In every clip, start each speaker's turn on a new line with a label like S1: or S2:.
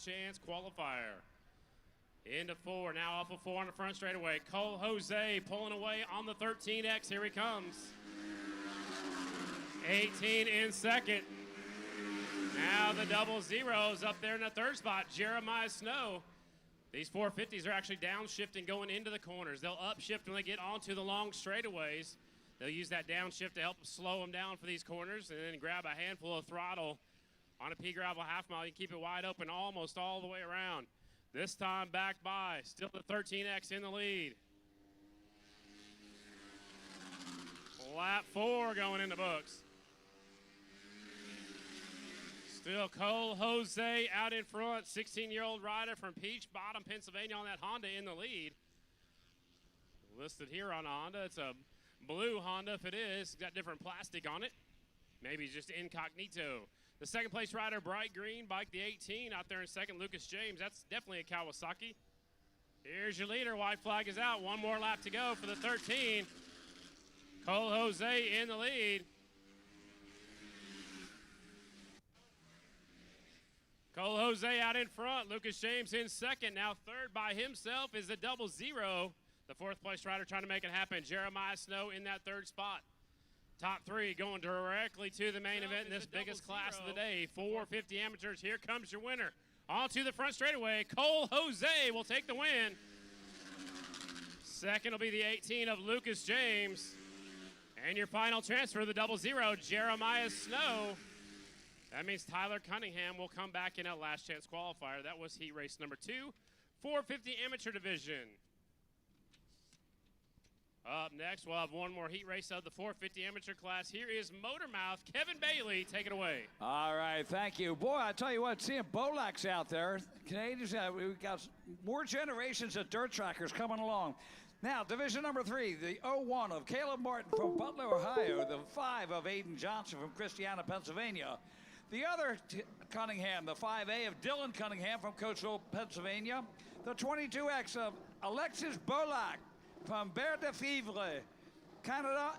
S1: last chance qualifier. Into 4, now off of 4 on the front straightaway. Cole Jose pulling away on the 13X. Here he comes. 18 in second. Now the double zeros up there in the third spot. Jeremiah Snow. These 450s are actually downshifting going into the corners. They'll upshift when they get onto the long straightaways. They'll use that downshift to help slow them down for these corners and then grab a handful of throttle on a pea gravel half mile. You can keep it wide open almost all the way around. This time back by, still the 13X in the lead. Lap 4 going in the books. Still Cole Jose out in front, 16-year-old rider from Peach Bottom, Pennsylvania on that Honda in the lead. Listed here on a Honda, it's a blue Honda if it is. It's got different plastic on it. Maybe just incognito. The second place rider, bright green, bike the 18 out there in second, Lucas James. That's definitely a Kawasaki. Here's your leader, white flag is out. One more lap to go for the 13. Cole Jose in the lead. Cole Jose out in front, Lucas James in second. Now third by himself is the double zero. The fourth place rider trying to make it happen, Jeremiah Snow in that third spot. Top 3 going directly to the main event in this biggest class of the day. 450 amateurs, here comes your winner. Onto the front straightaway, Cole Jose will take the win. Second will be the 18 of Lucas James. And your final transfer, the double zero, Jeremiah Snow. That means Tyler Cunningham will come back in at last chance qualifier. That was heat race number 2, 450 amateur division. Up next, we'll have one more heat race of the 450 amateur class. Here is Motormouth. Kevin Bailey, take it away.
S2: All right, thank you. Boy, I tell you what, seeing Bolaks out there, Canadians, we've got more generations of dirt trackers coming along. Now, division number 3, the 01 of Caleb Martin from Butler, Ohio, the 5 of Aiden Johnson from Christiana, Pennsylvania. The other Cunningham, the 5A of Dylan Cunningham from Coatesville, Pennsylvania. The 22X of Alexis Bolak from Bear de Fivre, Canada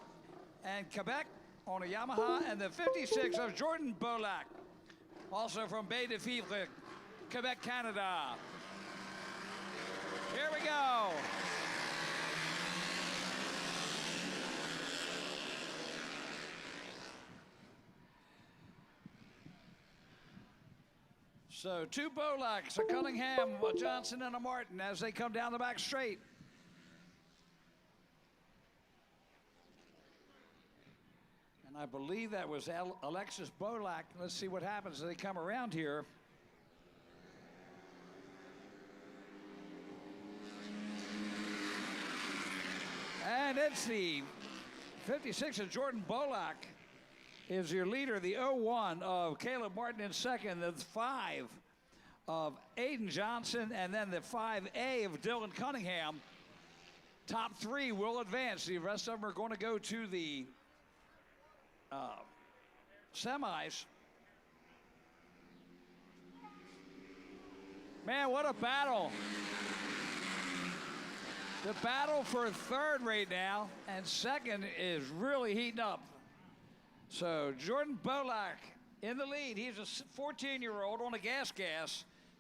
S2: and Quebec on a Yamaha, and the 56 of Jordan Bolak, also from Bay de Fivre, Quebec, Canada. Here we go. So 2 Bolaks, a Cunningham, a Johnson, and a Martin as they come down the back straight. And I believe that was Alexis Bolak. Let's see what happens as they come around here. And it's the 56 of Jordan Bolak is your leader, the 01 of Caleb Martin in second, the 5 of Aiden Johnson, and then the 5A of Dylan Cunningham. Top 3 will advance. The rest of them are going to go to the semis. Man, what a battle. The battle for third right now, and second is really heating up. So Jordan Bolak in the lead. He's a 14-year-old on a gas.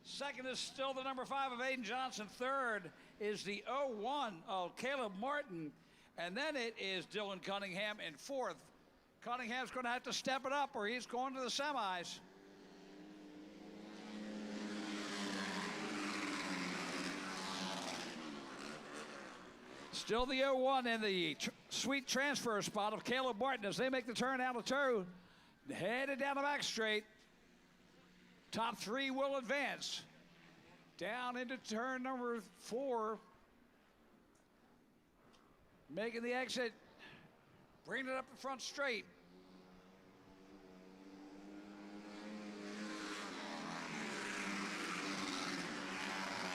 S2: Second is still the number 5 of Aiden Johnson. Third is the 01 of Caleb Martin. And then it is Dylan Cunningham in fourth. Cunningham's going to have to step it up or he's going to the semis. Still the 01 in the sweet transfer spot of Caleb Martin as they make the turn out of two. Headed down the back straight. Top 3 will advance. Down into turn number 4. Making the exit. Bringing it up the front straight.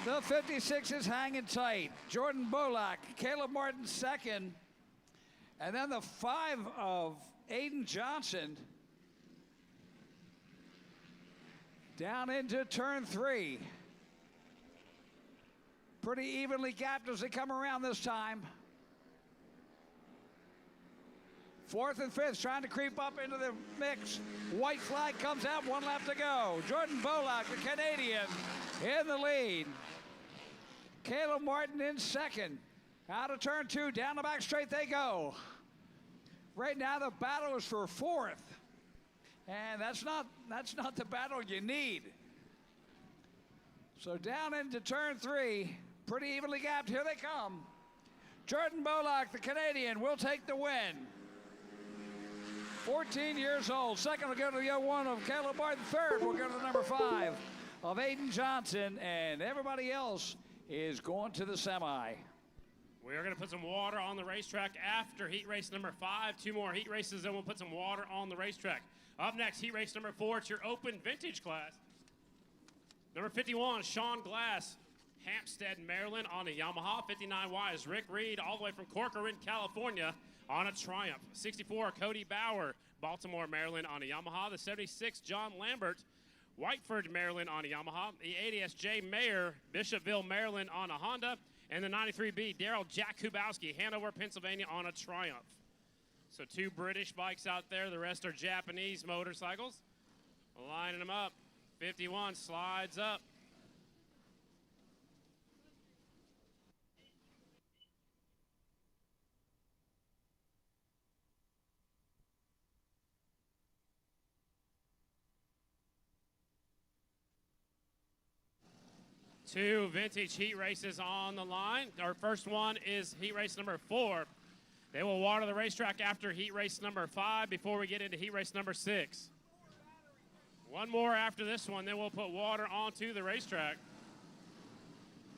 S2: The 56 is hanging tight. Jordan Bolak, Caleb Martin second. And then the 5 of Aiden Johnson. Down into turn 3. Pretty evenly gapped as they come around this time. Fourth and fifth trying to creep up into the mix. White flag comes out, 1 lap to go. Jordan Bolak, the Canadian, in the lead. Caleb Martin in second. Out of turn 2, down the back straight they go. Right now the battle is for fourth. And that's not the battle you need. So down into turn 3, pretty evenly gapped. Here they come. Jordan Bolak, the Canadian, will take the win. 14 years old. Second will go to the 01 of Caleb Martin. Third will go to the number 5 of Aiden Johnson. And everybody else is going to the semi.
S1: We are going to put some water on the racetrack after heat race number 5. 2 more heat races, then we'll put some water on the racetrack. Up next, heat race number 4. It's your open vintage class. Number 51, Sean Glass, Hampstead, Maryland, on a Yamaha. 59Y is Rick Reed, all the way from Corcoran, California, on a Triumph. 64, Cody Bauer, Baltimore, Maryland, on a Yamaha. The 76, John Lambert, Whiteford, Maryland, on a Yamaha. The 80, S.J. Mayer, Bishopville, Maryland, on a Honda. And the 93B, Daryl Jack Kubowski, Hanover, Pennsylvania, on a Triumph. So 2 British bikes out there. The rest are Japanese motorcycles. Lining them up. 51 slides up. Two vintage heat races on the line. Our first one is heat race number 4. They will water the racetrack after heat race number 5 before we get into heat race number 6. One more after this one, then we'll put water onto the racetrack.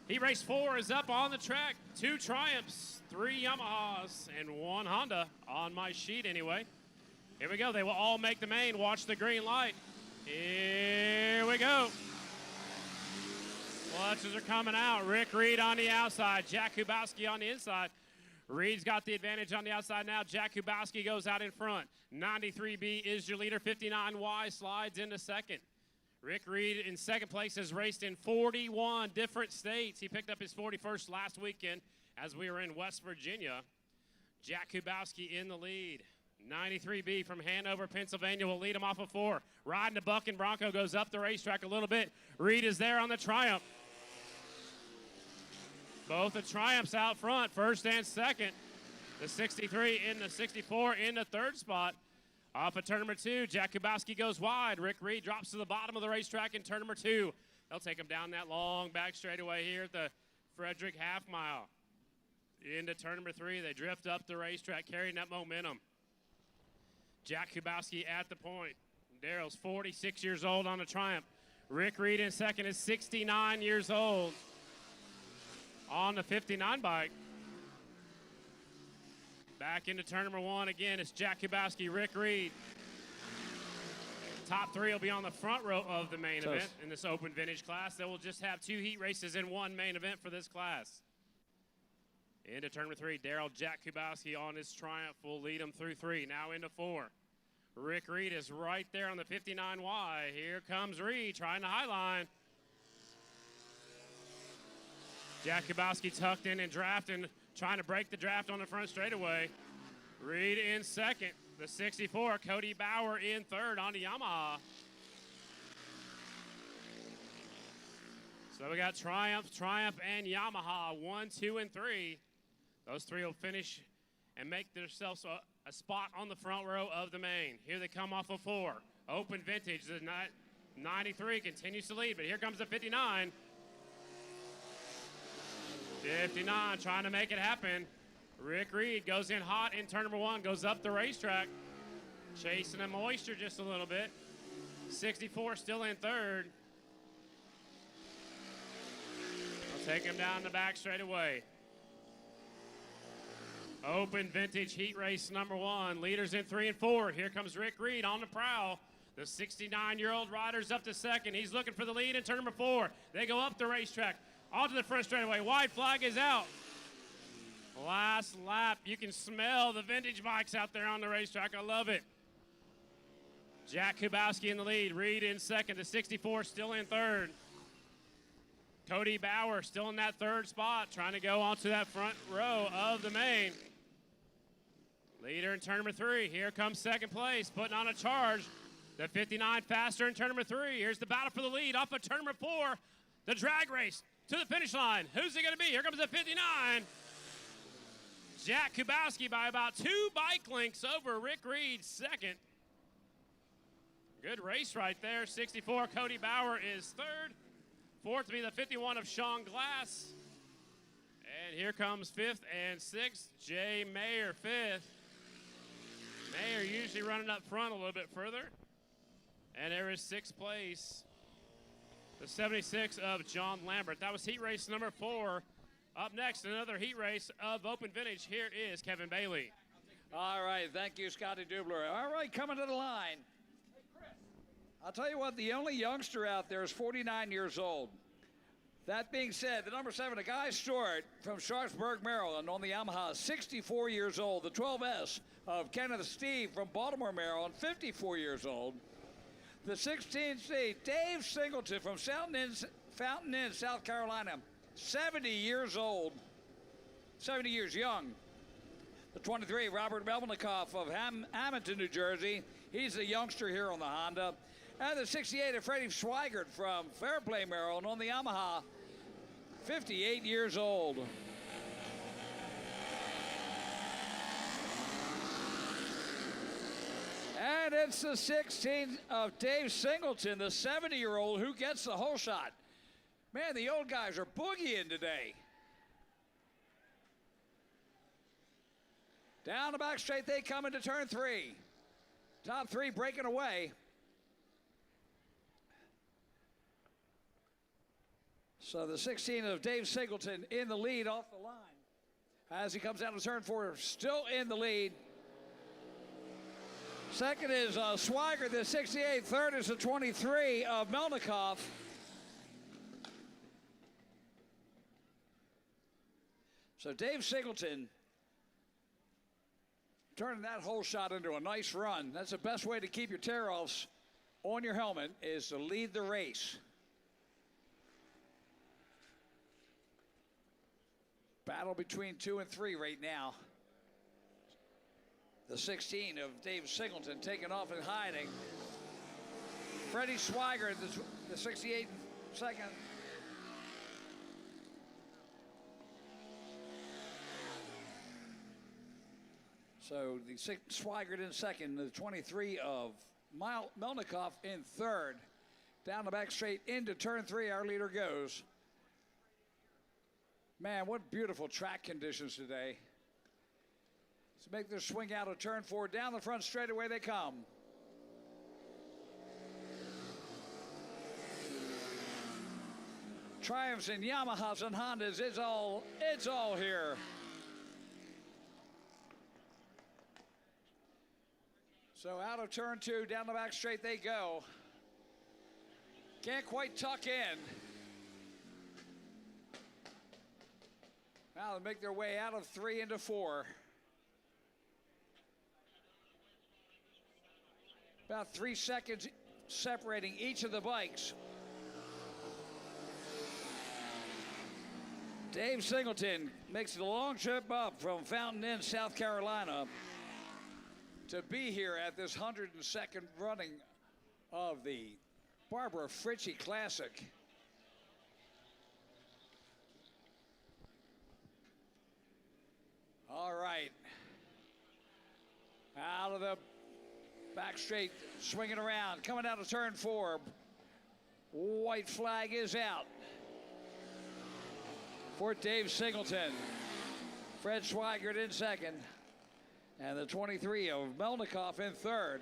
S1: Heat race 4 is up on the track. 2 Triumphs, 3 Yamahas, and 1 Honda on my sheet anyway. Here we go. They will all make the main. Watch the green light. Here we go. Clutches are coming out. Rick Reed on the outside. Jack Kubowski on the inside. Reed's got the advantage on the outside now. Jack Kubowski goes out in front. 93B is your leader. 59Y slides into second. Rick Reed in second place has raced in 41 different states. He picked up his 41st last weekend as we were in West Virginia. Jack Kubowski in the lead. 93B from Hanover, Pennsylvania will lead him off of 4. Riding the Buck and Bronco goes up the racetrack a little bit. Reed is there on the Triumph. Both the Triumphs out front, first and second. The 63 in the 64 in the third spot. Off of turn number 2, Jack Kubowski goes wide. Rick Reed drops to the bottom of the racetrack in turn number 2. They'll take him down that long back straightaway here at the Frederick half mile. Into turn number 3, they drift up the racetrack, carrying that momentum. Jack Kubowski at the point. Daryl's 46 years old on a Triumph. Rick Reed in second is 69 years old on the 59 bike. Back into turn number 1 again. It's Jack Kubowski, Rick Reed. Top 3 will be on the front row of the main event in this open vintage class. They will just have 2 heat races in 1 main event for this class. Into turn number 3, Daryl Jack Kubowski on his Triumph will lead him through 3. Now into 4. Rick Reed is right there on the 59Y. Here comes Reed trying to highline. Jack Kubowski tucked in and drafting, trying to break the draft on the front straightaway. Reed in second. The 64, Cody Bauer in third on the Yamaha. So we got Triumph, and Yamaha, 1, 2, and 3. Those 3 will finish and make themselves a spot on the front row of the main. Here they come off of 4. Open vintage, the 93 continues to lead, but here comes the 59. 59 trying to make it happen. Rick Reed goes in hot in turn number 1, goes up the racetrack, chasing the moisture just a little bit. 64 still in third. They'll take him down the back straight away. Open vintage heat race number 1. Leaders in 3 and 4. Here comes Rick Reed on the prowl. The 69-year-old rider's up to second. He's looking for the lead in turn number 4. They go up the racetrack. Onto the front straightaway. White flag is out. Last lap. You can smell the vintage bikes out there on the racetrack. I love it. Jack Kubowski in the lead. Reed in second. The 64 still in third. Cody Bauer still in that third spot, trying to go onto that front row of the main. Leader in turn number 3. Here comes second place, putting on a charge. The 59 faster in turn number 3. Here's the battle for the lead off of turn number 4. The drag race to the finish line. Who's it going to be? Here comes the 59. Jack Kubowski by about 2 bike lengths over Rick Reed, second. Good race right there. 64, Cody Bauer is third. Fourth to be the 51 of Sean Glass. And here comes fifth and sixth, Jay Mayer, fifth. Mayer usually running up front a little bit further. And there is sixth place, the 76 of John Lambert. That was heat race number 4. Up next, another heat race of Open Vintage. Here is Kevin Bailey.
S2: All right, thank you, Scotty Dubler. All right, coming to the line. I'll tell you what, the only youngster out there is 49 years old. That being said, the number 7, a Guy Stewart from Sharpsburg, Maryland, on the Yamaha, 64 years old. The 12S of Kenneth Steve from Baltimore, Maryland, 54 years old. The 16C, Dave Singleton from Fountain Inn, South Carolina, 70 years old, 70 years young. The 23, Robert Melnikoff of Hamilton, New Jersey. He's a youngster here on the Honda. And the 68 of Freddie Schweigert from Fairplay, Maryland, on the Yamaha, 58 years old. And it's the 16 of Dave Singleton, the 70-year-old, who gets the whole shot. Man, the old guys are boogieing today. Down the back straight, they come into turn 3. Top 3 breaking away. So the 16 of Dave Singleton in the lead off the line. As he comes down to turn 4, still in the lead. Second is Swigert, the 68. Third is the 23 of Melnikoff. So Dave Singleton turning that whole shot into a nice run. That's the best way to keep your tear-offs on your helmet, is to lead the race. Battle between 2 and 3 right now. The 16 of Dave Singleton taking off and hiding. Freddie Schweigert, the 68 second. So the Schweigert in second, the 23 of Melnikoff in third. Down the back straight into turn 3, our leader goes. Man, what beautiful track conditions today. Let's make this swing out of turn 4. Down the front straightaway they come. Triumphs in Yamahas and Hondas, it's all here. So out of turn 2, down the back straight they go. Can't quite tuck in. Now they make their way out of 3 into 4. About 3 seconds separating each of the bikes. Dave Singleton makes the long trip up from Fountain Inn, South Carolina, to be here at this 102nd running of the Barbara Fritchie Classic. All right. Out of the back straight, swinging around, coming out of turn 4. White flag is out for Dave Singleton. Fred Schweigert in second. And the 23 of Melnikoff in third.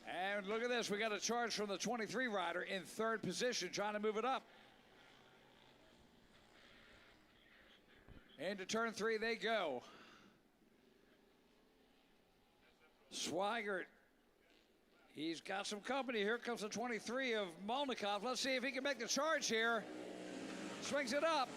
S2: And look at this, we got a charge from the 23 rider in third position, trying to move it up. Into turn 3 they go. Schweigert, he's got some company. Here comes the 23 of Melnikoff. Let's see if he can make the charge here. Swings it up.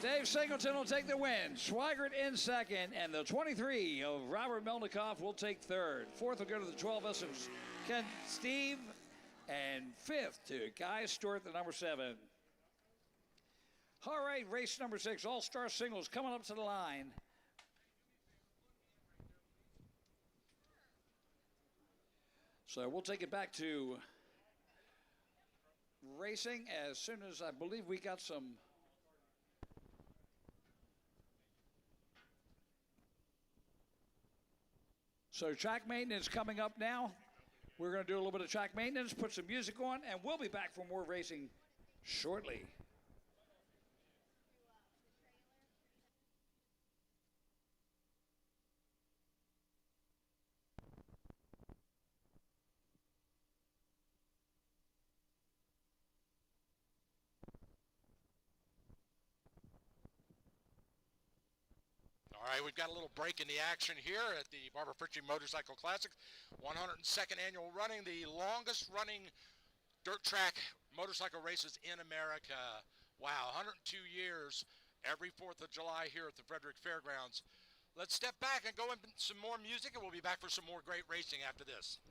S2: Dave Singleton will take the win. Schweigert in second, and the 23 of Robert Melnikoff will take third. Fourth will go to the 12S of Ken Steve, and fifth to Guy Stewart, the number 7. All right, race number 6, All-Star Singles coming up to the line. So we'll take it back to racing as soon as I believe we got some. So track maintenance coming up now. We're going to do a little bit of track maintenance, put some music on, and we'll be back for more racing shortly.
S3: All right, we've got a little break in the action here at the Barbara Fritchie Motorcycle Classic, 102nd annual running, the longest running dirt track motorcycle races in America. Wow, 102 years, every 4th of July here at the Frederick Fairgrounds. Let's step back and go into some more music, and we'll be back for some more great racing after this.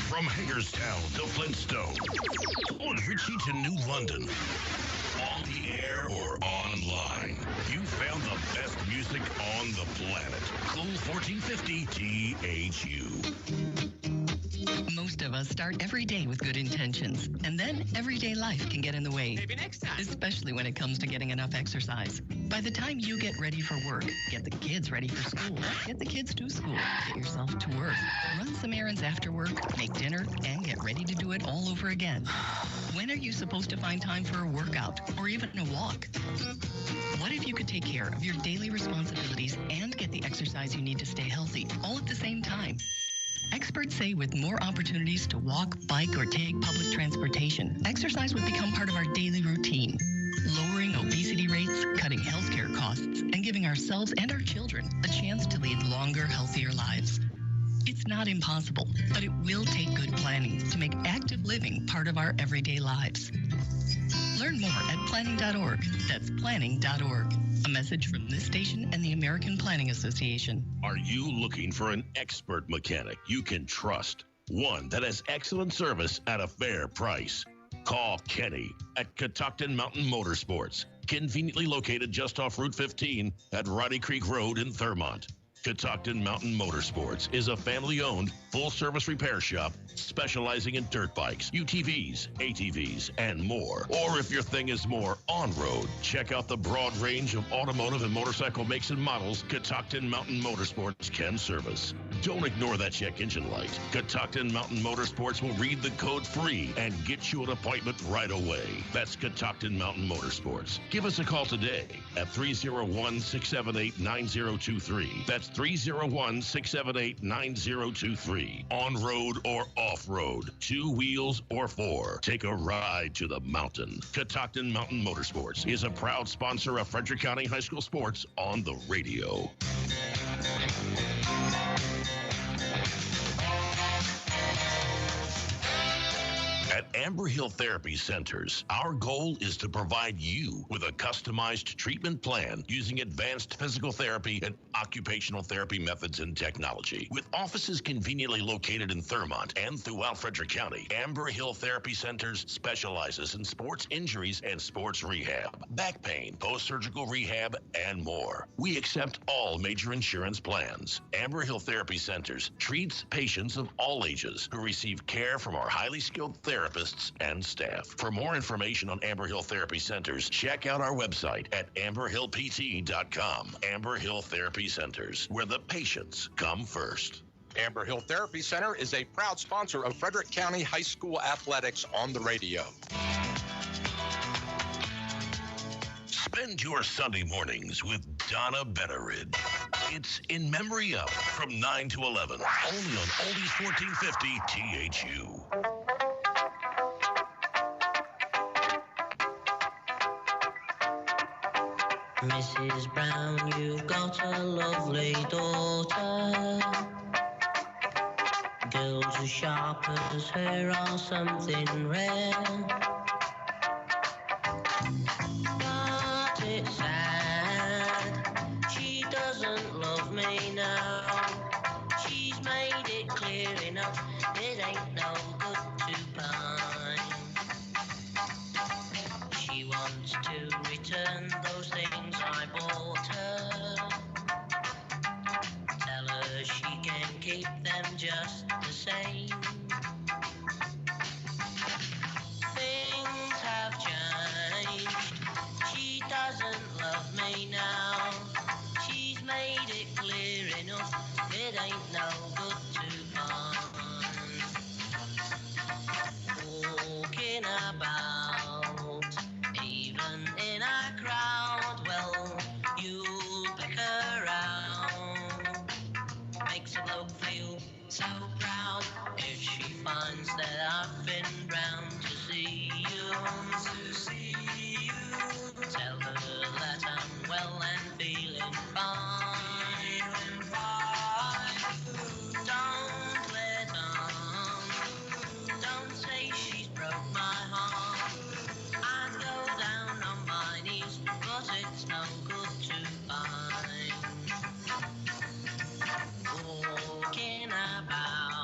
S4: From Hagerstown to Flintstone, or Ritchie to New London, on the air or online, you found the best music on the planet. Cool 1450 THU.
S5: Most of us start every day with good intentions, and then everyday life can get in the way.
S6: Maybe next time.
S5: Especially when it comes to getting enough exercise. By the time you get ready for work, get the kids ready for school, get the kids to school, get yourself to work, run some errands after work, make dinner, and get ready to do it all over again. When are you supposed to find time for a workout or even a walk? What if you could take care of your daily responsibilities and get the exercise you need to stay healthy all at the same time? Experts say with more opportunities to walk, bike, or take public transportation, exercise would become part of our daily routine, lowering obesity rates, cutting healthcare costs, and giving ourselves and our children a chance to lead longer, healthier lives. It's not impossible, but it will take good planning to make active living part of our everyday lives. Learn more at planning.org. That's planning.org. A message from this station and the American Planning Association.
S4: Are you looking for an expert mechanic you can trust? One that has excellent service at a fair price. Call Kenny at Catoctin Mountain Motorsports, conveniently located just off Route 15 at Roddy Creek Road in Thurmont. Catoctin Mountain Motorsports is a family-owned, full-service repair shop specializing in dirt bikes, UTVs, ATVs, and more. Or if your thing is more on-road, check out the broad range of automotive and motorcycle makes and models Catoctin Mountain Motorsports can service. Don't ignore that check engine light. Catoctin Mountain Motorsports will read the code free and get you an appointment right away. That's Catoctin Mountain Motorsports. Give us a call today at 301-678-9023. That's 301-678-9023. On-road or off-road, 2 wheels or 4. Take a ride to the mountain. Catoctin Mountain Motorsports is a proud sponsor of Frederick County High School sports on the radio. At Amber Hill Therapy Centers, our goal is to provide you with a customized treatment plan using advanced physical therapy and occupational therapy methods and technology. With offices conveniently located in Thurmont and throughout Frederick County, Amber Hill Therapy Centers specializes in sports injuries and sports rehab, back pain, post-surgical rehab, and more. We accept all major insurance plans. Amber Hill Therapy Centers treats patients of all ages who receive care from our highly skilled therapists and staff. For more information on Amber Hill Therapy Centers, check out our website at amberhillpt.com. Amber Hill Therapy Centers, where the patients come first.
S3: Amber Hill Therapy Center is a proud sponsor of Frederick County High School athletics on the radio.
S4: Spend your Sunday mornings with Donna Betteridge. It's In Memory Of from 9 to 11, only on Oldies 1450 THU.
S6: Mrs. Brown, you've got a lovely daughter. Girls as sharp as her are something rare. But it's sad, she doesn't love me now. She's made it clear enough, it ain't no good to pine. She wants to return those things I bought her. Tell her she can keep them just the same. Things have changed. She doesn't love me now. She's made it clear enough, it ain't no good to find. Walking about, even in a crowd, well, you'll pick her out. Makes a bloke feel so proud if she finds that I've been round to see you. Tell her that I'm well and feeling fine. Don't let on. Don't say she's broke my heart. I'd go down on my knees, but it's no good to find. Walking about.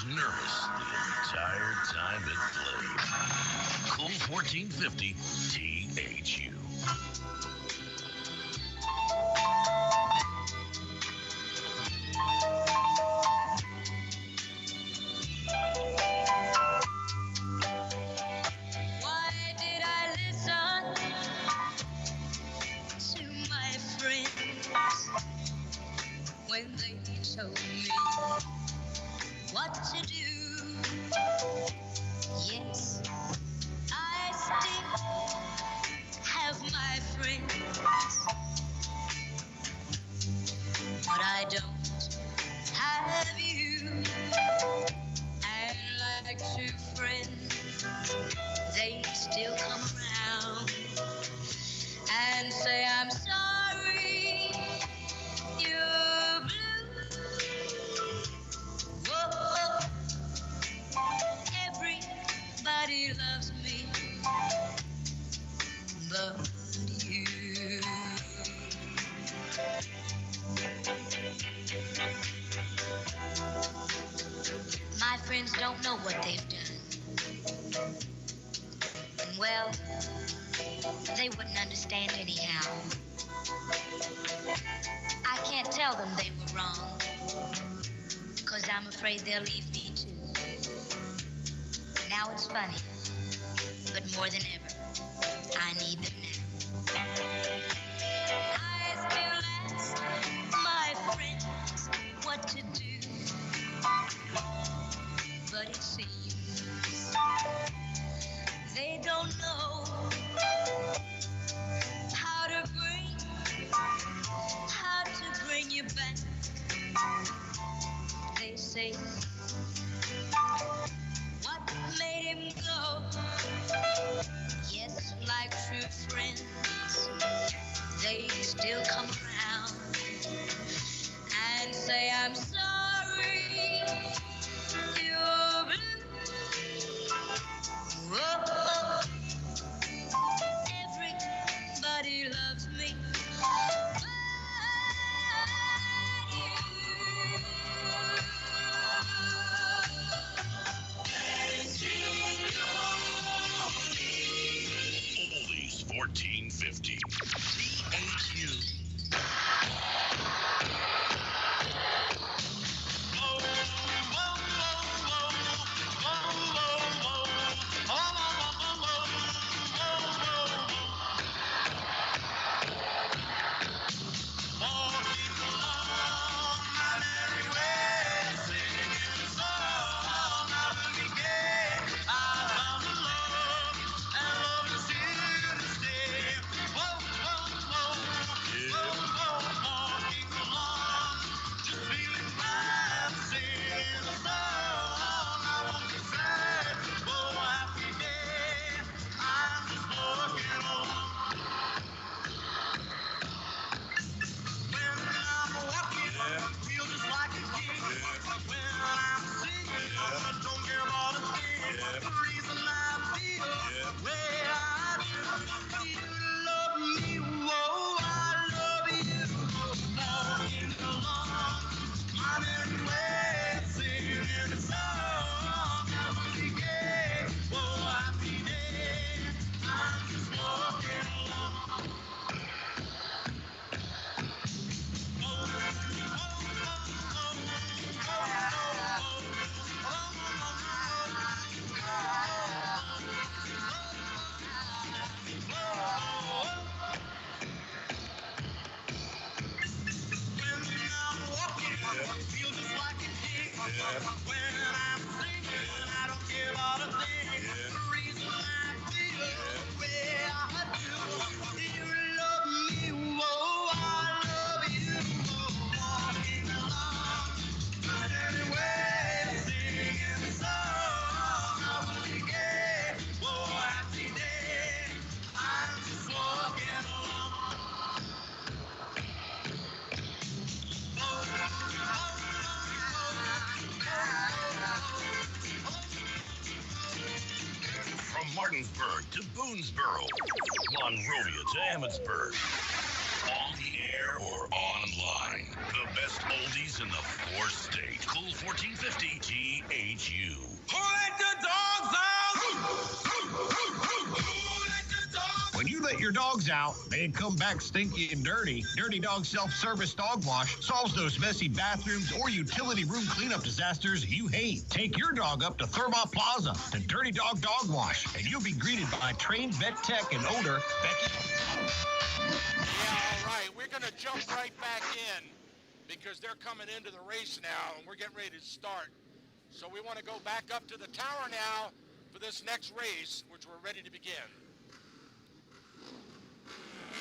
S4: was nervous the entire time it played. Cool 1450 THU.
S6: Why did I listen to my friends when they told me what to do? Yes, I still have my friends, but I don't have you. And like true friends, they still come around and say, I'm sorry, you're blue. Whoa, everybody loves me but you. My friends don't know what they've done. Well, they wouldn't understand anyhow. I can't tell them they were wrong, 'cause I'm afraid they'll leave me too. Now it's funny, but more than ever, I need them now. I still ask my friends what to do, but it seems they don't know how to bring you back. They say, what made him go? Yes, like true friends, they still come around and say, I'm sorry, you're blue. Whoa, everybody loves me but
S4: Oldies 1450 THU. Martinsburg to Boonesboro, Monrovia to Emmitsburg. On the air or online, the best Oldies in the fourth state. Cool 1450 THU.
S7: Who let the dogs out? When you let your dogs out, they come back stinky and dirty. Dirty Dog Self-Service Dog Wash solves those messy bathrooms or utility room cleanup disasters you hate. Take your dog up to Thermont Plaza to Dirty Dog Dog Wash, and you'll be greeted by trained vet tech and owner, Becky.
S3: Yeah, all right. We're going to jump right back in because they're coming into the race now, and we're getting ready to start. So we want to go back up to the tower now for this next race, which we're ready to begin.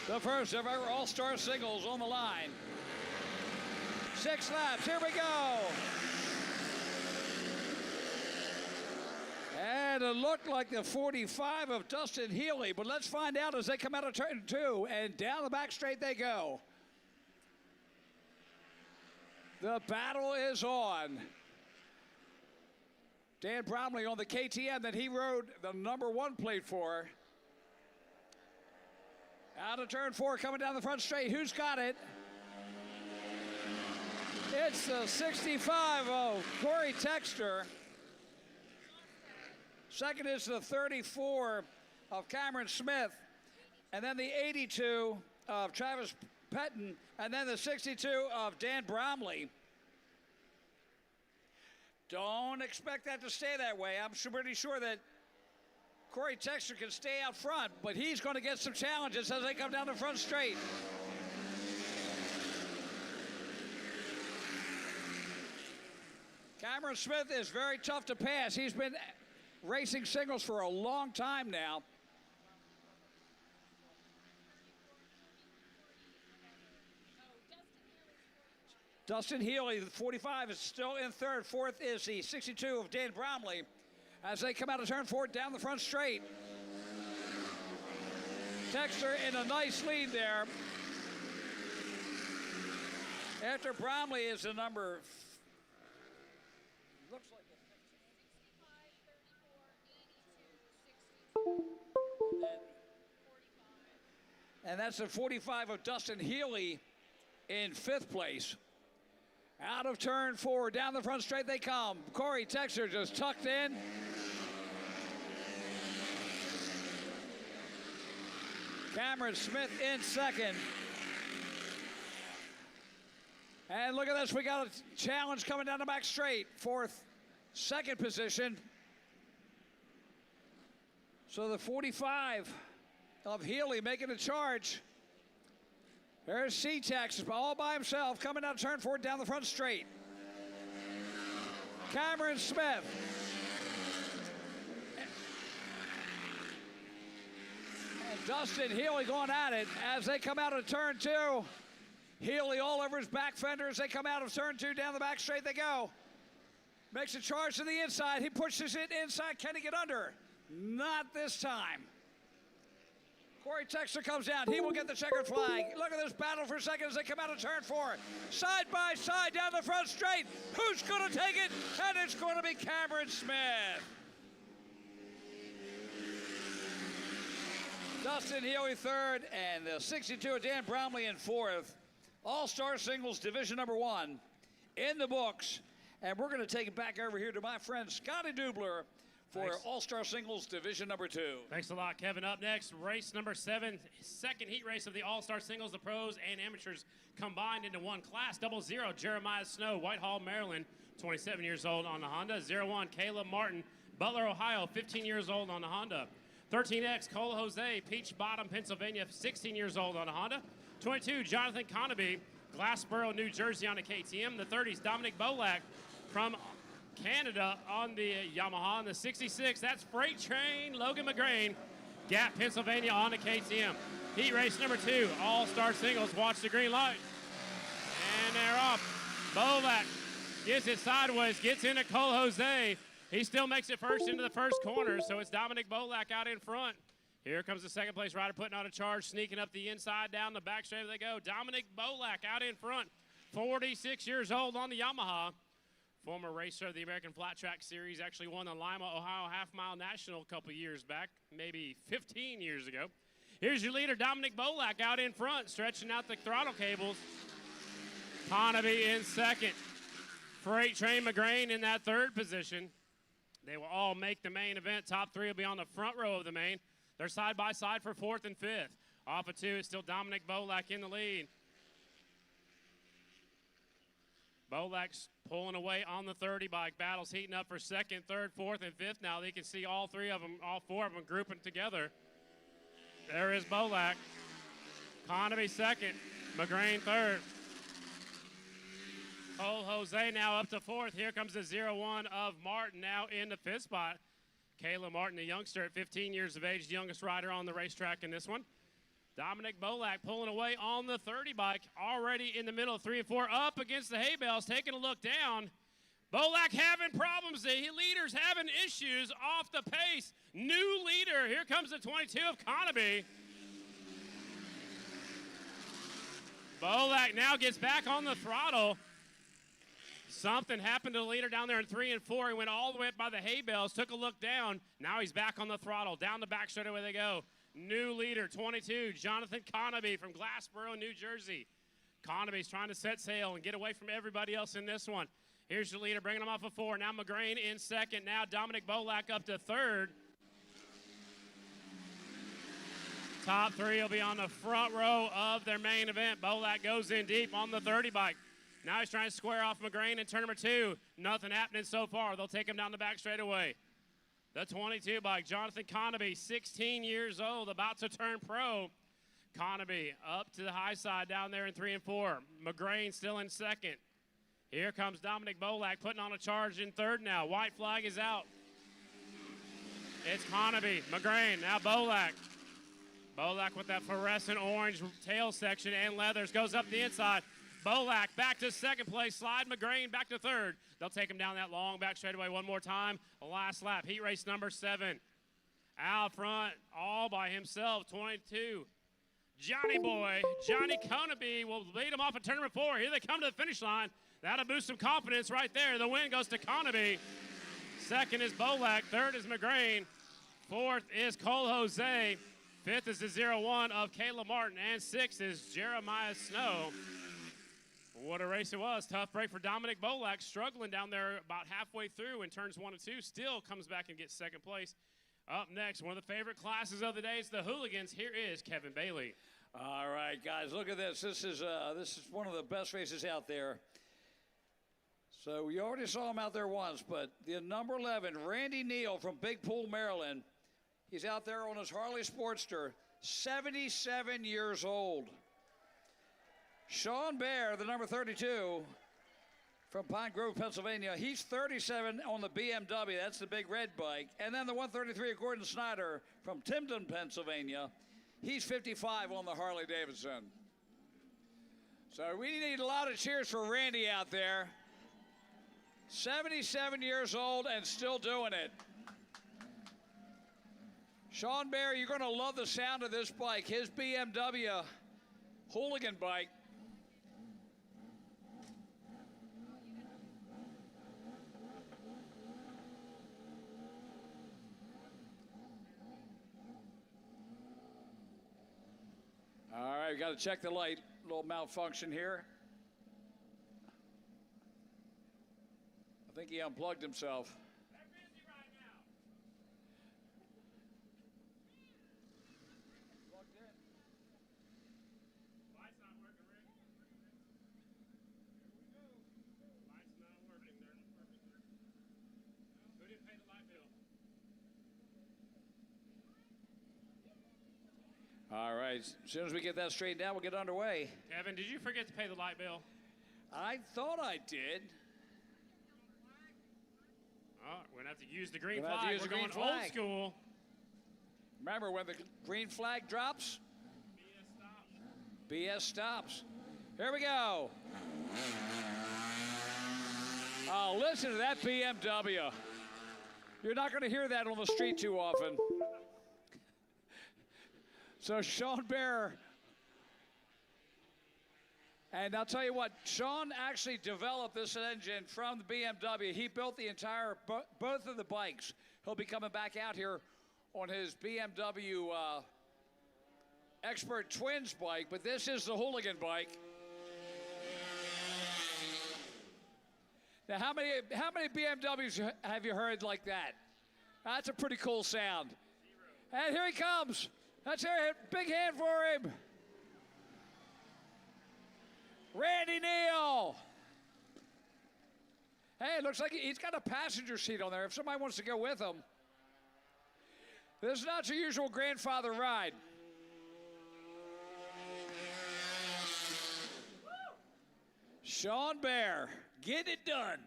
S2: The first of our All-Star Singles on the line. 6 laps, here we go. And it looked like the 45 of Dustin Healy, but let's find out as they come out of turn 2, and down the back straight they go. The battle is on. Dan Bromley on the KTM that he rode the #1 plate for. Out of turn 4, coming down the front straight. Who's got it? It's the 65 of Corey Texter. Second is the 34 of Cameron Smith. And then the 82 of Travis Petton. And then the 62 of Dan Bromley. Don't expect that to stay that way. I'm pretty sure that Corey Texter can stay out front, but he's going to get some challenges as they come down the front straight. Cameron Smith is very tough to pass. He's been racing singles for a long time now. Dustin Healy, the 45, is still in third. Fourth is the 62 of Dan Bromley. As they come out of turn 4 down the front straight. Texter in a nice lead there. After Bromley is the number, looks like and that's the 45 of Dustin Healy in 5th place. Out of turn 4, down the front straight they come. Corey Texter just tucked in. Cameron Smith in second. And look at this, we got a challenge coming down the back straight. 4th, 2nd position. So the 45 of Healy making a charge. There's C-Tex all by himself coming down turn 4 down the front straight. Cameron Smith. And Dustin Healy going at it as they come out of turn 2. Healy all over his back fender as they come out of turn 2 down the back straight they go. Makes a charge to the inside. He pushes it inside. Can he get under? Not this time. Corey Texter comes down. He will get the checkered flag. Look at this battle for seconds. They come out of turn 4. Side by side down the front straight. Who's going to take it? And it's going to be Cameron Smith. Dustin Healy 3rd, and the 62 of Dan Bromley in 4th. All-Star Singles Division #1 in the books. And we're going to take it back over here to my friend Scotty Dubler for All-Star Singles Division #2.
S1: Thanks a lot, Kevin. Up next, race number 7, second heat race of the All-Star Singles. The pros and amateurs combined into one class. 00, Jeremiah Snow, Whitehall, Maryland, 27 years old on the Honda. 01, Caleb Martin, Butler, Ohio, 15 years old on the Honda. 13X, Cole Jose, Peach Bottom, Pennsylvania, 16 years old on a Honda. 22, Jonathan Conaby, Glassboro, New Jersey on the KTM. The 30s, Dominic Bolak from Canada on the Yamaha. And the 66, that's Freight Train, Logan McGrain, Gap, Pennsylvania on the KTM. Heat race number 2, All-Star Singles. Watch the green light. And they're off. Bolak gets it sideways, gets into Cole Jose. He still makes it first into the first corner, so it's Dominic Bolak out in front. Here comes the second place rider putting on a charge, sneaking up the inside, down the back straight they go. Dominic Bolak out in front, 46 years old on the Yamaha. Former racer of the American Flat Track Series, actually won the Lima, Ohio Half-Mile National a couple years back, maybe 15 years ago. Here's your leader, Dominic Bolak, out in front, stretching out the throttle cables. Conaby in second. Freight Train McGrain in that third position. They will all make the main event. Top three will be on the front row of the main. They're side by side for fourth and fifth. Off of two is still Dominic Bolak in the lead. Bolak's pulling away on the 30 bike. Battles heating up for second, third, fourth, and fifth. Now they can see all three of them, all four of them grouping together. There is Bolak. Conaby second. McGrain third. Cole Jose now up to fourth. Here comes the 0-1 of Martin now in the fifth spot. Kayla Martin, the youngster at 15 years of age, the youngest rider on the racetrack in this one. Dominic Bolak pulling away on the 30 bike, already in the middle of 3 and 4, up against the hay bales, taking a look down. Bolak having problems. The leader's having issues off the pace. New leader. Here comes the 22 of Conaby. Bolak now gets back on the throttle. Something happened to the leader down there in 3 and 4. He went all the way up by the hay bales, took a look down. Now he's back on the throttle. Down the back straightaway they go. New leader, 22, Jonathan Conaby from Glassboro, New Jersey. Conaby's trying to set sail and get away from everybody else in this one. Here's the leader, bringing him off of 4. Now McGrain in second. Now Dominic Bolak up to third. Top three will be on the front row of their main event. Bolak goes in deep on the 30 bike. Now he's trying to square off McGrain in turn number 2. Nothing happening so far. They'll take him down the back straightaway. The 22 bike, Jonathan Conaby, 16 years old, about to turn pro. Conaby up to the high side down there in 3 and 4. McGrain still in second. Here comes Dominic Bolak putting on a charge in third now. White flag is out. It's Conaby, McGrain, now Bolak. Bolak with that fluorescent orange tail section and leathers goes up the inside. Bolak back to second place, slide McGrain back to third. They'll take him down that long back straightaway one more time. Last lap, heat race number 7. Out front, all by himself, 22. Johnny Boy, Johnny Conaby will lead him off at turn number 4. Here they come to the finish line. That'll boost some confidence right there. The win goes to Conaby. Second is Bolak, third is McGrain. Fourth is Cole Jose. Fifth is the 0-1 of Kayla Martin. And sixth is Jeremiah Snow. What a race it was. Tough break for Dominic Bolak, struggling down there about halfway through in turns 1 and 2. Still comes back and gets second place. Up next, one of the favorite classes of the day is the Hooligans. Here is Kevin Bailey.
S2: All right, guys, look at this. This is one of the best races out there. So we already saw him out there once, but the number 11, Randy Neal from Big Pool, Maryland. He's out there on his Harley Sportster, 77 years old. Sean Bear, the number 32 from Pine Grove, Pennsylvania. He's 37 on the BMW. That's the big red bike. And then the 133 of Gordon Snyder from Timden, Pennsylvania. He's 55 on the Harley Davidson. So we need a lot of cheers for Randy out there. 77 years old and still doing it. Sean Bear, you're going to love the sound of this bike. His BMW Hooligan bike. All right, we got to check the light. Little malfunction here. I think he unplugged himself.
S1: They're busy right now.
S2: Plugged in.
S1: Light's not working, Rick. Here we go. Light's not working. They're not working. Who didn't pay the light bill?
S2: All right, as soon as we get that straightened out, we'll get underway.
S1: Kevin, did you forget to pay the light bill?
S2: I thought I did.
S1: Oh, we're going to have to use the green
S2: We're gonna have to
S1: flag.
S2: use
S1: We're
S2: the green
S1: going old
S2: flag.
S1: school.
S2: Remember, when the green flag drops, BS stops. Here we go. Oh, listen to that BMW. You're not going to hear that on the street too often. So Sean Bear, and I'll tell you what, Sean actually developed this engine from the BMW. He built the entire, both of the bikes. He'll be coming back out here on his BMW Expert Twins bike, but this is the Hooligan bike. Now, how many BMWs have you heard like that? That's a pretty cool sound. And here he comes. Let's hear it. Big hand for him. Randy Neal. Hey, it looks like he's got a passenger seat on there if somebody wants to go with him. This is not your usual grandfather ride. Sean Bear, get it done.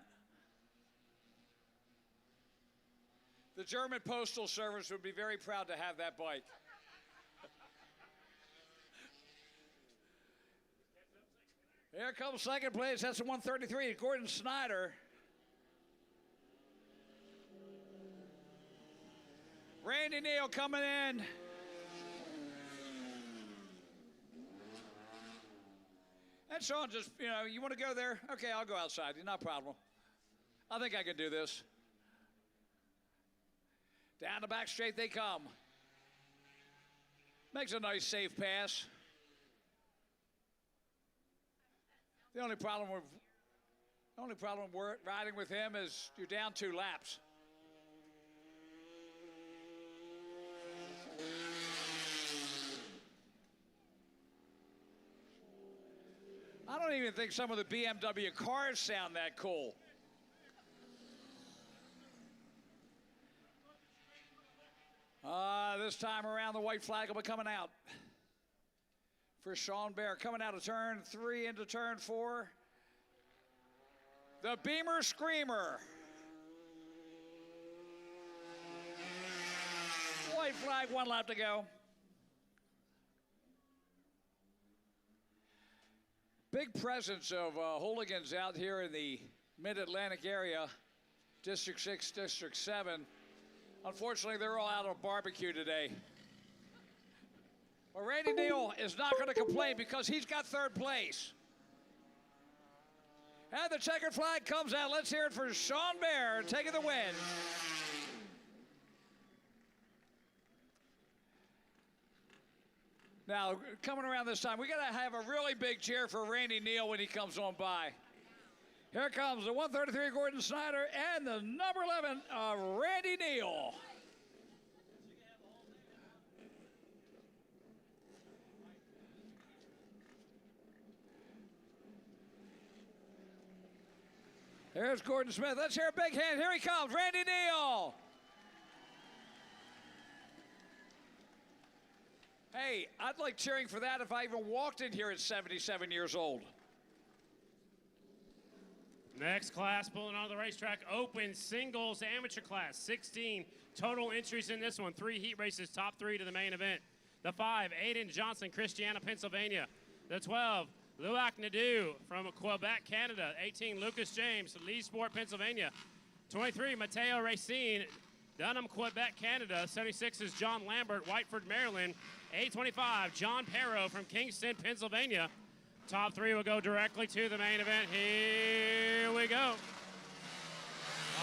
S2: The German Postal Service would be very proud to have that bike. Here comes second place. That's the 133, Gordon Snyder. Randy Neal coming in. And Sean just, you want to go there? Okay, I'll go outside. No problem. I think I can do this. Down the back straight they come. Makes a nice safe pass. The only problem with riding with him is you're down 2 laps. I don't even think some of the BMW cars sound that cool. This time around, the white flag will be coming out for Sean Bear. Coming out of turn 3 into turn 4. The Beamer Screamer. White flag, 1 lap to go. Big presence of hooligans out here in the Mid-Atlantic area, District 6, District 7. Unfortunately, they're all out of barbecue today. Well, Randy Neal is not going to complain because he's got 3rd place. And the checkered flag comes out. Let's hear it for Sean Bear taking the win. Now, coming around this time, we got to have a really big cheer for Randy Neal when he comes on by. Here comes the 133 Gordon Snyder and the number 11 Randy Neal. There's Gordon Smith. Let's hear a big hand. Here he comes, Randy Neal. Hey, I'd like cheering for that if I even walked in here at 77 years old.
S1: Next class pulling onto the racetrack, open singles amateur class. 16 total entries in this one. 3 heat races, top 3 to the main event. The 5, Aiden Johnson, Christiana, Pennsylvania. The 12, Luac Nadeau from Quebec, Canada. 18, Lucas James, Leesport, Pennsylvania. 23, Mateo Racine, Dunham, Quebec, Canada. 76 is John Lambert, Whiteford, Maryland. 825, John Perro from Kingston, Pennsylvania. Top 3 will go directly to the main event. Here we go.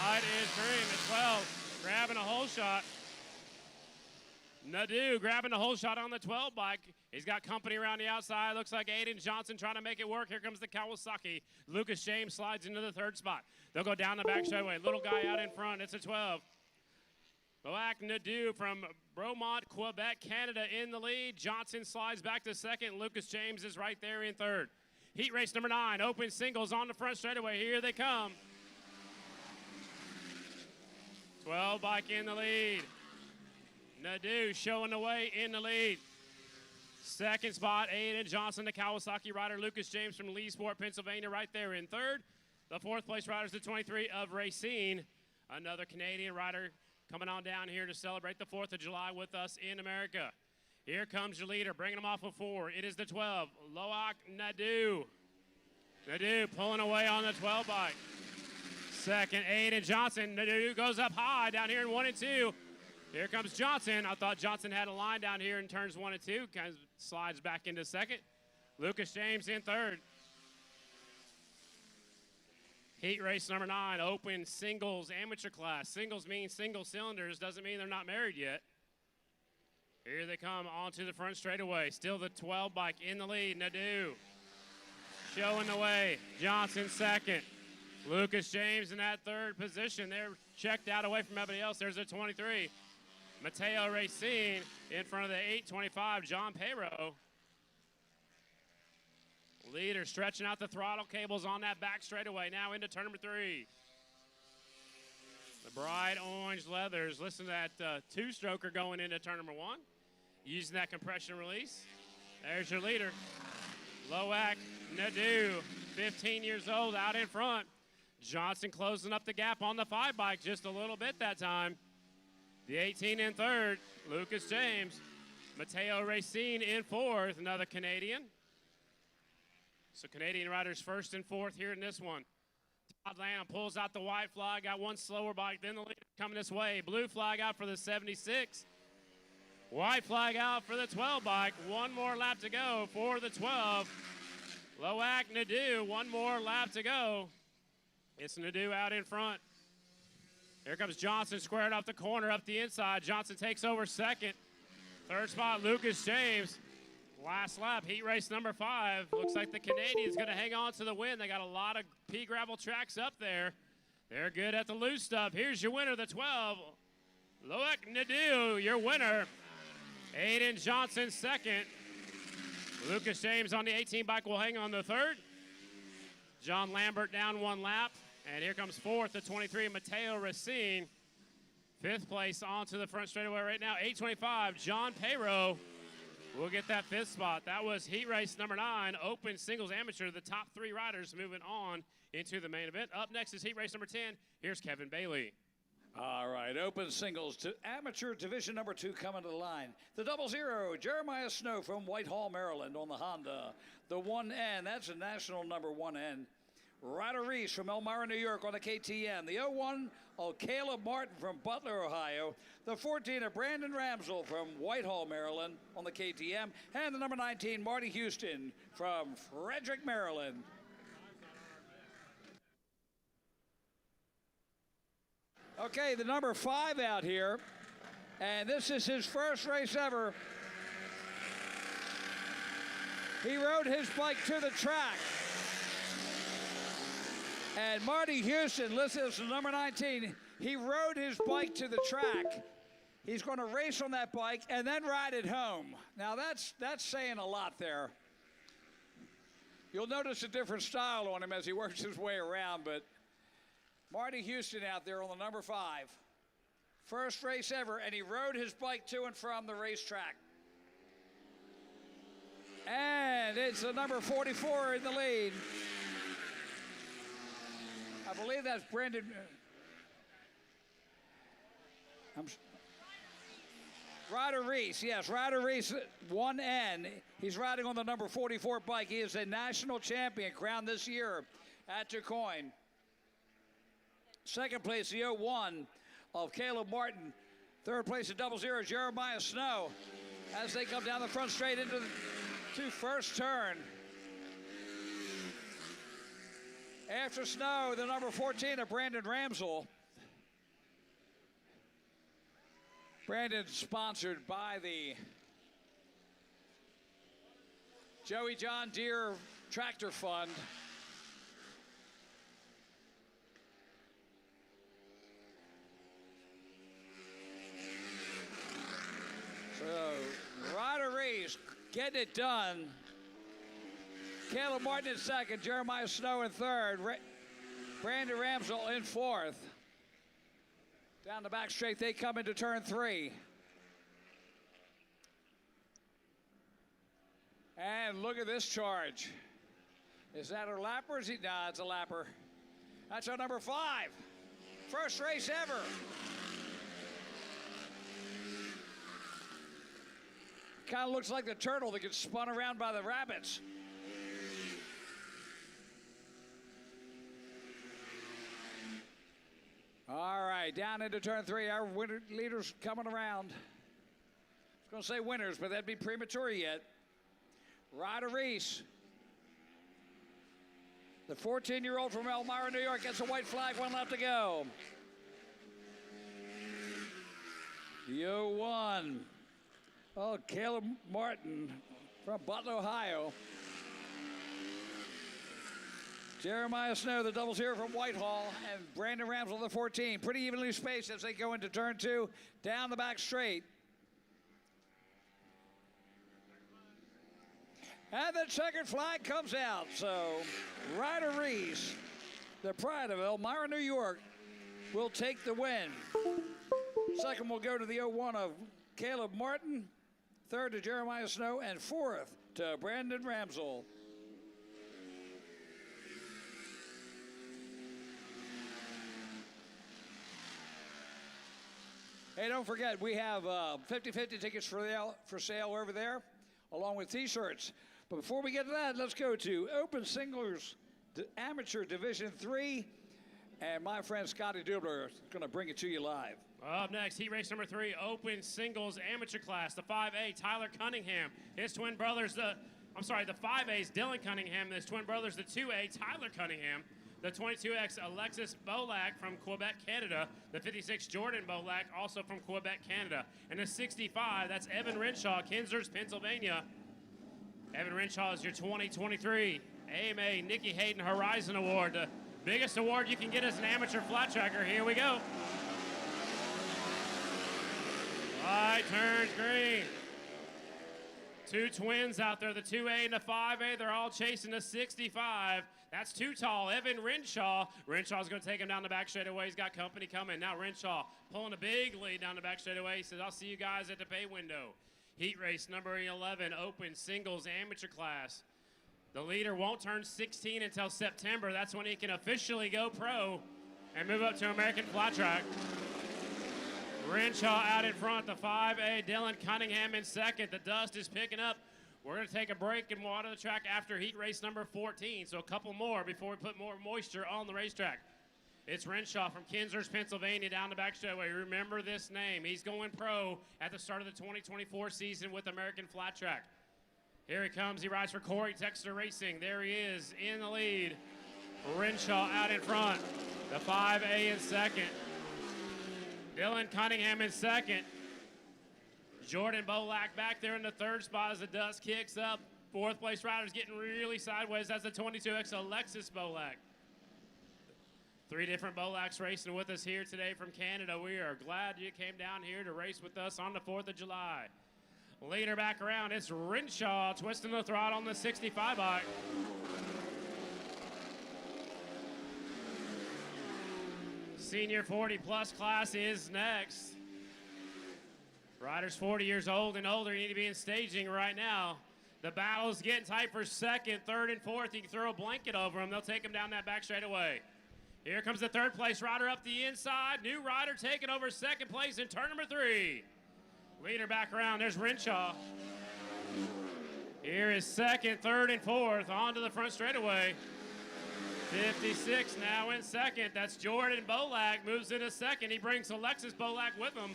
S1: Light is green at 12, grabbing a hole shot. Nadeau grabbing the hole shot on the 12 bike. He's got company around the outside. Looks like Aiden Johnson trying to make it work. Here comes the Kawasaki. Lucas James slides into the 3rd spot. They'll go down the back straightaway. Little guy out in front. It's a 12. Luac Nadeau from Bromont, Quebec, Canada in the lead. Johnson slides back to 2nd. Lucas James is right there in 3rd. Heat race number 9, open singles on the front straightaway. Here they come. 12 bike in the lead. Nadeau showing the way in the lead. 2nd spot, Aiden Johnson, the Kawasaki rider. Lucas James from Leesport, Pennsylvania, right there in 3rd. The 4th place rider is the 23 of Racine, another Canadian rider coming on down here to celebrate the 4th of July with us in America. Here comes your leader, bringing him off of 4. It is the 12, Luac Nadeau. Nadeau pulling away on the 12 bike. 2nd, Aiden Johnson. Nadeau goes up high down here in 1 and 2. Here comes Johnson. I thought Johnson had a line down here in turns 1 and 2. Kind of slides back into 2nd. Lucas James in 3rd. Heat race number 9, open singles amateur class. Singles means single cylinders, doesn't mean they're not married yet. Here they come onto the front straightaway. Still the 12 bike in the lead. Nadeau showing the way. Johnson 2nd. Lucas James in that third position. They're checked out away from everybody else. There's a 23. Mateo Racine in front of the 825, John Payro. Leader stretching out the throttle cables on that back straightaway. Now into turn number 3. The bright orange leathers. Listen to that two-stroker going into turn number 1. Using that compression release. There's your leader. Loak Nadeau, 15 years old, out in front. Johnson closing up the gap on the 5 bike just a little bit that time. The 18 in third, Lucas James. Mateo Racine in fourth, another Canadian. So Canadian riders first and fourth here in this one. Todd Lamb pulls out the white flag, got one slower bike, then the leader coming this way. Blue flag out for the 76. White flag out for the 12 bike. One more lap to go for the 12. Loak Nadeau, one more lap to go. It's Nadeau out in front. Here comes Johnson, squared off the corner, up the inside. Johnson takes over second. Third spot, Lucas James. Last lap, heat race number 5. Looks like the Canadian's going to hang on to the win. They got a lot of pea gravel tracks up there. They're good at the loose stuff. Here's your winner, the 12. Loak Nadeau, your winner. Aiden Johnson second. Lucas James on the 18 bike will hang on the third. John Lambert down one lap. And here comes fourth, the 23, Mateo Racine. Fifth place onto the front straightaway right now. 825, John Payro will get that fifth spot. That was heat race number 9, open singles amateur. The top 3 riders moving on into the main event. Up next is heat race number 10. Here's Kevin Bailey.
S2: All right, open singles to amateur division number 2 coming to the line. The 00, Jeremiah Snow from Whitehall, Maryland on the Honda. The 1N, that's a national number 1N. Ryder Reese from Elmira, New York on the KTM. The 01 of Caleb Martin from Butler, Ohio. The 14 of Brandon Ramsell from Whitehall, Maryland on the KTM. And the number 19, Marty Houston from Frederick, Maryland. Okay, the number 5 out here. And this is his first race ever. He rode his bike to the track. And Marty Houston, listen to number 19, he rode his bike to the track. He's going to race on that bike and then ride it home. Now that's saying a lot there. You'll notice a different style on him as he works his way around, but Marty Houston out there on the number 5. First race ever, and he rode his bike to and from the racetrack. And it's the number 44 in the lead. I believe that's Brandon. Ryder Reese, yes, Ryder Reese, 1N. He's riding on the number 44 bike. He is a national champion crowned this year at DuQuoin. Second place, the 01 of Caleb Martin. Third place, the 00, Jeremiah Snow. As they come down the front straight into the first turn. After Snow, the number 14 of Brandon Ramsell. Brandon sponsored by the Joey John Deere Tractor Fund. So, Ryder Reese getting it done. Caleb Martin in second, Jeremiah Snow in third, Brandon Ramsell in fourth. Down the back straight, they come into turn 3. And look at this charge. Is that a lapper? Or is he? Nah, it's a lapper. That's our number 5. First race ever. Kind of looks like the turtle that gets spun around by the rabbits. All right, down into turn 3. Our winner leaders coming around. I was going to say winners, but that'd be premature yet. Ryder Reese, the 14-year-old from Elmira, New York, gets a white flag, 1 lap to go. The 01. Oh, Caleb Martin from Butler, Ohio. Jeremiah Snow, the doubles here from Whitehall, and Brandon Ramsell, the 14. Pretty evenly spaced as they go into turn 2, down the back straight. And the checkered flag comes out. So Ryder Reese, the pride of Elmira, New York, will take the win. Second will go to the 01 of Caleb Martin. Third to Jeremiah Snow, and fourth to Brandon Ramsell. Hey, don't forget, we have 50-50 tickets for sale over there, along with T-shirts. But before we get to that, let's go to Open Singles Amateur Division 3. And my friend Scotty Dubler is going to bring it to you live.
S1: Up next, heat race number 3, Open Singles Amateur Class. The 5A, Tyler Cunningham. His twin brothers, the 5A is Dylan Cunningham. His twin brothers, the 2A, Tyler Cunningham. The 22X, Alexis Bolak from Quebec, Canada. The 56, Jordan Bolak, also from Quebec, Canada. And the 65, that's Evan Renshaw, Kinzers, Pennsylvania. Evan Renshaw is your 2023 AMA Nikki Hayden Horizon Award. The biggest award you can get as an amateur flat tracker. Here we go. Light turns green. Two twins out there, the 2A and the 5A. They're all chasing the 65. That's too tall. Evan Renshaw. Renshaw's going to take him down the back straightaway. He's got company coming. Now Renshaw pulling a big lead down the back straightaway. He says, I'll see you guys at the pay window. Heat race number 11, Open Singles Amateur Class. The leader won't turn 16 until September. That's when he can officially go pro and move up to American Flat Track. Renshaw out in front, the 5A, Dylan Cunningham in second. The dust is picking up. We're going to take a break and water the track after heat race number 14, so a couple more before we put more moisture on the racetrack. It's Renshaw from Kinzers, Pennsylvania, down the back straightaway. Remember this name. He's going pro at the start of the 2024 season with American Flat Track. Here he comes. He rides for Corey Texter Racing. There he is in the lead. Renshaw out in front. The 5A in second. Dylan Cunningham in second. Jordan Bolak back there in the third spot as the dust kicks up. Fourth place rider's getting really sideways. That's the 22X Alexis Bolak. Three different Bolaks racing with us here today from Canada. We are glad you came down here to race with us on the 4th of July. Later back around, it's Renshaw twisting the throttle on the 65 bike. Senior 40-plus class is next. Riders 40 years old and older, you need to be in staging right now. The battle's getting tight for second, third, and fourth. You can throw a blanket over them. They'll take them down that back straightaway. Here comes the third place rider up the inside. New rider taking over second place in turn number 3. Leader back around, there's Renshaw. Here is second, third, and fourth onto the front straightaway. 56 now in second. That's Jordan Bolak, moves into second. He brings Alexis Bolak with him.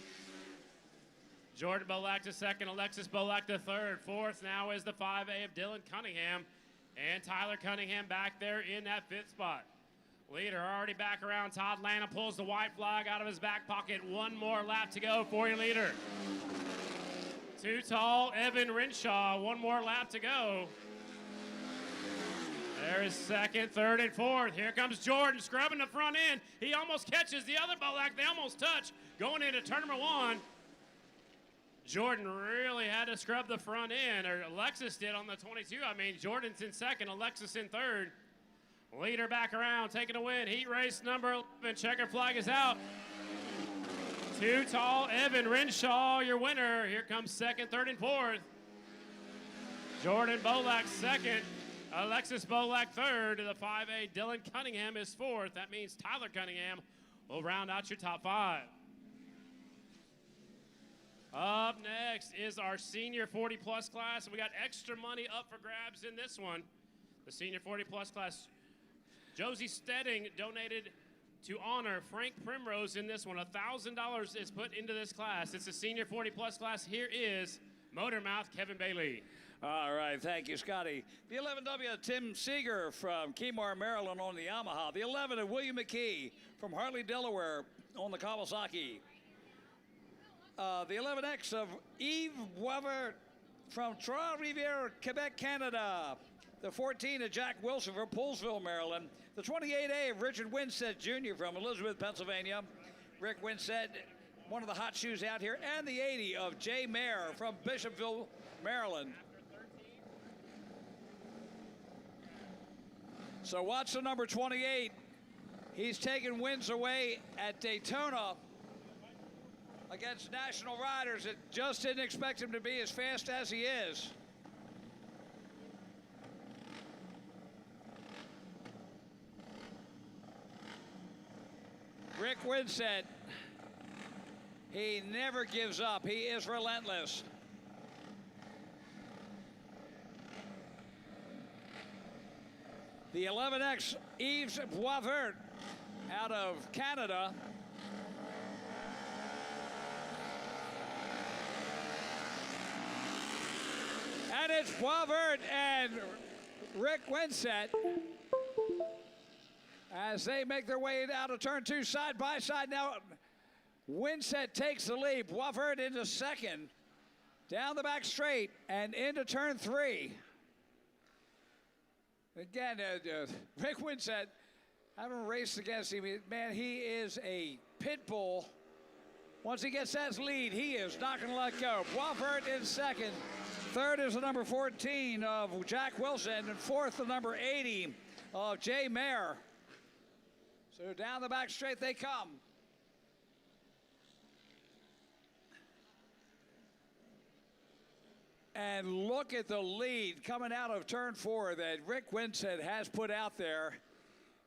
S1: Jordan Bolak to second, Alexis Bolak to third. Fourth now is the 5A of Dylan Cunningham. And Tyler Cunningham back there in that fifth spot. Leader already back around. Todd Lana pulls the white flag out of his back pocket. One more lap to go for your leader. Too tall, Evan Renshaw. One more lap to go. There is second, third, and fourth. Here comes Jordan scrubbing the front end. He almost catches the other Bolak. They almost touch. Going into turn number 1. Jordan really had to scrub the front end, or Alexis did on the 22. I mean, Jordan's in second, Alexis in third. Leader back around, taking a win. Heat race number 11. Checker flag is out. Too tall, Evan Renshaw, your winner. Here comes second, third, and fourth. Jordan Bolak second. Alexis Bolak third. The 5A, Dylan Cunningham is fourth. That means Tyler Cunningham will round out your top 5. Up next is our senior 40-plus class. And we got extra money up for grabs in this one. The senior 40-plus class. Josie Stedding donated to honor Frank Primrose in this one. $1,000 is put into this class. It's a senior 40-plus class. Here is Motormouth Kevin Bailey.
S2: All right, thank you, Scotty. The 11W, Tim Seeger from Keymar, Maryland on the Yamaha. The 11 of William McKee from Hartley, Delaware on the Kawasaki. The 11X of Yves Weber from Trois-Rivières, Quebec, Canada. The 14 of Jack Wilson from Poolesville, Maryland. The 28A of Richard Winstead Jr. from Elizabeth, Pennsylvania. Rick Winstead, one of the hot shoes out here. And the 80 of Jay Mayer from Bishopville, Maryland. So watch the number 28. He's taken wins away at Daytona against national riders that just didn't expect him to be as fast as he is. Rick Winstead, he never gives up. He is relentless. The 11X Yves Boisvert out of Canada. And it's Boisvert and Rick Winstead as they make their way out of turn 2 side by side. Now, Winstead takes the lead. Boisvert into second, down the back straight, and into turn 3. Again, Rick Winstead, I haven't raced against him. Man, he is a pit bull. Once he gets that lead, he is not going to let go. Boisvert in second. Third is the number 14 of Jack Wilson, and fourth, the number 80 of Jay Mayer. So down the back straight they come. And look at the lead coming out of turn 4 that Rick Winstead has put out there.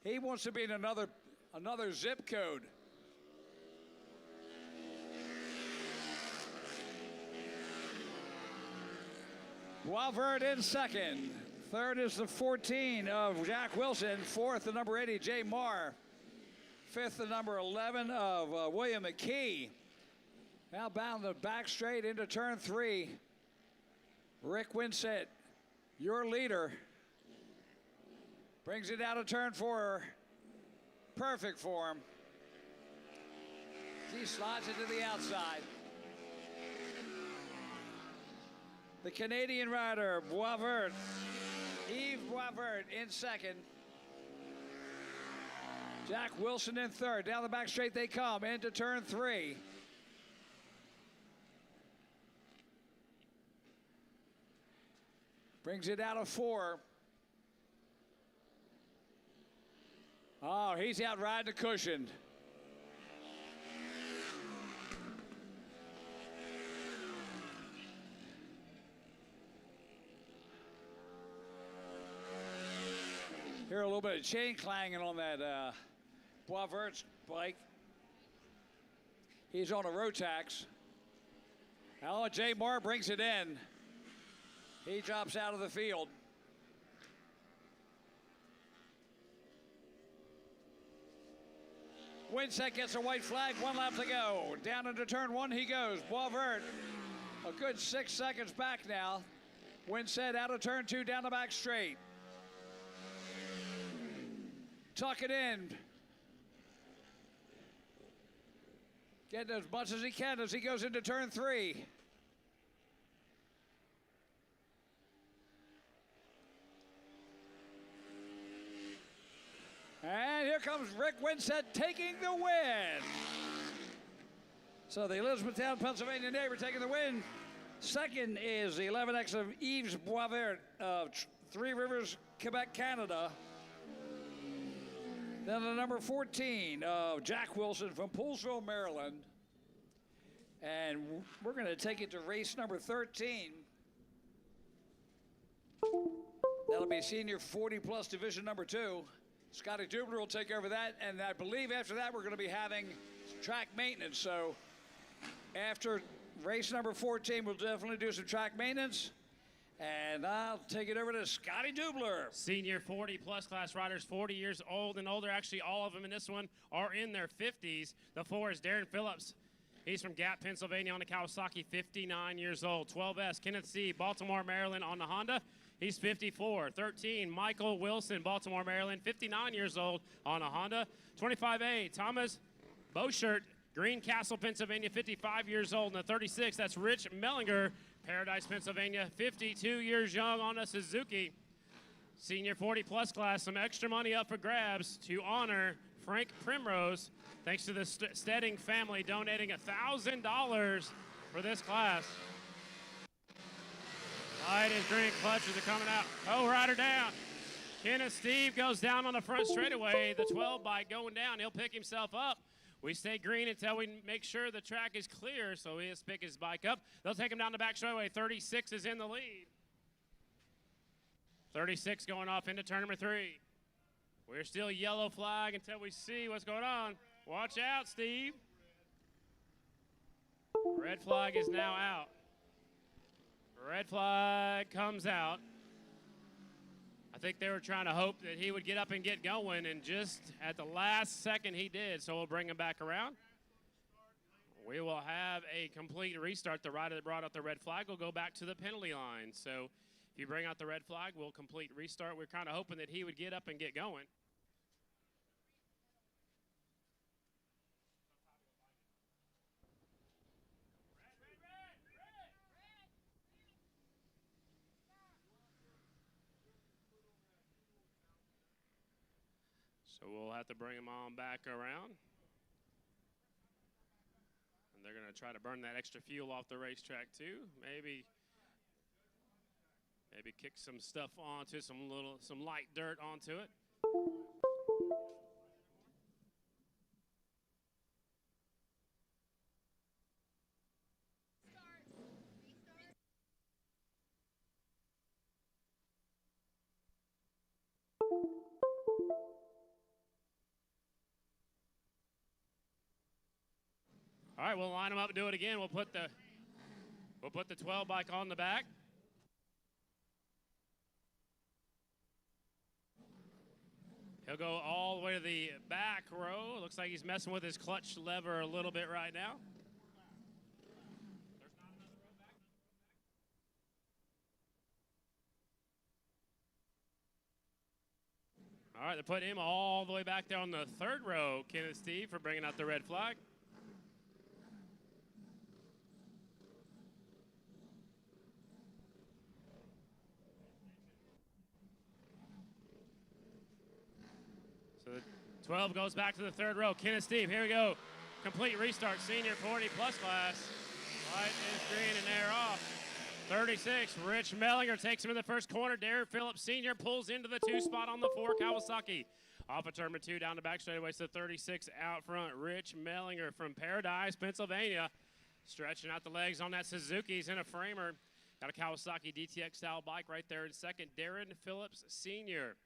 S2: He wants to be in another zip code. Boisvert in second. Third is the 14 of Jack Wilson. Fourth, the number 80, Jay Marr. Fifth, the number 11 of William McKee. Now bound the back straight into turn 3. Rick Winstead, your leader, brings it out of turn 4. Perfect for him. He slides it to the outside. The Canadian rider, Boisvert, Yves Boisvert in second. Jack Wilson in third. Down the back straight they come into turn 3. Brings it out of 4. Oh, he's out riding the cushion. Hear a little bit of chain clanging on that Boisvert's bike. He's on a Rotax. Oh, Jay Marr brings it in. He drops out of the field. Winstead gets a white flag, 1 lap to go. Down into turn 1 he goes. Boisvert, a good 6 seconds back now. Winstead out of turn 2, down the back straight. Tuck it in. Getting as much as he can as he goes into turn 3. And here comes Rick Winstead taking the win. So the Elizabethtown, Pennsylvania neighbor taking the win. Second is the 11X of Yves Boisvert of Three Rivers, Quebec, Canada. Then the number 14 of Jack Wilson from Poolesville, Maryland. And we're going to take it to race number 13. That'll be senior 40-plus division number 2. Scotty Dubler will take over that, and I believe after that we're going to be having track maintenance. So after race number 14, we'll definitely do some track maintenance. And I'll take it over to Scotty Dubler.
S1: Senior 40-plus class riders, 40 years old and older. Actually, all of them in this one are in their 50s. The 4 is Darren Phillips. He's from Gap, Pennsylvania on the Kawasaki, 59 years old. 12S, Kenneth C., Baltimore, Maryland on the Honda. He's 54. 13, Michael Wilson, Baltimore, Maryland, 59 years old on a Honda. 25A, Thomas Boschert, Greencastle, Pennsylvania, 55 years old. And the 36, that's Rich Mellinger, Paradise, Pennsylvania, 52 years young on a Suzuki. Senior 40-plus class, some extra money up for grabs to honor Frank Primrose, thanks to the Stedding family donating $1,000 for this class. Light is green, clutches are coming out. Oh, rider down. Kenneth Steve goes down on the front straightaway. The 12 bike going down. He'll pick himself up. We stay green until we make sure the track is clear, so he'll pick his bike up. They'll take him down the back straightaway. 36 is in the lead. 36 going off into turn number 3. We're still yellow flag until we see what's going on. Watch out, Steve. Red flag is now out. Red flag comes out. I think they were trying to hope that he would get up and get going, and just at the last second he did, so we'll bring him back around. We will have a complete restart. The rider that brought out the red flag will go back to the penalty line. So if you bring out the red flag, we'll complete restart. We're kind of hoping that he would get up and get going. So we'll have to bring him on back around. And they're going to try to burn that extra fuel off the racetrack too. Maybe kick some stuff onto some light dirt onto it. All right, we'll line them up and do it again. We'll put the 12 bike on the back. He'll go all the way to the back row. Looks like he's messing with his clutch lever a little bit right now. All right, they're putting him all the way back there on the third row, Kenneth Steve, for bringing out the red flag. So the 12 goes back to the third row. Kenneth Steve, here we go. Complete restart, senior 40-plus class. Light is green and they're off. 36, Rich Mellinger takes him in the first corner. Darren Phillips Sr. pulls into the 2 spot on the 4 Kawasaki. Off of turn number 2, down the back straightaway, so 36 out front. Rich Mellinger from Paradise, Pennsylvania. Stretching out the legs on that Suzuki. He's in a framer. Got a Kawasaki DTX style bike right there in second. Darren Phillips Sr.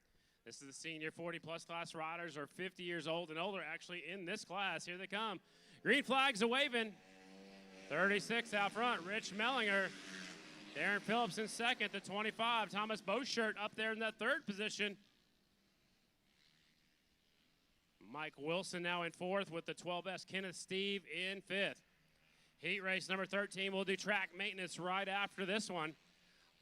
S1: This is the senior 40-plus class riders, are 50 years old and older actually in this class. Here they come. Green flags a-waving. 36 out front, Rich Mellinger. Darren Phillips in second, the 25. Thomas Beaushirt up there in that third position. Mike Wilson now in fourth with the 12S. Kenneth Steve in fifth. Heat race number 13. We'll do track maintenance right after this one.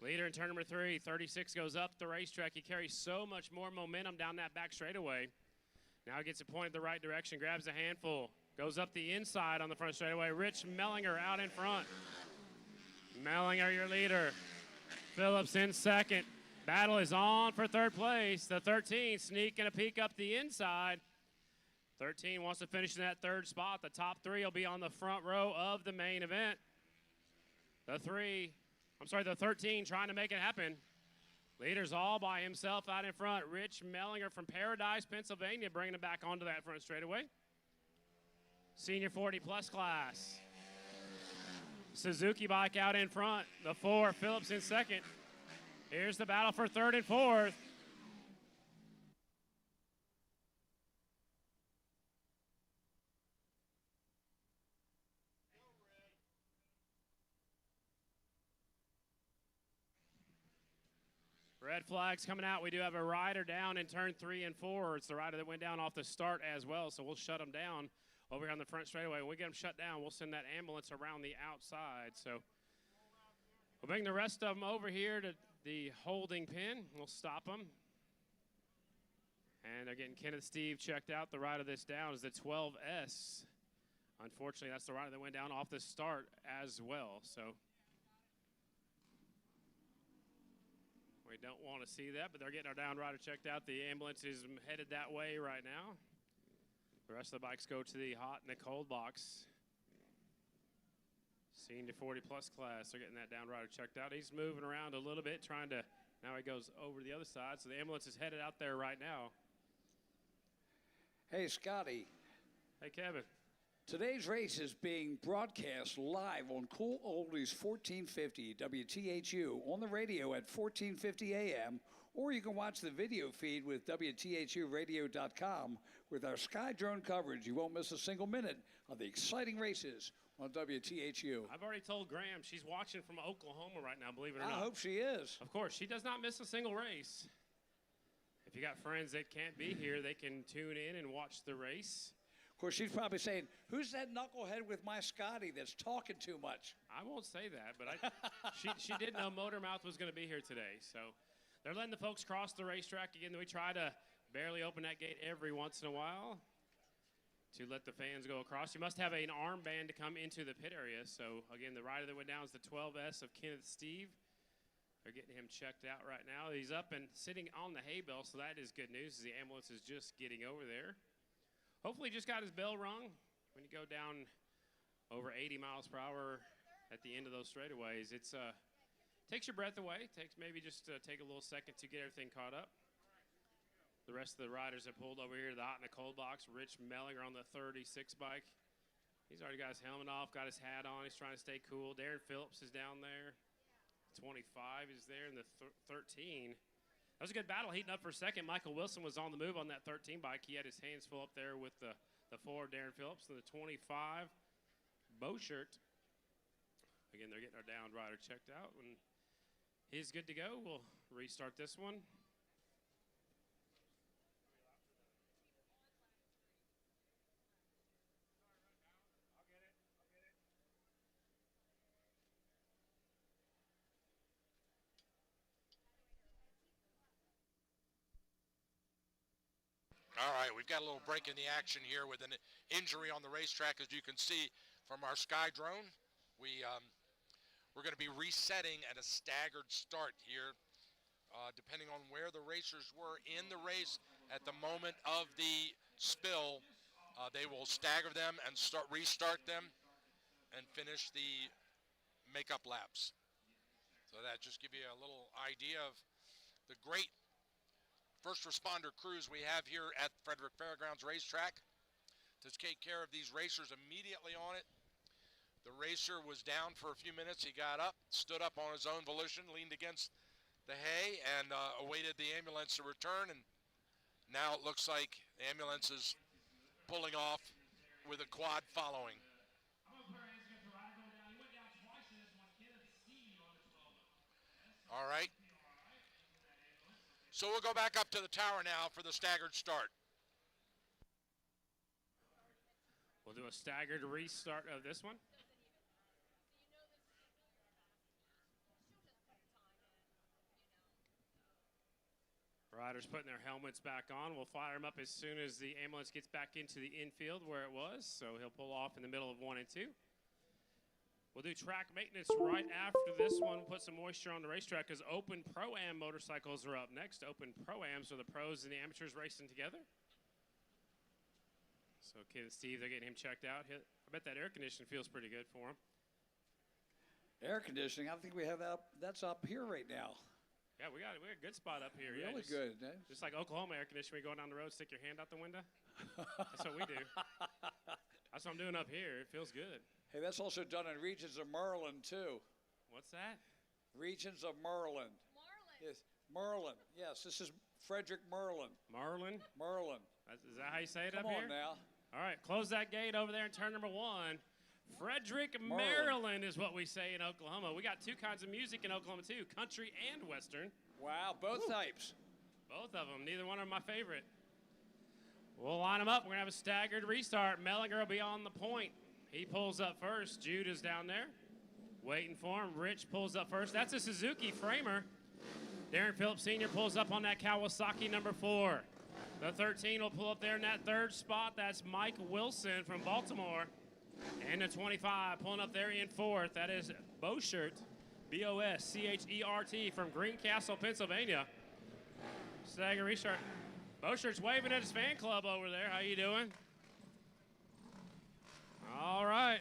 S1: Leader in turn number 3. 36 goes up the racetrack. He carries so much more momentum down that back straightaway. Now gets it pointed the right direction. Grabs a handful. Goes up the inside on the front straightaway. Rich Mellinger out in front. Mellinger, your leader. Phillips in second. Battle is on for third place. The 13 sneaking a peek up the inside. 13 wants to finish in that third spot. The top 3 will be on the front row of the main event. The 13 trying to make it happen. Leader's all by himself out in front. Rich Mellinger from Paradise, Pennsylvania, bringing it back onto that front straightaway. Senior 40-plus class. Suzuki bike out in front. The 4, Phillips in second. Here's the battle for third and fourth. Red flags coming out. We do have a rider down in turn 3 and 4. It's the rider that went down off the start as well, so we'll shut them down over here on the front straightaway. When we get them shut down, we'll send that ambulance around the outside. So we'll bring the rest of them over here to the holding pen. We'll stop them. And they're getting Kenneth Steve checked out. The rider that's down is the 12S. Unfortunately, that's the rider that went down off the start as well. So We don't want to see that, but they're getting our down rider checked out. The ambulance is headed that way right now. The rest of the bikes go to the hot and the cold box. Senior 40-plus class, they're getting that down rider checked out. He's moving around a little bit, trying to, now he goes over the other side, so the ambulance is headed out there right now.
S2: Hey, Scotty.
S1: Hey, Kevin.
S2: Today's race is being broadcast live on Cool Oldies 1450 WTHU on the radio at 1450 AM, or you can watch the video feed with WTHUradio.com with our Sky Drone coverage. You won't miss a single minute of the exciting races on WTHU.
S1: I've already told Graham she's watching from Oklahoma right now, believe it or
S2: I
S1: not.
S2: hope she is.
S1: Of course, she does not miss a single race. If you got friends that can't be here, they can tune in and watch the race.
S2: Of course, she's probably saying, who's that knucklehead with my Scotty that's talking too much?
S1: I won't say that, but she did know Motormouth was going to be here today. So they're letting the folks cross the racetrack again. We try to barely open that gate every once in a while to let the fans go across. You must have an armband to come into the pit area. So, again, the rider that went down is the 12S of Kenneth Steve. They're getting him checked out right now. He's up and sitting on the hay bale, so that is good news as the ambulance is just getting over there. Hopefully he just got his bell rung. When you go down over 80 miles per hour at the end of those straightaways, it's takes your breath away. Takes maybe just take a little second to get everything caught up. The rest of the riders have pulled over here to the hot and the cold box. Rich Mellinger on the 36 bike. He's already got his helmet off, got his hat on. He's trying to stay cool. Darren Phillips is down there. 25 is there, and the 13. That was a good battle heating up for a second. Michael Wilson was on the move on that 13 bike. He had his hands full up there with the 4, Darren Phillips, and the 25, Beaushirt. Again, they're getting our down rider checked out. When he's good to go, we'll restart this one.
S3: All right, we've got a little break in the action here with an injury on the racetrack, as you can see from our Sky Drone. We're going to be resetting at a staggered start here, depending on where the racers were in the race at the moment of the spill. They will stagger them and restart them and finish the makeup laps. So that just give you a little idea of the great first responder crews we have here at Frederick Fairgrounds Racetrack to take care of these racers immediately on it. The racer was down for a few minutes. He got up, stood up on his own volition, leaned against the hay, and awaited the ambulance to return. And now it looks like the ambulance is pulling off with a quad following. All right. So we'll go back up to the tower now for the staggered start.
S1: We'll do a staggered restart of this one. Riders putting their helmets back on. We'll fire them up as soon as the ambulance gets back into the infield where it was. So he'll pull off in the middle of 1 and 2. We'll do track maintenance right after this one. We'll put some moisture on the racetrack because Open Pro-Am motorcycles are up next. Open Pro-Ams are the pros and the amateurs racing together. So Kid and Steve, they're getting him checked out. I bet that air conditioning feels pretty good for him.
S2: Air conditioning, I think we have that. That's up here right now.
S1: Yeah, we got a good spot up here.
S2: Really
S1: yeah,
S2: good.
S1: Just like Oklahoma air conditioning, we go down the road, stick your hand out the window. That's what we do. That's what I'm doing up here. It feels good.
S2: Hey, that's also done in regions of Maryland, too.
S1: What's that?
S2: Regions of Maryland. Yes, Merlin. Yes, this is Frederick Merlin.
S1: Merlin?
S2: Merlin.
S1: Is that how you say it
S2: Come
S1: up here?
S2: on now.
S1: All right, close that gate over there in turn number 1. Frederick, Maryland is what we say in Oklahoma. We got 2 kinds of music in Oklahoma, too, country and western.
S2: Wow, both types.
S1: Both of them. Neither one are my favorite. We'll line them up. We're going to have a staggered restart. Mellinger will be on the point. He pulls up first. Jude is down there waiting for him. Rich pulls up first. That's a Suzuki Framer. Darren Phillips Sr. pulls up on that Kawasaki number 4. The 13 will pull up there in that 3rd spot. That's Mike Wilson from Baltimore. And the 25 pulling up there in 4th. That is Beaushirt. Boschert from Greencastle, Pennsylvania. Stagger restart. Boschert's waving at his fan club over there. How you doing? All right.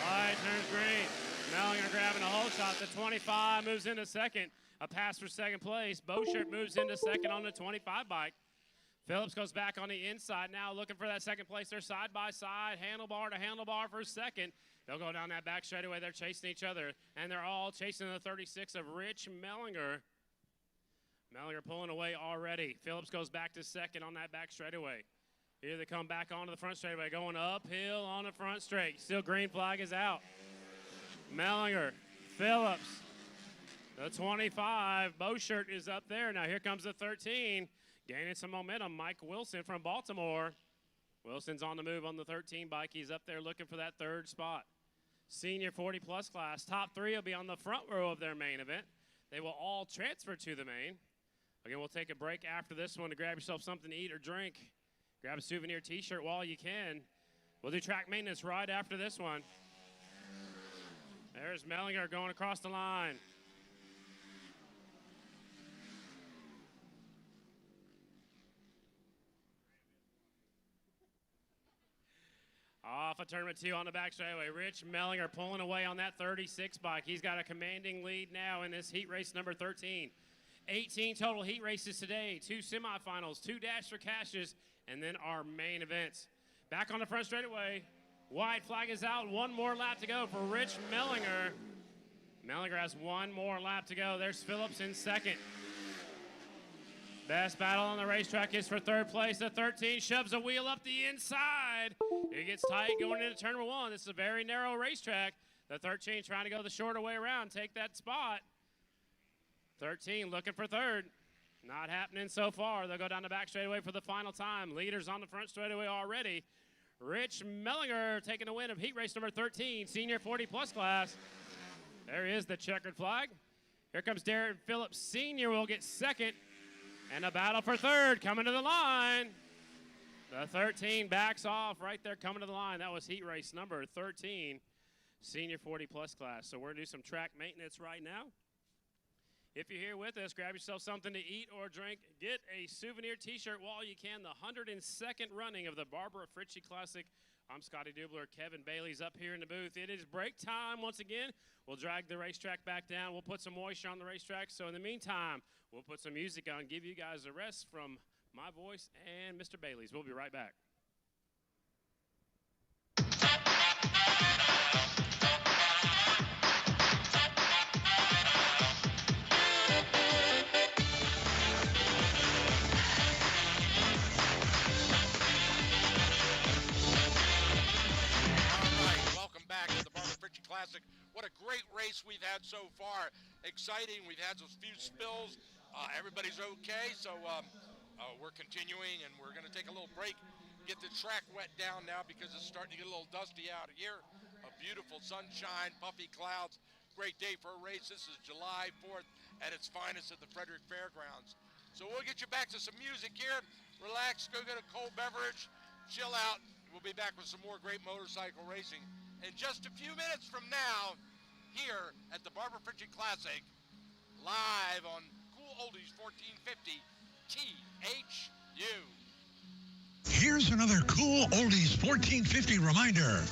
S1: Light turns green. Mellinger grabbing a hole shot. The 25 moves into second. A pass for second place. Boschert moves into second on the 25 bike. Phillips goes back on the inside now, looking for that second place. They're side by side, handlebar to handlebar for second. They'll go down that back straightaway. They're chasing each other, and they're all chasing the 36 of Rich Mellinger. Mellinger pulling away already. Phillips goes back to second on that back straightaway. Here they come back onto the front straightaway, going uphill on the front straight. Still green flag is out. Mellinger, Phillips, the 25. Boschert is up there. Now here comes the 13. Gaining some momentum, Mike Wilson from Baltimore. Wilson's on the move on the 13 bike. He's up there looking for that third spot. Senior 40-plus class. Top three will be on the front row of their main event. They will all transfer to the main. Again, we'll take a break after this one to grab yourself something to eat or drink. Grab a souvenir T-shirt while you can. We'll do track maintenance right after this one. There's Mellinger going across the line. Off of tournament 2 on the back straightaway. Rich Mellinger pulling away on that 36 bike. He's got a commanding lead now in this heat race number 13. 18 total heat races today, 2 semifinals, 2 dash for cashes, and then our main events. Back on the front straightaway. White flag is out. One more lap to go for Rich Mellinger. Mellinger has one more lap to go. There's Phillips in second. Best battle on the racetrack is for third place. The 13 shoves a wheel up the inside. It gets tight going into turn number 1. This is a very narrow racetrack. The 13 trying to go the shorter way around, take that spot. 13 looking for third. Not happening so far. They'll go down the back straightaway for the final time. Leaders on the front straightaway already. Rich Mellinger taking the win of heat race number 13, senior 40-plus class. There is the checkered flag. Here comes Darren Phillips, senior, will get second. And a battle for third coming to the line. The 13 backs off right there coming to the line. That was heat race number 13, senior 40-plus class. So we're going to do some track maintenance right now. If you're here with us, grab yourself something to eat or drink. Get a souvenir T-shirt while you can. The 102nd running of the Barbara Fritchie Classic. I'm Scotty Dubler. Kevin Bailey's up here in the booth. It is break time once again. We'll drag the racetrack back down. We'll put some moisture on the racetrack. So in the meantime, we'll put some music on, give you guys a rest from my voice and Mr. Bailey's. We'll be right back.
S3: Classic. What a great race we've had so far. Exciting. We've had those few spills. Everybody's okay, so we're continuing, and we're going to take a little break, get the track wet down now because it's starting to get a little dusty out here. A beautiful sunshine, puffy clouds. Great day for a race. This is July 4th at its finest at the Frederick Fairgrounds. So we'll get you back to some music here. Relax, go get a cold beverage, chill out. We'll be back with some more great motorcycle racing in just a few minutes from now, here at the Barbara Fritchie Classic, live on Cool Oldies 1450 THU.
S7: Here's another Cool Oldies 1450 reminder.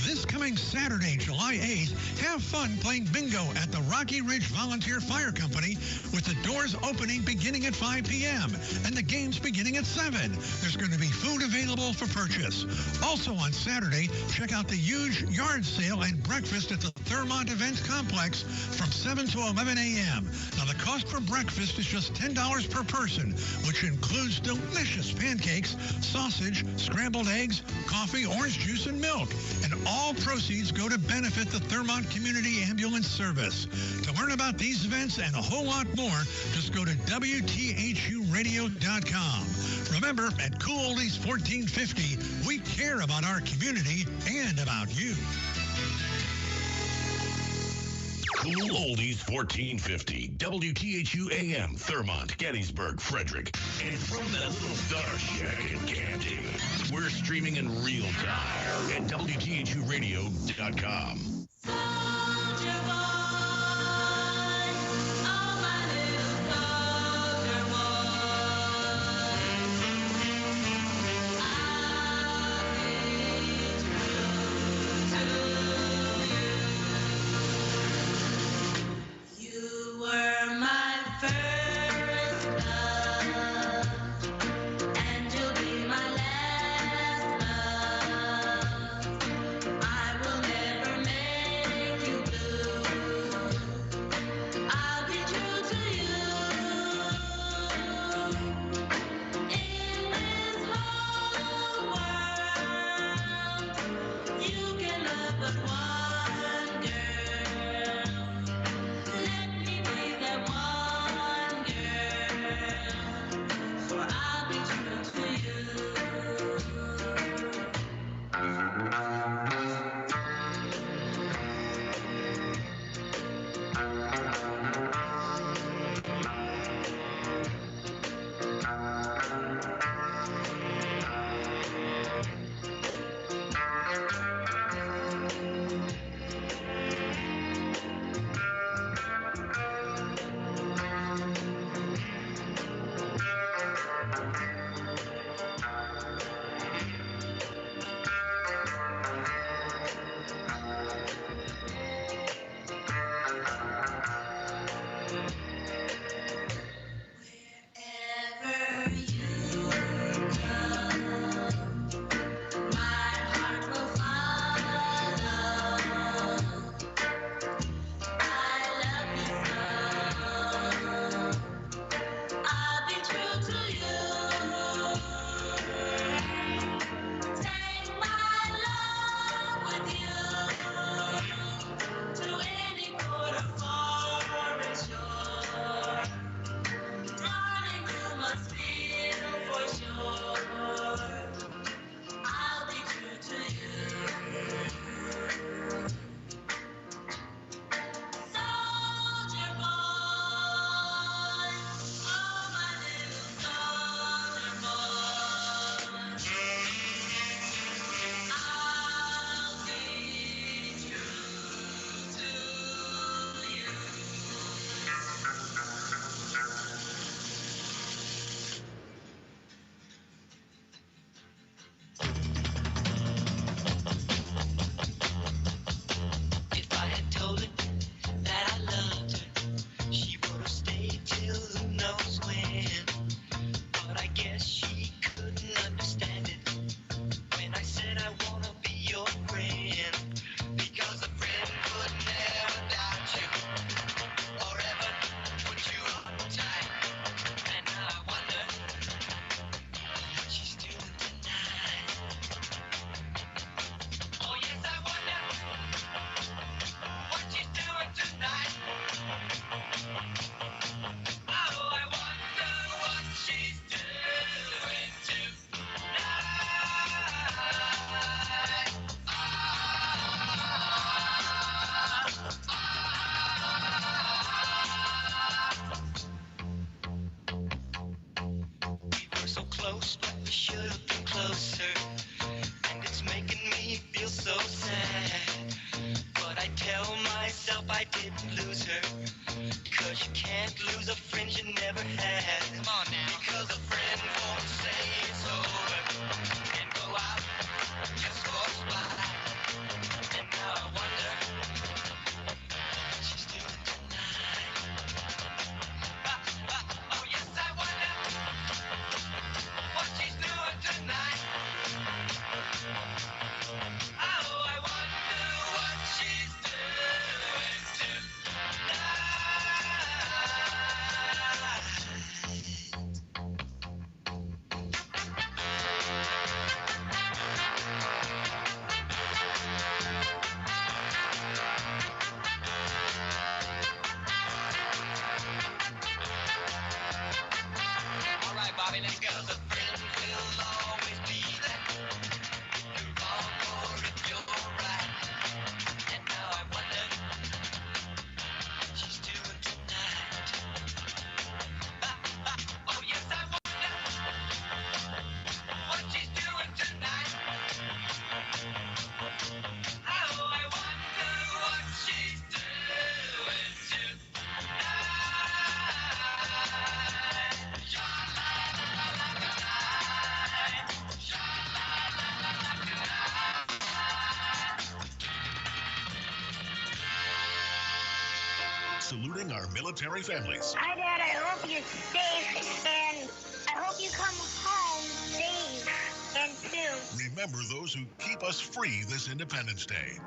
S7: This coming Saturday, July 8th, have fun playing bingo at the Rocky Ridge Volunteer Fire Company with the doors opening beginning at 5 p.m. and the games beginning at 7. There's going to be food available for purchase. Also on Saturday, check out the huge yard sale and breakfast at the Thurmont Events Complex from 7 to 11 a.m. Now, the cost for breakfast is just $10 per person, which includes delicious pancakes, sausage, scrambled eggs, coffee, orange juice, and milk. And all proceeds go to benefit the Thurmont Community Ambulance Service. To learn about these events and a whole lot more, just go to WTHUradio.com. Remember, at Cool Oldies 1450, we care about our community and about you.
S4: Cool Oldies 1450, WTHU AM, Thurmont, Gettysburg, Frederick. And from that little Star Shack in Canton, we're streaming in real time at WTHUradio.com.
S6: Soldier boy, oh my little soldier boy, I'll be true to you. You were my first love, and you'll be my last love. I will never make you blue. I'll be true to you. In this whole world, you can love but one girl. Let me be that one girl, for I'll be true to you. Wherever you go, my heart will follow. I love you so. I'll be true to you. Take my love with you to any port or foreign shore. Darling, you must feel for sure. I'll be true to you. Soldier boy, oh my little soldier boy, I'll be true to you. If I had told her that I loved her, she would have stayed till who knows when. But I guess she couldn't understand it when I said I wanna be your friend. Because a friend would never doubt you or ever put you uptight. And now I wonder what she's doing tonight. Oh yes, I wonder what she's doing tonight. Oh, I wonder what she's doing tonight. We were so close, but we should have been closer. And it's making me feel so sad. But I tell myself I didn't lose her. Cause you can't lose a friend you never had. Come on now. Because a friend won't say it's over and go out just for a spot. And now I wonder what she's doing tonight. Oh yes, I wonder what she's doing tonight. Oh, I wonder what she's doing All right, Bobby, let's go. The friend will always be there. If you're wrong or if you're right. And now I wonder
S4: saluting our military families.
S8: Hi, Dad. I hope you're safe, and I hope you come home safe and soon.
S4: Remember those who keep us free this Independence Day.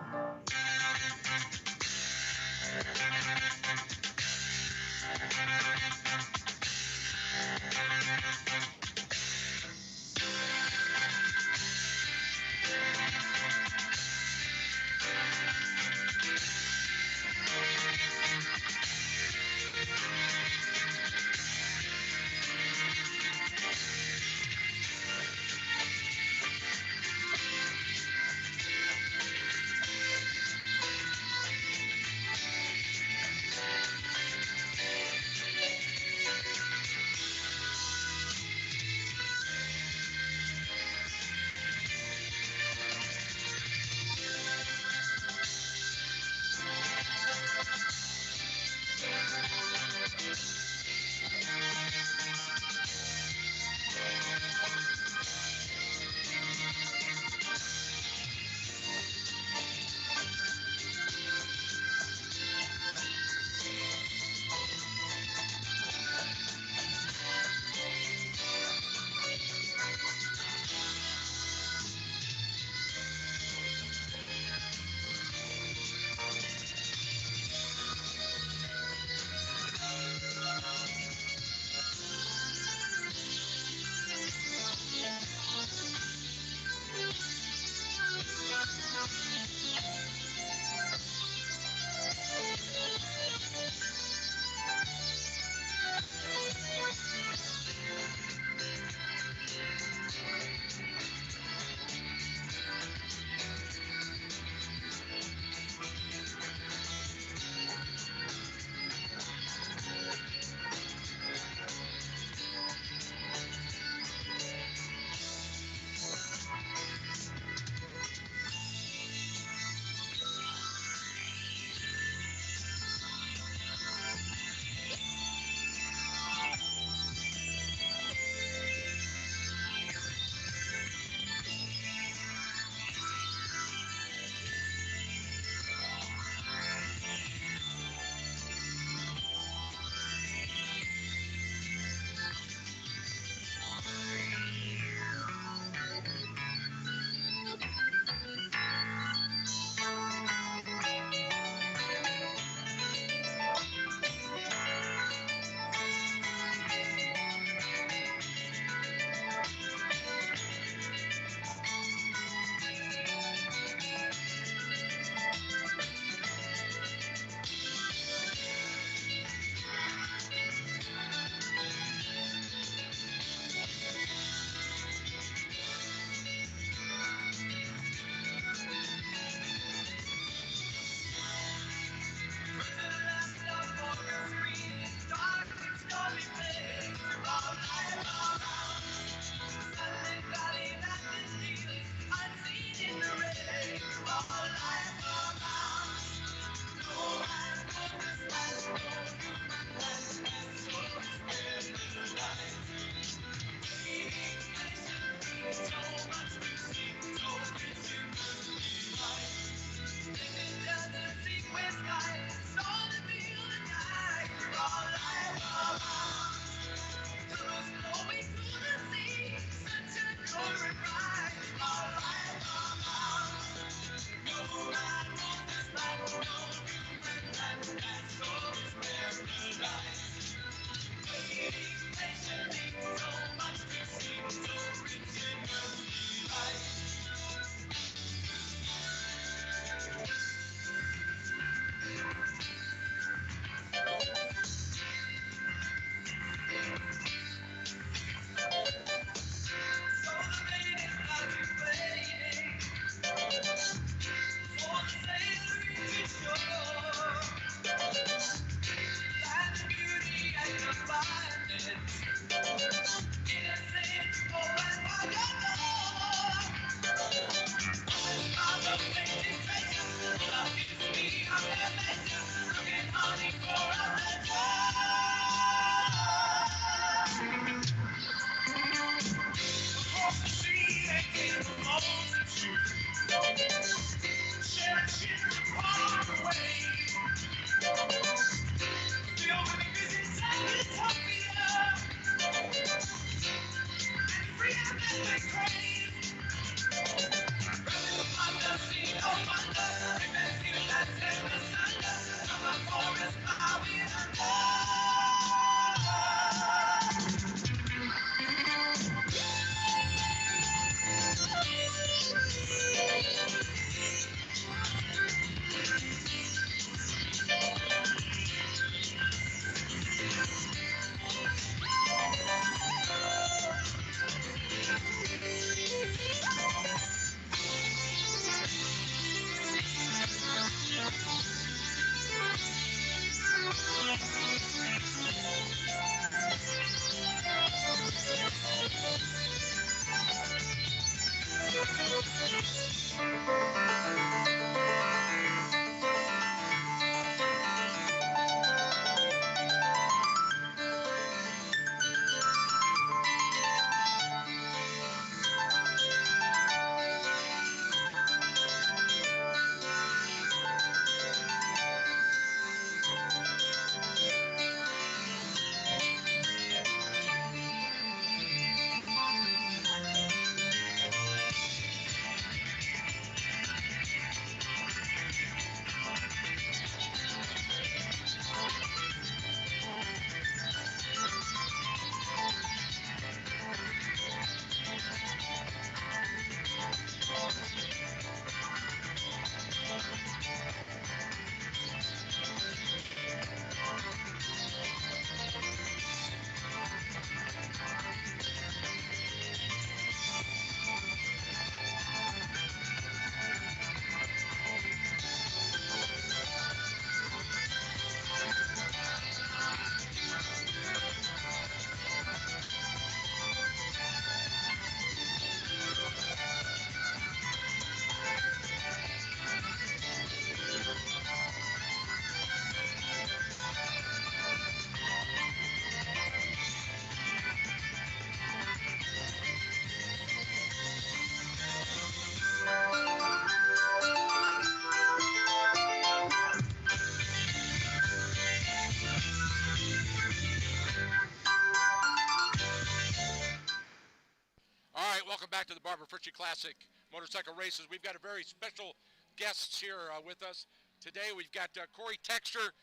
S3: Barbara Fritchie Classic motorcycle races. We've got a very special guests here with us today. We've got Corey Texter.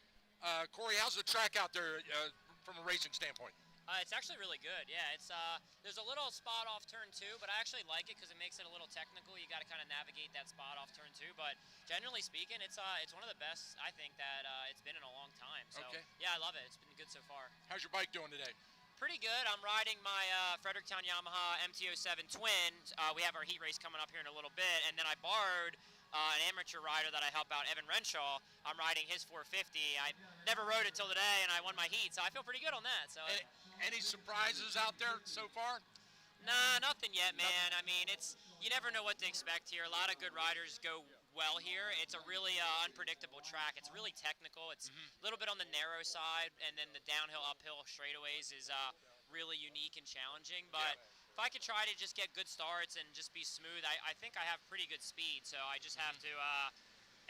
S3: Corey, how's the track out there from a racing standpoint?
S9: It's actually really good. Yeah, it's there's a little spot off turn 2, but I actually like it because it makes it a little technical. You got to kind of navigate that spot off turn 2, but generally speaking, it's one of the best I think that it's been in a long time. So
S3: okay.
S9: Yeah, I love it. It's been good so far.
S3: How's your bike doing today?
S9: Pretty good. I'm riding my Fredericktown Yamaha MT-07 Twin. We have our heat race coming up here in a little bit, and then I borrowed an amateur rider that I help out, Evan Renshaw. I'm riding his 450. I never rode it till today, and I won my heat, so I feel pretty good on that. So.
S3: Any surprises out there so far?
S9: Nah, nothing yet, man. I mean, you never know what to expect here. A lot of good riders go well here. It's a really unpredictable track. It's really technical. It's a little bit on the narrow side, and then the downhill, uphill straightaways is really unique and challenging. But if I could try to just get good starts and just be smooth, I think I have pretty good speed. So I just have to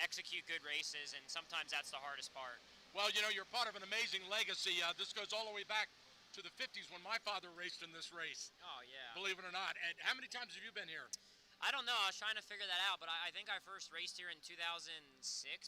S9: execute good races, and sometimes that's the hardest part.
S3: Well, you know, you're part of an amazing legacy. This goes all the way back to the 50s when my father raced in this race.
S9: Oh, yeah.
S3: Believe it or not. And how many times have you been here?
S9: I don't know. I was trying to figure that out, but I think I first raced here in 2006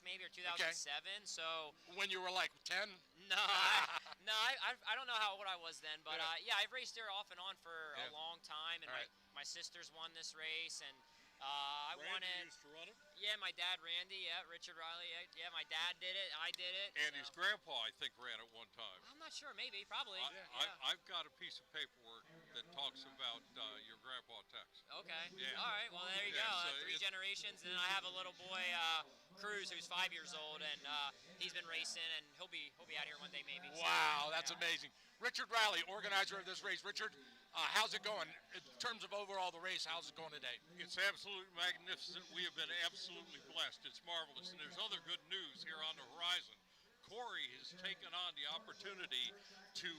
S9: maybe, or 2007.
S3: Okay.
S9: So
S3: when you were like 10?
S9: No, I don't know how old I was then, but yeah, I've raced here off and on for a long time, and my sisters won this race, and I won it.
S10: Used to run it?
S9: Yeah, my dad, Randy, Richard Riley, yeah, my dad did it, I did it.
S10: And his grandpa, I think, ran it one time.
S9: I'm not sure, maybe, probably.
S10: I've got a piece of paperwork that talks about your grandpa Tex.
S9: Okay.
S10: Yeah.
S9: All right. Well, there you go.
S10: So
S9: 3 generations, and then I have a little boy, Cruz, who's 5 years old, and he's been racing, and he'll be out here one day maybe.
S3: Wow, that's amazing. Richard Riley, organizer of this race. Richard, how's it going in terms of overall the race? How's it going today?
S10: It's absolutely magnificent. We have been absolutely blessed. It's marvelous, and there's other good news here on the horizon. Corey has taken on the opportunity to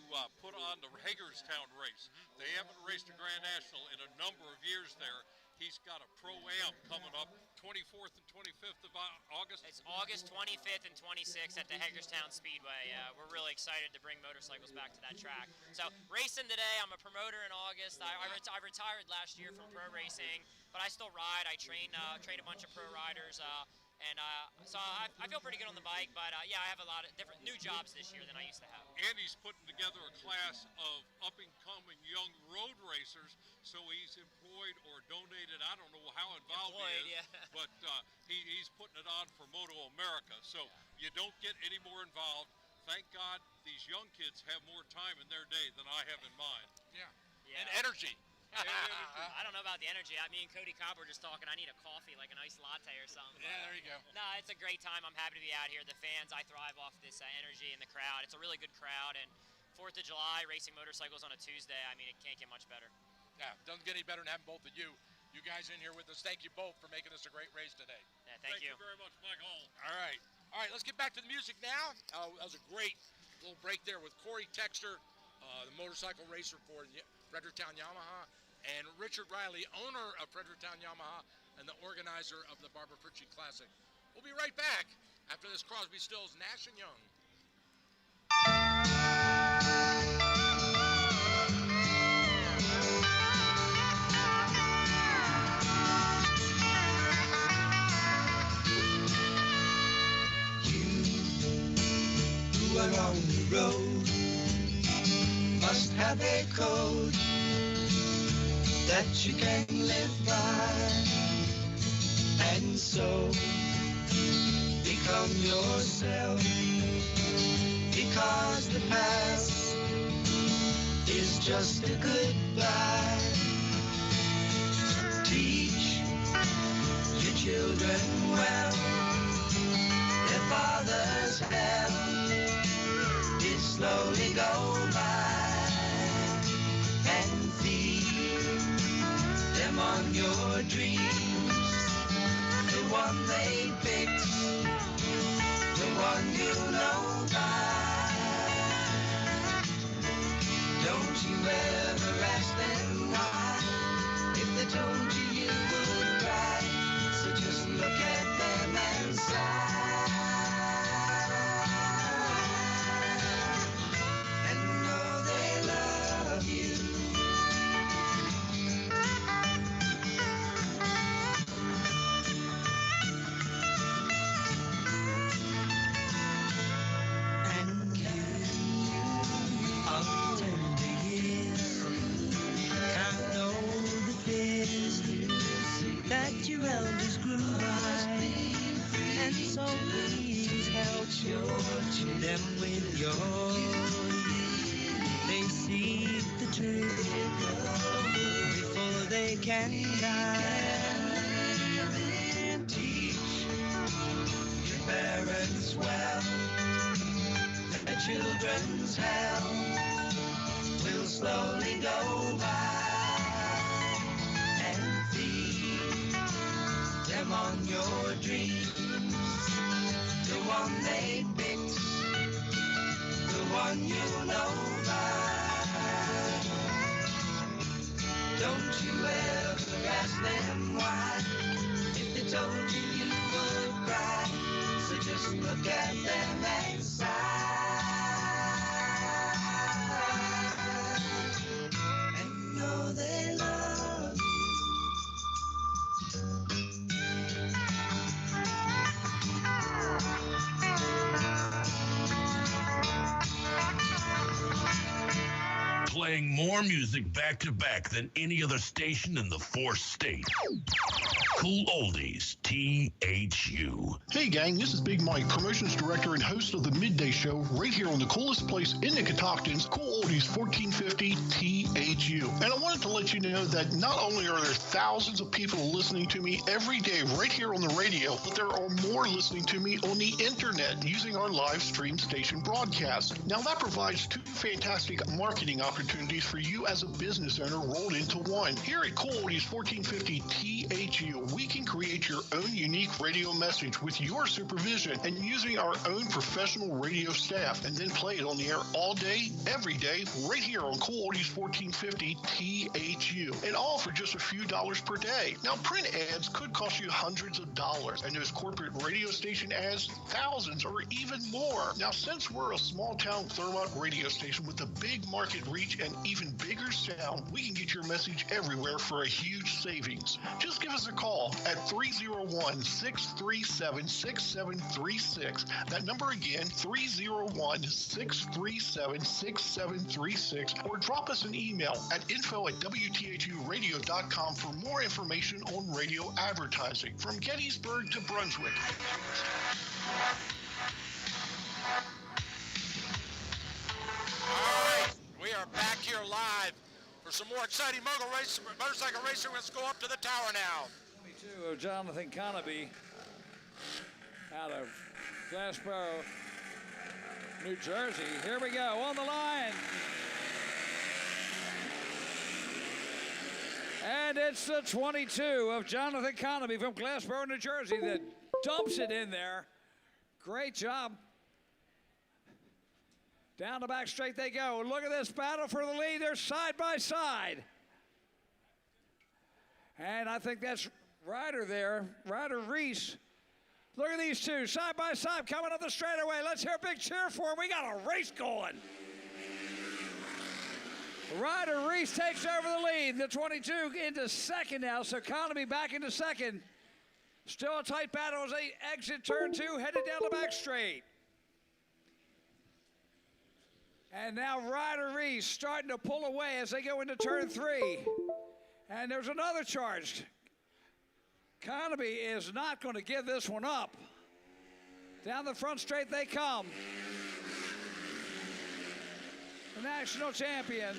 S10: put on the Hagerstown race. They haven't raced a Grand National in a number of years there. He's got a Pro-Am coming up 24th and 25th of August.
S9: It's August 25th and 26th at the Hagerstown Speedway. We're really excited to bring motorcycles back to that track. So racing today, I'm a promoter in August. I retired last year from pro racing, but I still ride. I train a bunch of pro riders. So I feel pretty good on the bike, but yeah, I have a lot of different new jobs this year than I used to have.
S10: And he's putting together a class of up-and-coming young road racers, so he's employed or donated, I don't know how involved he is, but he's putting it on for Moto America. So you don't get any more involved. Thank God these young kids have more time in their day than I have in mine.
S3: Yeah. And energy.
S9: I don't know about the energy. Me and Cody Cobb were just talking. I need a coffee, like an iced latte or something.
S3: Yeah, there you go.
S9: No, it's a great time. I'm happy to be out here. The fans, I thrive off this energy in the crowd. It's a really good crowd. And 4th of July, racing motorcycles on a Tuesday, I mean, it can't get much better.
S3: Yeah, doesn't get any better than having both of you guys in here with us. Thank you both for making this a great race today.
S9: Yeah, thank you.
S10: Thank you very much, Michael.
S3: All right, let's get back to the music now. That was a great little break there with Corey Texter, the motorcycle racer for Fredericktown Yamaha, and Richard Riley, owner of Fredericktown Yamaha and the organizer of the Barbara Fritchie Classic. We'll be right back after this Crosby, Stills, Nash & Young.
S11: You are on the road, must have a code that you can live by, and so become yourself, because the past is just a goodbye. Teach your children well, their father's hell did slowly go by, and feed them on your dreams, the one they picked, the one you know by. Don't you ever ask them why, if they told you you would cry, so just look at them and sigh, and know they love you. Please help them with your they see the truth before they can die. And teach your parents well. Their children's hell will slowly go by. And feed them on your dreams. The one they picked, the one you know by. Don't you ever ask them why. If they told you, you would cry. So just look at them and sigh. And know they love you.
S4: Playing more music back to back than any other station in the 4th state. Cool Oldies, THU.
S12: Hey gang, this is Big Mike, promotions director and host of the Midday Show right here on the coolest place in the Catoctons, Cool Oldies 1450 THU. And I wanted to let you know that not only are there thousands of people listening to me every day right here on the radio, but there are more listening to me on the internet using our live stream station broadcast. Now that provides two fantastic marketing opportunities for you as a business owner rolled into one. Here at Cool Oldies 1450 THU, we can create your own unique radio message with your supervision and using our own professional radio staff, and then play it on the air all day, every day, right here on Cool Oldies 1450 THU, and all for just a few dollars per day. Now, print ads could cost you hundreds of dollars, and those corporate radio station ads, thousands or even more. Now, since we're a small-town Thermont radio station with a big market reach and even bigger sound, we can get your message everywhere for a huge savings. Just give us a call at 301-637-6736. That number again, 301-637-6736, or drop us an email at info@wthuradio.com for more information on radio advertising. From Gettysburg to Brunswick.
S3: All right, we are back here live for some more exciting motorcycle racing. Let's go up to the tower now.
S2: 22 of Jonathan Conaby out of Glassboro, New Jersey. Here we go, on the line. And it's the 22 of Jonathan Conaby from Glassboro, New Jersey that dumps it in there. Great job. Down the back straight they go. Look at this battle for the lead. They're side by side. And I think that's Ryder there, Ryder Reese. Look at these two, side by side, coming up the straightaway. Let's hear a big cheer for them. We got a race going. Ryder Reese takes over the lead. The 22 into second now, so Conaby back into second. Still a tight battle as they exit turn 2, headed down the back straight. And now Ryder Reese starting to pull away as they go into turn 3. And there's another charge. Conaby is not going to give this one up. Down the front straight they come. The national champion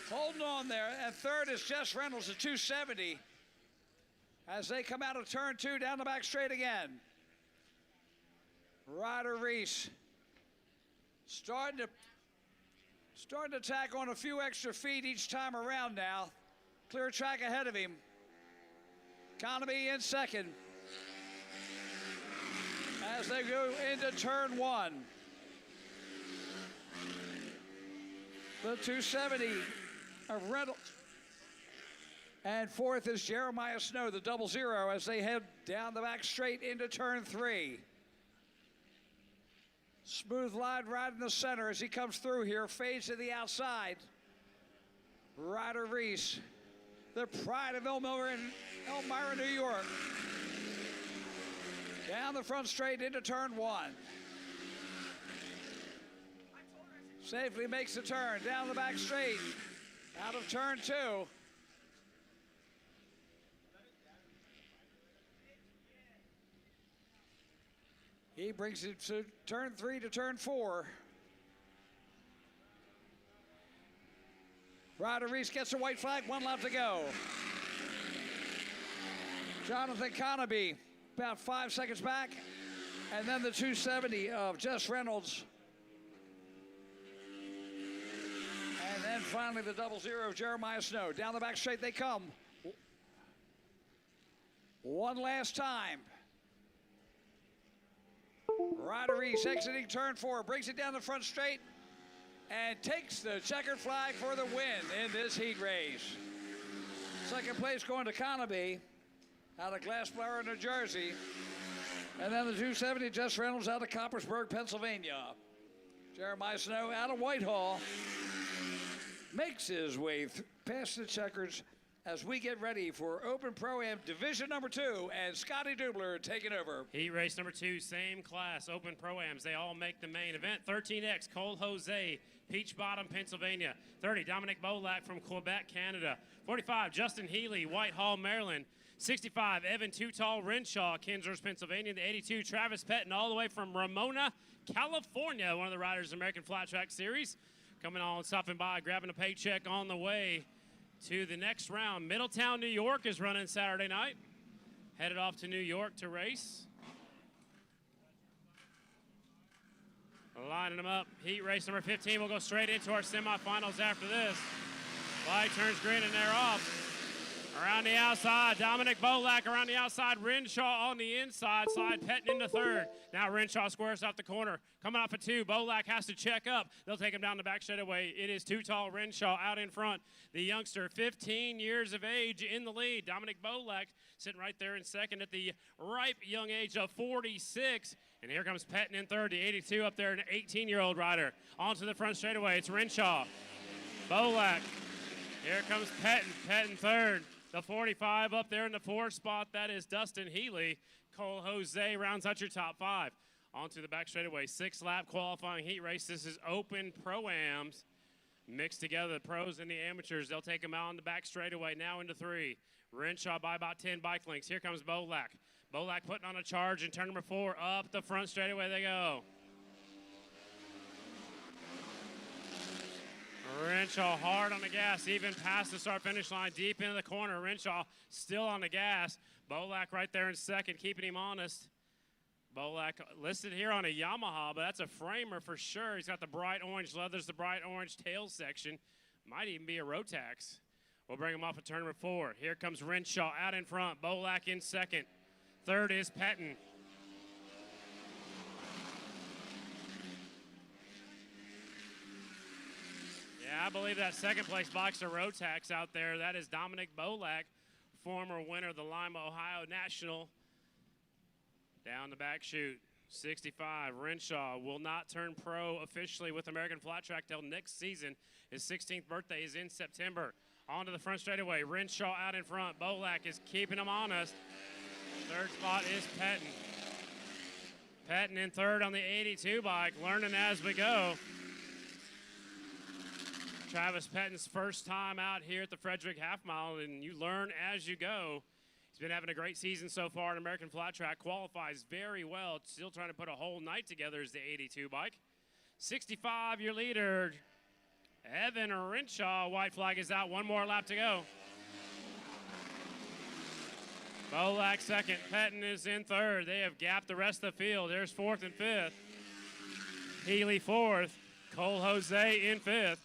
S2: holding on there. And third is Jess Reynolds at 270 as they come out of turn 2 down the back straight again. Ryder Reese starting to tack on a few extra feet each time around now. Clear track ahead of him. Conaby in second as they go into turn 1. The 270 of Reynolds. And fourth is Jeremiah Snow, the 00, as they head down the back straight into turn 3. Smooth line right in the center as he comes through here, fades to the outside. Ryder Reese, the pride of Elmira, New York. Down the front straight into turn 1. Safely makes the turn, down the back straight, out of turn 2. He brings it to turn 3 to turn 4. Ryder Reese gets a white flag, 1 lap to go. Jonathan Conaby about 5 seconds back. And then the 270 of Jess Reynolds. And then finally the 00 of Jeremiah Snow. Down the back straight they come. One last time. Ryder Reese exiting turn 4, brings it down the front straight and takes the checkered flag for the win in this heat race. Second place going to Conaby out of Glassblower, New Jersey. And then the 270, Jess Reynolds out of Coppersburg, Pennsylvania. Jeremiah Snow out of Whitehall makes his way past the checkers as we get ready for Open Pro-Am Division number 2 and Scotty Dubler taking over.
S1: Heat race number 2, same class, Open Pro-Ams. They all make the main event. 13X, Cole Jose, Peach Bottom, Pennsylvania. 30, Dominic Bolak from Quebec, Canada. 45, Justin Healy, Whitehall, Maryland. 65, Evan Too Tall Renshaw, Kinshasa, Pennsylvania. The 82, Travis Pettin, all the way from Ramona, California, one of the riders of the American Flat Track Series. Coming on, stopping by, grabbing a paycheck on the way to the next round. Middletown, New York is running Saturday night. Headed off to New York to race. Lining them up. Heat race number 15. We'll go straight into our semifinals after this. Light turns green and they're off. Around the outside, Dominic Bolak around the outside. Renshaw on the inside. Slide Pettin into third. Now Renshaw squares off the corner. Coming off a 2. Bolak has to check up. They'll take him down the back straightaway. It is Too Tall Renshaw out in front. The youngster, 15 years of age, in the lead. Dominic Bolak sitting right there in second at the ripe young age of 46. And here comes Pettin in third. The 82 up there, an 18-year-old rider. Onto the front straightaway. It's Renshaw. Bolak. Here comes Pettin. Pettin third. The 45 up there in the 4th spot, that is Dustin Healy. Cole Jose rounds out your top 5. Onto the back straightaway, 6-lap qualifying heat race. This is Open Pro-Ams. Mixed together, the pros and the amateurs. They'll take them out on the back straightaway, now into 3. Renshaw by about 10 bike lengths. Here comes Bolak. Bolak putting on a charge in turn number 4. Up the front straightaway they go. Renshaw hard on the gas, even past the start-finish line, deep into the corner. Renshaw still on the gas. Bolak right there in second, keeping him honest. Bolak listed here on a Yamaha, but that's a framer for sure. He's got the bright orange leathers, the bright orange tail section. Might even be a Rotax. We'll bring him off at turn number 4. Here comes Renshaw out in front. Bolak in second. Third is Pettin. Yeah, I believe that second place boxer Rotax out there. That is Dominic Bolak, former winner of the Lima, Ohio National. Down the back chute, 65. Renshaw will not turn pro officially with American Flat Track till next season. His 16th birthday is in September. Onto the front straightaway. Renshaw out in front. Bolak is keeping him honest. Third spot is Pettin. Pettin in third on the 82 bike, learning as we go. Travis Pettin's first time out here at the Frederick Half Mile, and you learn as you go. He's been having a great season so far in American Flat Track, qualifies very well, still trying to put a whole night together as the 82 bike. 65, your leader, Evan Renshaw. White flag is out, 1 more lap to go. Bolak second, Pettin is in third. They have gapped the rest of the field. There's 4th and 5th. Healy 4th, Cole Jose in 5th.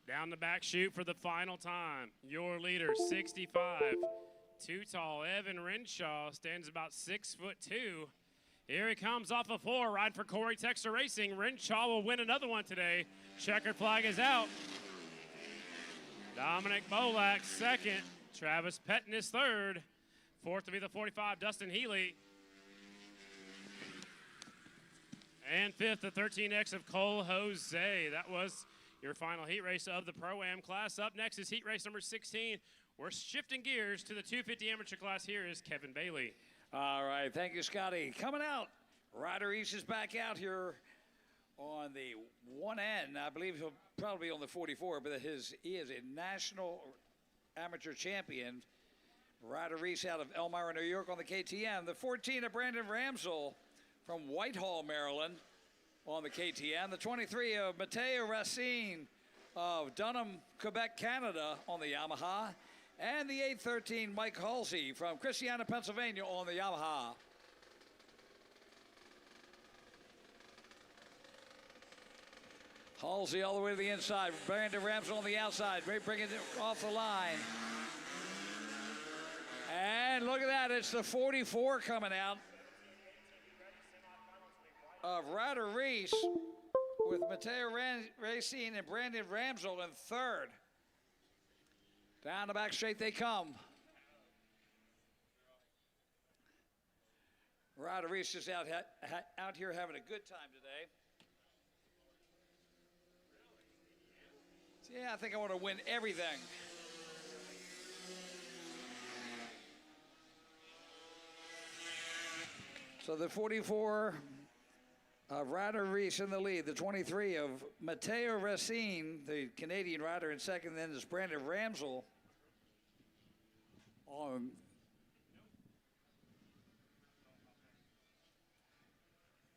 S1: Down the back chute for the final time. Your leader, 65. Too Tall, Evan Renshaw, stands about 6'2". Here he comes off a 4, ride for Corey Texter Racing. Renshaw will win another one today. Checkered flag is out. Dominic Bolak second. Travis Pettin is third. 4th to be the 45, Dustin Healy. And 5th, the 13X of Cole Jose. That was your final heat race of the Pro-Am class. Up next is heat race number 16. We're shifting gears to the 250 amateur class. Here is Kevin Bailey.
S2: All right, thank you, Scotty. Coming out, Ryder East is back out here on the 1N. I believe he'll probably be on the 44, but he is a national amateur champion. Ryder Reese out of Elmira, New York on the KTM. The 14 of Brandon Ramsell from Whitehall, Maryland on the KTM. The 23 of Mateo Racine of Dunham, Quebec, Canada on the Yamaha. And the 813 Mike Halsey from Christiana, Pennsylvania on the Yamaha. Halsey all the way to the inside. Brandon Ramsell on the outside. Bringing it off the line. And look at that. It's the 44 coming out of Ryder Reese with Mateo Racine and Brandon Ramsell in third. Down the back straight they come. Ryder Reese just out here having a good time today. Yeah, I think I want to win everything. So the 44 of Ryder Reese in the lead. The 23 of Mateo Racine, the Canadian rider, in second. Then is Brandon Ramsell on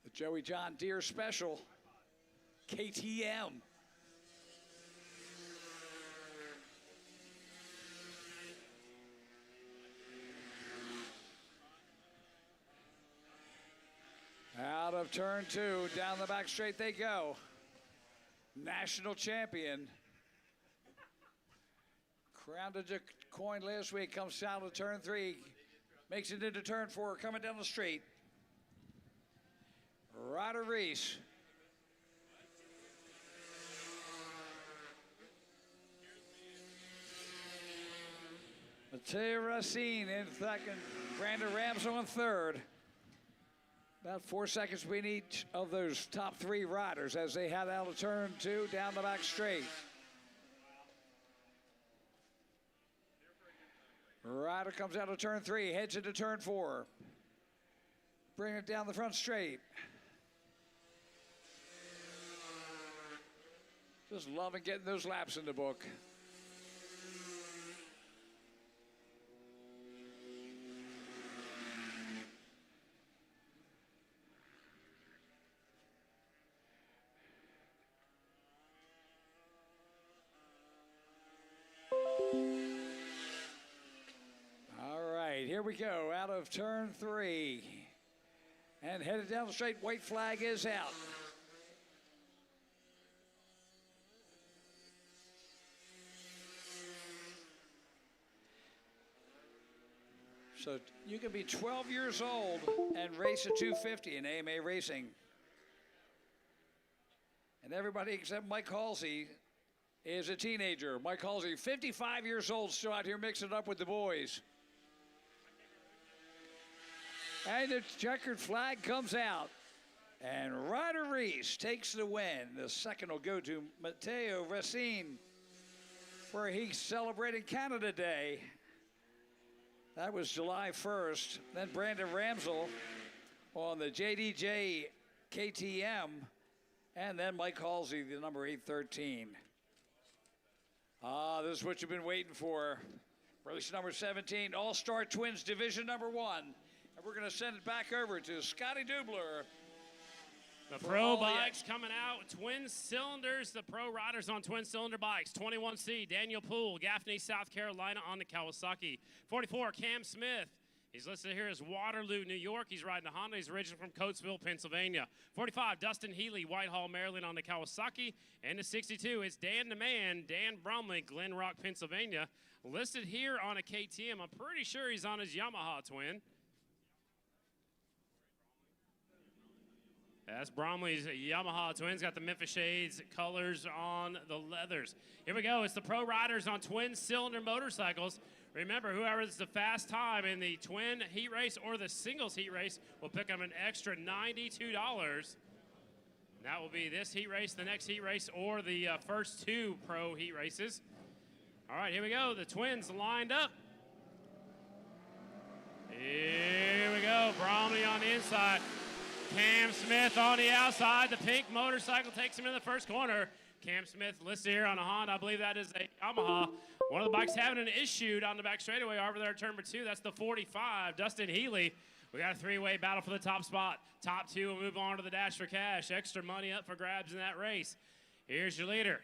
S2: the Joey John Deere Special KTM. Out of turn two, down the back straight they go. National champion. Crowned a coin last week, comes down to turn three. Makes it into turn four, coming down the straight. Ryder Reese. Mateo Racine in second. Brandon Ramsell in third. About 4 seconds between each of those top three riders as they head out of turn two, down the back straight. Ryder comes out of turn three, heads into turn four. Bring it down the front straight. Just loving getting those laps in the book. Here we go, out of turn three. And headed down the straight, white flag is out. So you can be 12 years old and race a 250 in AMA racing. And everybody except Mike Halsey is a teenager. Mike Halsey, 55 years old, still out here mixing it up with the boys. And the checkered flag comes out. And Ryder Reese takes the win. The second will go to Mateo Racine, where he celebrated Canada Day. That was July 1st. Then Brandon Ramsell on the JDJ KTM. And then Mike Halsey, the number 813. This is what you've been waiting for. Race number 17, All-Star Twins, Division number 1. And we're going to send it back over to Scotty Dubler.
S1: The pro bikes coming out, twin cylinders, the pro riders on twin cylinder bikes. 21C, Daniel Poole, Gaffney, South Carolina on the Kawasaki. 44, Cam Smith. He's listed here as Waterloo, New York. He's riding a Honda. He's originally from Coatesville, Pennsylvania. 45, Dustin Healy, Whitehall, Maryland on the Kawasaki. And the 62 is Dan the Man, Dan Bromley, Glen Rock, Pennsylvania. Listed here on a KTM. I'm pretty sure he's on his Yamaha twin. That's Bromley's Yamaha twins. Got the Memphis shades colors on the leathers. Here we go. It's the pro riders on twin cylinder motorcycles. Remember, whoever is the fast time in the twin heat race or the singles heat race will pick up an extra $92. That will be this heat race, the next heat race, or the first two pro heat races. All right, here we go. The twins lined up. Here we go. Bromley on the inside. Cam Smith on the outside. The pink motorcycle takes him in the first corner. Cam Smith listed here on a Honda. I believe that is a Yamaha. One of the bikes having an issue down the back straightaway over there at turn number 2. That's the 45, Dustin Healy, We got a three-way battle for the top spot. Top two will move on to the dash for cash. Extra money up for grabs in that race. Here's your leader.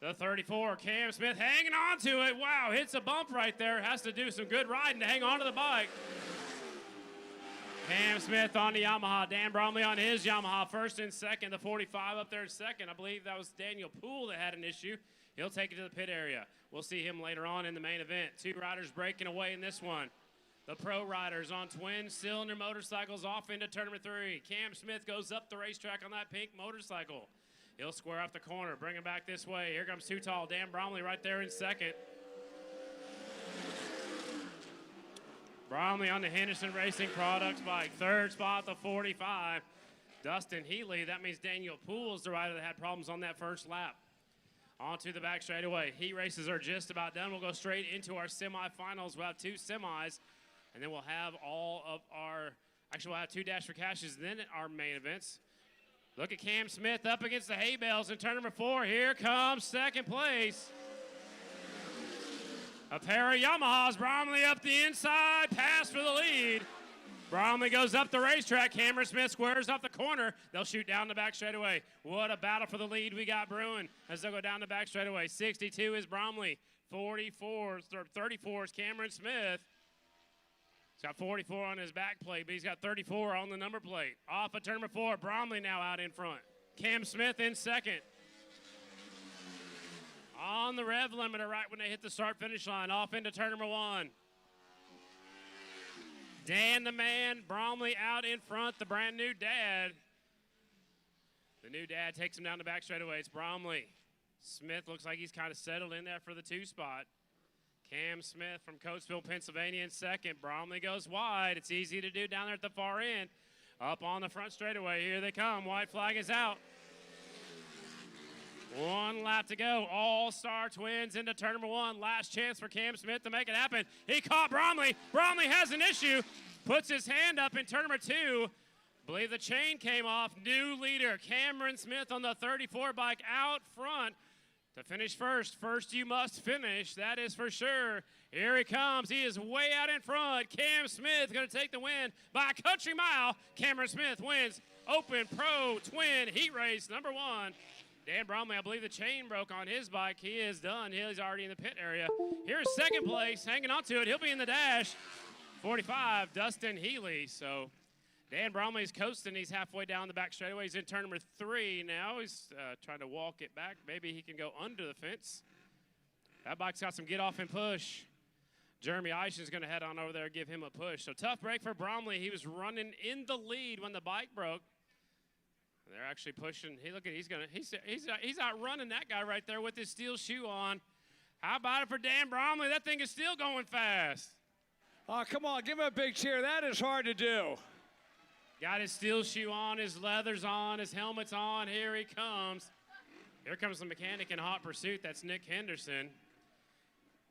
S1: The 34, Cam Smith, hanging on to it. Wow, hits a bump right there. Has to do some good riding to hang on to the bike. Cam Smith on the Yamaha. Dan Bromley on his Yamaha, first and second. The 45 up there in second. I believe that was Daniel Poole that had an issue. He'll take it to the pit area. We'll see him later on in the main event. Two riders breaking away in this one. The pro riders on twin-cylinder motorcycles off into turn number 3. Cam Smith goes up the racetrack on that pink motorcycle. He'll square off the corner, bring him back this way. Here comes Too Tall. Dan Bromley right there in second. Bromley on the Henderson Racing Products bike. Third spot, the 45. Dustin Healy. That means Daniel Poole is the rider that had problems on that first lap. Onto the back straightaway. Heat races are just about done. We'll go straight into our semifinals. We'll have two semis, and then we'll have all of our, actually we'll have two dash for cashes, and then our main events. Look at Cam Smith up against the hay bales in turn number 4. Here comes second place. A pair of Yamahas. Bromley up the inside, pass for the lead. Bromley goes up the racetrack. Cameron Smith squares off the corner. They'll shoot down the back straightaway. What a battle for the lead we got brewing as they'll go down the back straightaway. 62 is Bromley. 34 is Cameron Smith. He's got 44 on his back plate, but he's got 34 on the number plate. Off of turn number 4, Bromley now out in front. Cam Smith in second. On the rev limiter right when they hit the start-finish line. Off into turn number 1. Dan the man, Bromley out in front, the brand new dad. The new dad takes him down the back straightaway. It's Bromley. Smith looks like he's kind of settled in there for the 2 spot. Cam Smith from Coatesville, Pennsylvania in second. Bromley goes wide. It's easy to do down there at the far end. Up on the front straightaway. Here they come. White flag is out. 1 lap to go. All-star twins into turn number 1. Last chance for Cam Smith to make it happen. He caught Bromley. Bromley has an issue. Puts his hand up in turn number 2. Believe the chain came off. New leader, Cameron Smith on the 34 bike out front. To finish first. First you must finish, that is for sure. Here he comes. He is way out in front. Cam Smith going to take the win by a country mile. Cameron Smith wins Open Pro Twin Heat Race number 1. Dan Bromley, I believe the chain broke on his bike. He is done. He's already in the pit area. Here's second place, hanging on to it. He'll be in the dash. 45, Dustin Healy. So Dan Bromley's coasting. He's halfway down the back straightaway. He's in turn number 3 now. He's trying to walk it back. Maybe he can go under the fence. That bike's got some get off and push. Jeremy Eishen's going to head on over there and give him a push. So tough break for Bromley. He was running in the lead when the bike broke. They're actually pushing. Hey, look at he's outrunning that guy right there with his steel shoe on. How about it for Dan Bromley? That thing is still going fast.
S2: Oh, come on, give him a big cheer. That is hard to do.
S1: Got his steel shoe on, his leathers on, his helmet's on. Here he comes. Here comes the mechanic in hot pursuit. That's Nick Henderson.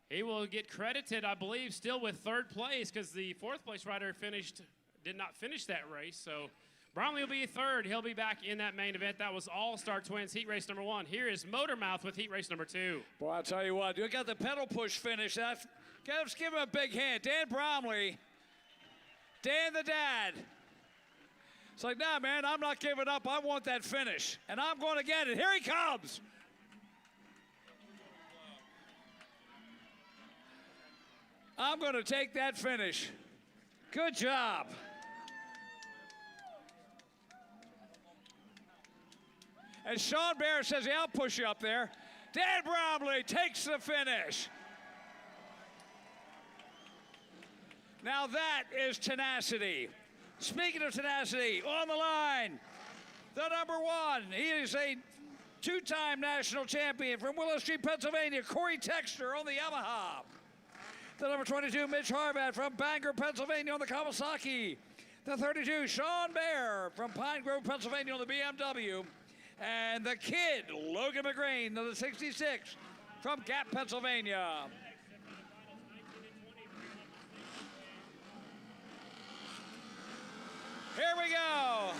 S1: He will get credited, I believe, still with 3rd place because the 4th place rider did not finish that race. So Bromley will be 3rd. He'll be back in that main event. That was All-Star Twins Heat Race number 1. Here is Motormouth with Heat Race number 2.
S2: Boy, I'll tell you what, you got the pedal push finish. Let's give him a big hand. Dan Bromley, Dan the dad. It's like, nah, man, I'm not giving up. I want that finish, and I'm going to get it. Here he comes. I'm going to take that finish. Good job. And Sean Bear says, yeah, I'll push you up there. Dan Bromley takes the finish. Now that is tenacity. Speaking of tenacity, on the line, the number 1. He is a 2-time national champion from Willow Street, Pennsylvania, Corey Texter on the Yamaha. The number 22, Mitch Harvat from Bangor, Pennsylvania on the Kawasaki. The 32, Sean Bear from Pine Grove, Pennsylvania on the BMW. And the kid, Logan McGrain, of the 66 from Gap, Pennsylvania. Here we go.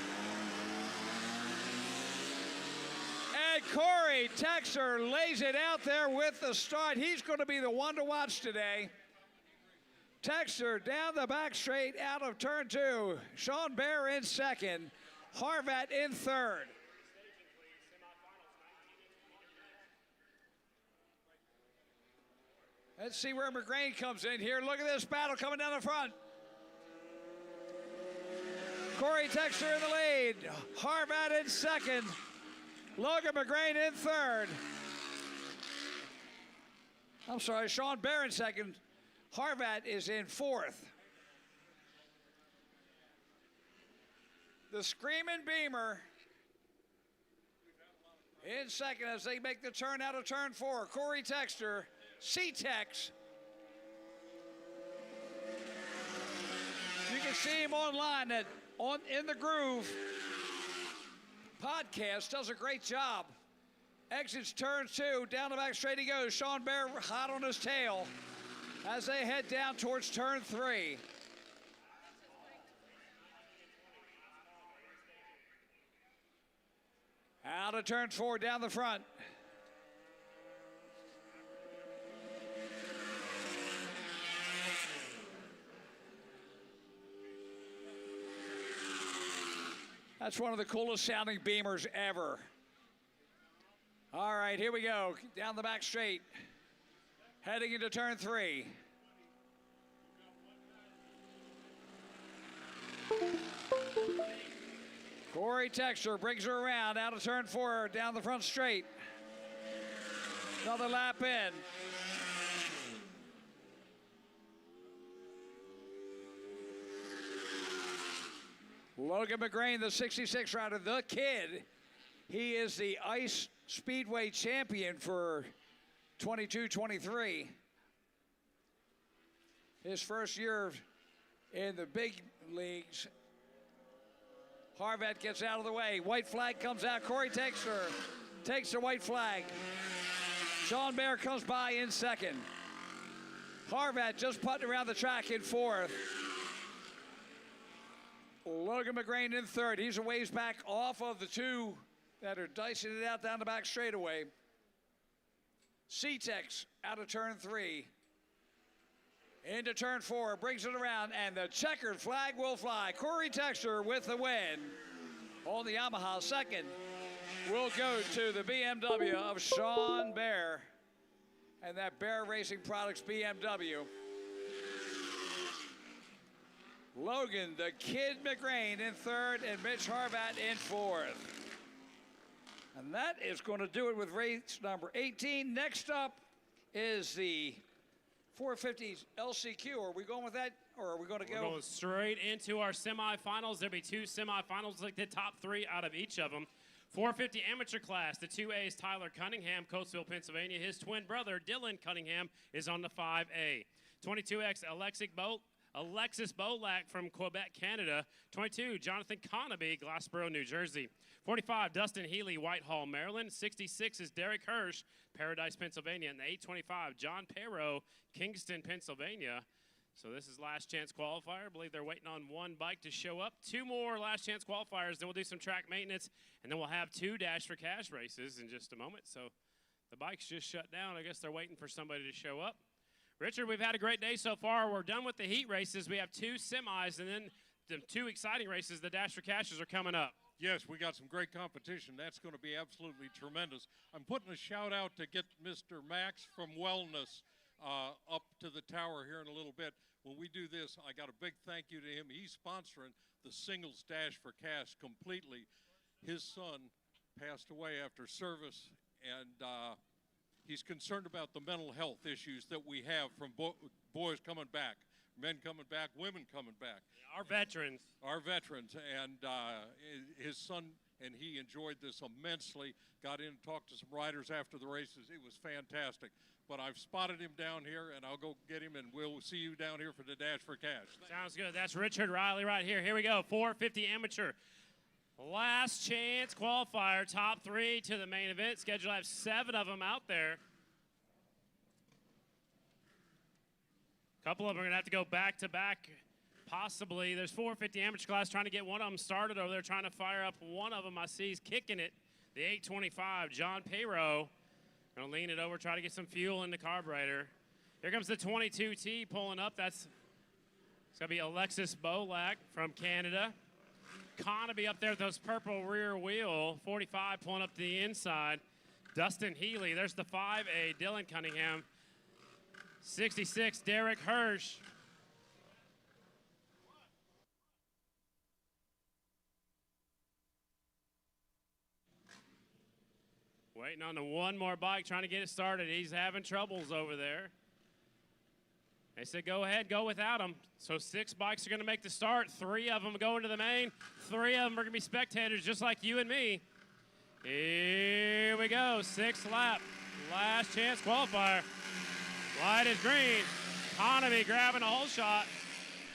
S2: And Corey Texer lays it out there with the start. He's going to be the one to watch today. Texter down the back straight out of turn 2. Sean Bear in second. Harvat in third. Let's see where McGrain comes in here. Look at this battle coming down the front. Corey Texter in the lead. Harvat in second. Logan McGrain in third. I'm sorry, Sean Bear in second. Harvat is in fourth. The Screaming Beamer in second as they make the turn out of turn 4. Corey Texter, C-Tex. You can see him online at In the Groove podcast. Does a great job. Exits turn 2, down the back straight he goes. Sean Bear hot on his tail as they head down towards turn 3. Out of turn 4, down the front. That's one of the coolest sounding Beamers ever. All right, here we go. Down the back straight. Heading into turn 3. Corey Texter brings her around out of turn 4, down the front straight. Another lap in. Logan McGrain, the 66 rider, the kid. He is the Ice Speedway champion for 22-23. His first year in the big leagues. Harvat gets out of the way. White flag comes out. Corey Texter takes the white flag. Sean Bear comes by in second. Harvat just putting around the track in fourth. Logan McGrain in third. He's a ways back off of the two that are dicing it out down the back straightaway. C-Tex out of turn 3. Into turn 4, brings it around, and the checkered flag will fly. Corey Texter with the win on the Yamaha. Second will go to the BMW of Sean Bear and that Bear Racing Products BMW. Logan, the Kid McGrain in third, and Mitch Harvat in fourth. And that is going to do it with race number 18. Next up is the 450 LCQ. Are we going with that, or are we going to go?
S1: We're going straight into our semifinals. There'll be 2 semifinals, like the top 3 out of each of them. 450 amateur class, the 2A is Tyler Cunningham, Coatesville, Pennsylvania. His twin brother, Dylan Cunningham, is on the 5A. 22X, Alexis Bolak from Quebec, Canada. 22, Jonathan Conaby, Glassboro, New Jersey. 45, Dustin Healy, Whitehall, Maryland. 66 is Derek Hirsch, Paradise, Pennsylvania. And the 825, John Perro, Kingston, Pennsylvania. So this is last chance qualifier. I believe they're waiting on one bike to show up. 2 more last chance qualifiers. Then we'll do some track maintenance. And then we'll have 2 Dash for Cash races in just a moment. So the bike's just shut down. I guess they're waiting for somebody to show up. Richard, we've had a great day so far. We're done with the heat races. We have 2 semis, and then the 2 exciting races, the Dash for Cashes, are coming up.
S10: Yes, we got some great competition. That's going to be absolutely tremendous. I'm putting a shout out to get Mr. Max from Wellness up to the tower here in a little bit. When we do this, I got a big thank you to him. He's sponsoring the singles Dash for Cash completely. His son passed away after service, and he's concerned about the mental health issues that we have from boys coming back, men coming back, women coming back.
S1: Yeah, our veterans.
S10: Our veterans. And his son and he enjoyed this immensely. Got in and talked to some riders after the races. It was fantastic. But I've spotted him down here, and I'll go get him, and we'll see you down here for the Dash for Cash.
S1: Sounds good. That's Richard Riley right here. Here we go, 450 amateur. Last chance qualifier, top 3 to the main event. Scheduled to have 7 of them out there. A couple of them are going to have to go back-to-back, possibly. There's 450 amateur class trying to get one of them started over there, trying to fire up one of them. I see he's kicking it. The 825, John Perro. Going to lean it over, try to get some fuel in the carburetor. Here comes the 22T pulling up. That's It's going to be Alexis Bolak from Canada. Conaby up there with those purple rear wheel. 45 pulling up to the inside. Dustin Healy. There's the 5A, Dylan Cunningham. 66, Derek Hirsch. Waiting on the one more bike, trying to get it started. He's having troubles over there. They said, go ahead, go without him. So 6 bikes are going to make the start. 3 of them go into the main. 3 of them are going to be spectators, just like you and me. Here we go, 6th lap. Last chance qualifier. Light is green. Conaby grabbing a hole shot.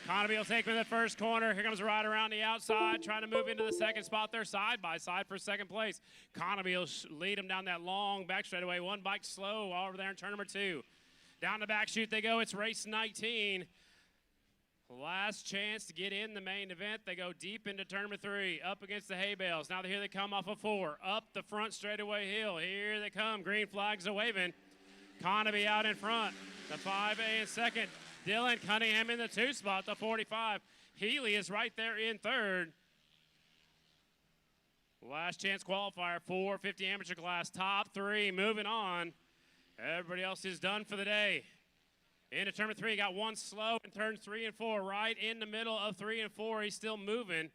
S1: Conaby will take him in the first corner. Here comes a rider around the outside, trying to move into the second spot there, side by side for second place. Conaby will lead him down that long back straightaway. 1 bike slow over there in turn number 2. Down the back chute they go. It's race 19. Last chance to get in the main event. They go deep into turn number 3, up against the hay bales. Now here they come off of 4, up the front straightaway hill. Here they come. Green flags are waving. Conaby out in front. The 5A in second. Dylan Cunningham in the 2 spot, the 45. Healy is right there in third. Last chance qualifier, 450 amateur class, top 3, moving on. Everybody else is done for the day. Into turn 3, got 1 slow in turns 3 and 4, right in the middle of 3 and 4. He's still moving.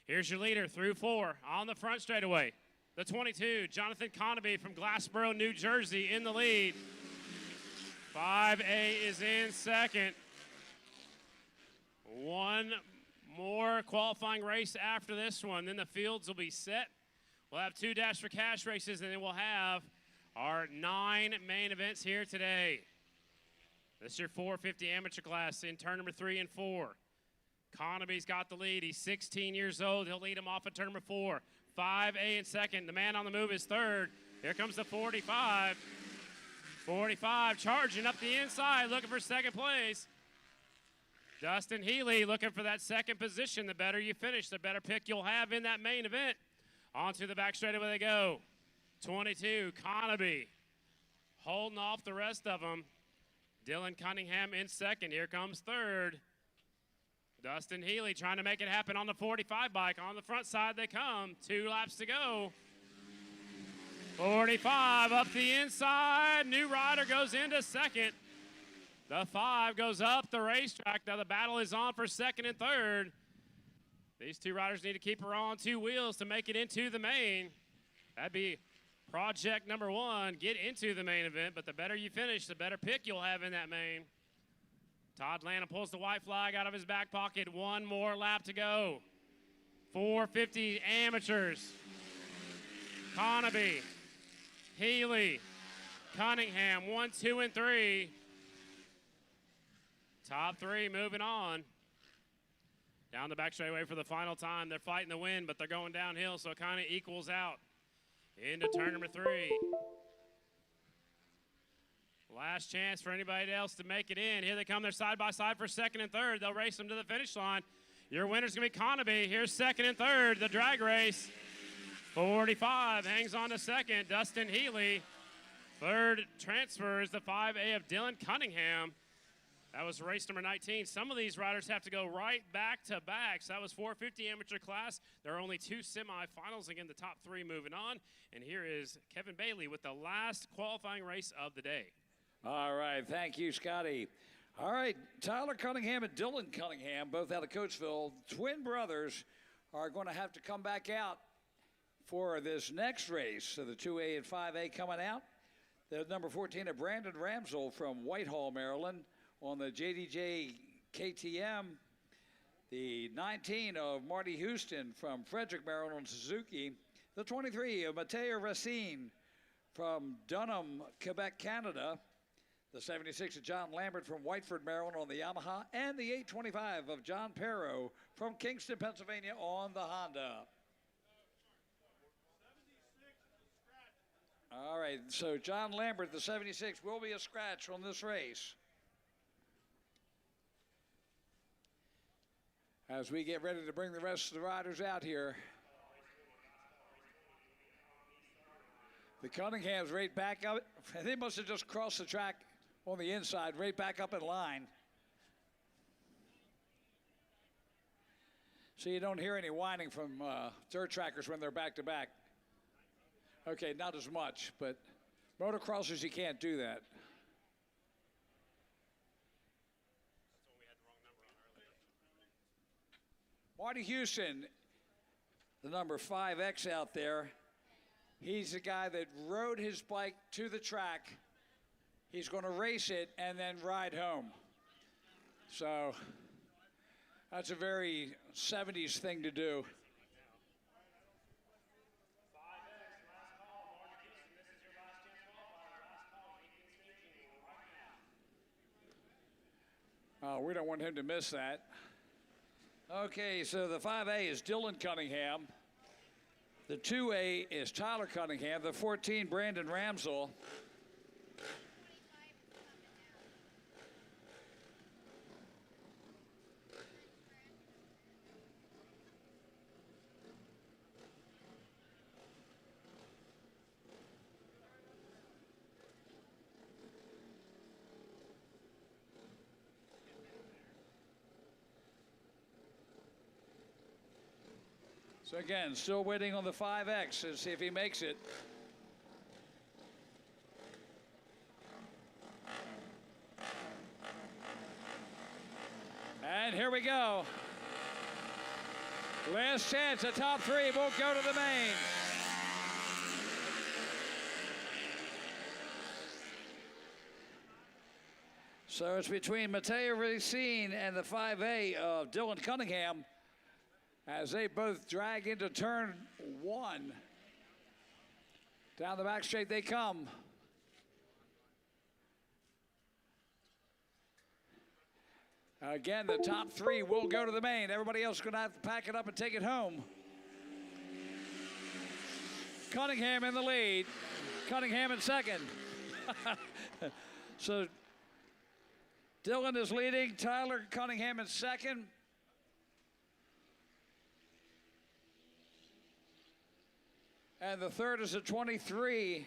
S1: Here's your leader through 4 on the front straightaway. The 22, Jonathan Conaby from Glassboro, New Jersey, in the lead. 5A is in second. 1 more qualifying race after this one. Then the fields will be set. We'll have 2 Dash for Cash races, and then we'll have our 9 main events here today. This is your 450 amateur class in turn number 3 and 4. Conaby's got the lead. He's 16 years old. He'll lead him off at turn number 4. 5A in second. The man on the move is third. Here comes the 45. 45 charging up the inside, looking for second place. Dustin Healy looking for that second position. The better you finish, the better pick you'll have in that main event. Onto the back straightaway they go. 22, Conaby holding off the rest of them. Dylan Cunningham in second. Here comes third. Dustin Healy trying to make it happen on the 45 bike. On the front side they come. 2 laps to go. 45 up the inside. New rider goes into second. The 5 goes up the racetrack. Now the battle is on for second and third. These 2 riders need to keep her on 2 wheels to make it into the main. That'd be project number 1, get into the main event, but the better you finish, the better pick you'll have in that main. Todd Lanham pulls the white flag out of his back pocket. 1 more lap to go. 450 amateurs. Conaby, Healy, Cunningham, 1, 2, and 3. Top 3 moving on. Down the back straightaway for the final time. They're fighting the wind, but they're going downhill, so it kind of equals out. Into turn number 3. Last chance for anybody else to make it in. Here they come. They're side by side for second and third. They'll race them to the finish line. Your winner's going to be Conaby. Here's second and third, the drag race. 45 hangs on to second. Dustin Healy. Third transfer is the 5A of Dylan Cunningham. That was race number 19. Some of these riders have to go right back to back. So that was 450 amateur class. There are only 2 semifinals. Again, the top 3 moving on. And here is Kevin Bailey with the last qualifying race of the day.
S2: All right, thank you, Scotty. All right, Tyler Cunningham and Dylan Cunningham, both out of Coatesville, twin brothers, are going to have to come back out for this next race. So the 2A and 5A coming out. The number 14 of Brandon Ramsell from Whitehall, Maryland, on the JDJ KTM. The 19 of Marty Houston from Frederick, Maryland, on Suzuki. The 23 of Mateo Racine from Dunham, Quebec, Canada. The 76 of John Lambert from Whiteford, Maryland, on the Yamaha. And the 825 of John Perro from Kingston, Pennsylvania, on the Honda. All right, so John Lambert, the 76, will be a scratch on this race. As we get ready to bring the rest of the riders out here. The Cunninghams right back up. They must have just crossed the track on the inside, right back up in line. So you don't hear any whining from dirt trackers when they're back to back. Okay, not as much, but motocrossers, you can't do that. Marty Houston, the number 5X out there, he's the guy that rode his bike to the track. He's going to race it and then ride home. So that's a very 70s thing to do. Oh, we don't want him to miss that. Okay, so the 5A is Dylan Cunningham. The 2A is Tyler Cunningham. The 14, Brandon Ramsell. So again, still waiting on the 5X to see if he makes it. And here we go. Last chance, the top three won't go to the main. So it's between Mateo Racine and the 5A of Dylan Cunningham as they both drag into turn one. Down the back straight they come. Again, the top three will go to the main. Everybody else is going to have to pack it up and take it home. Cunningham in the lead. Cunningham in second. So Dylan is leading. Tyler Cunningham in second. And the third is a 23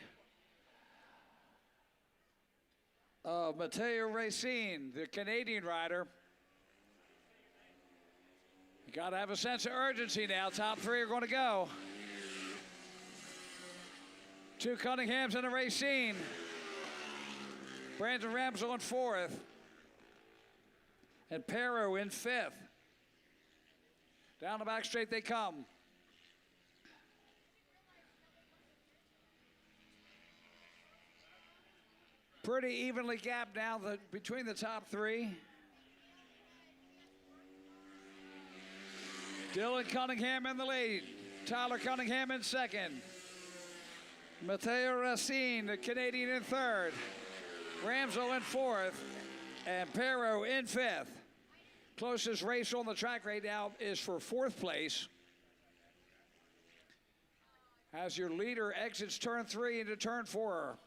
S2: of Mateo Racine, the Canadian rider. You got to have a sense of urgency now. Top three are going to go. Two Cunninghams and a Racine. Brandon Ramsell in fourth. And Perro in fifth. Down the back straight they come. Pretty evenly gapped now between the top three. Dylan Cunningham in the lead. Tyler Cunningham in second. Mateo Racine, the Canadian, in third. Ramsell in fourth. And Perro in fifth. Closest race on the track right now is for fourth place. As your leader exits turn three into turn four.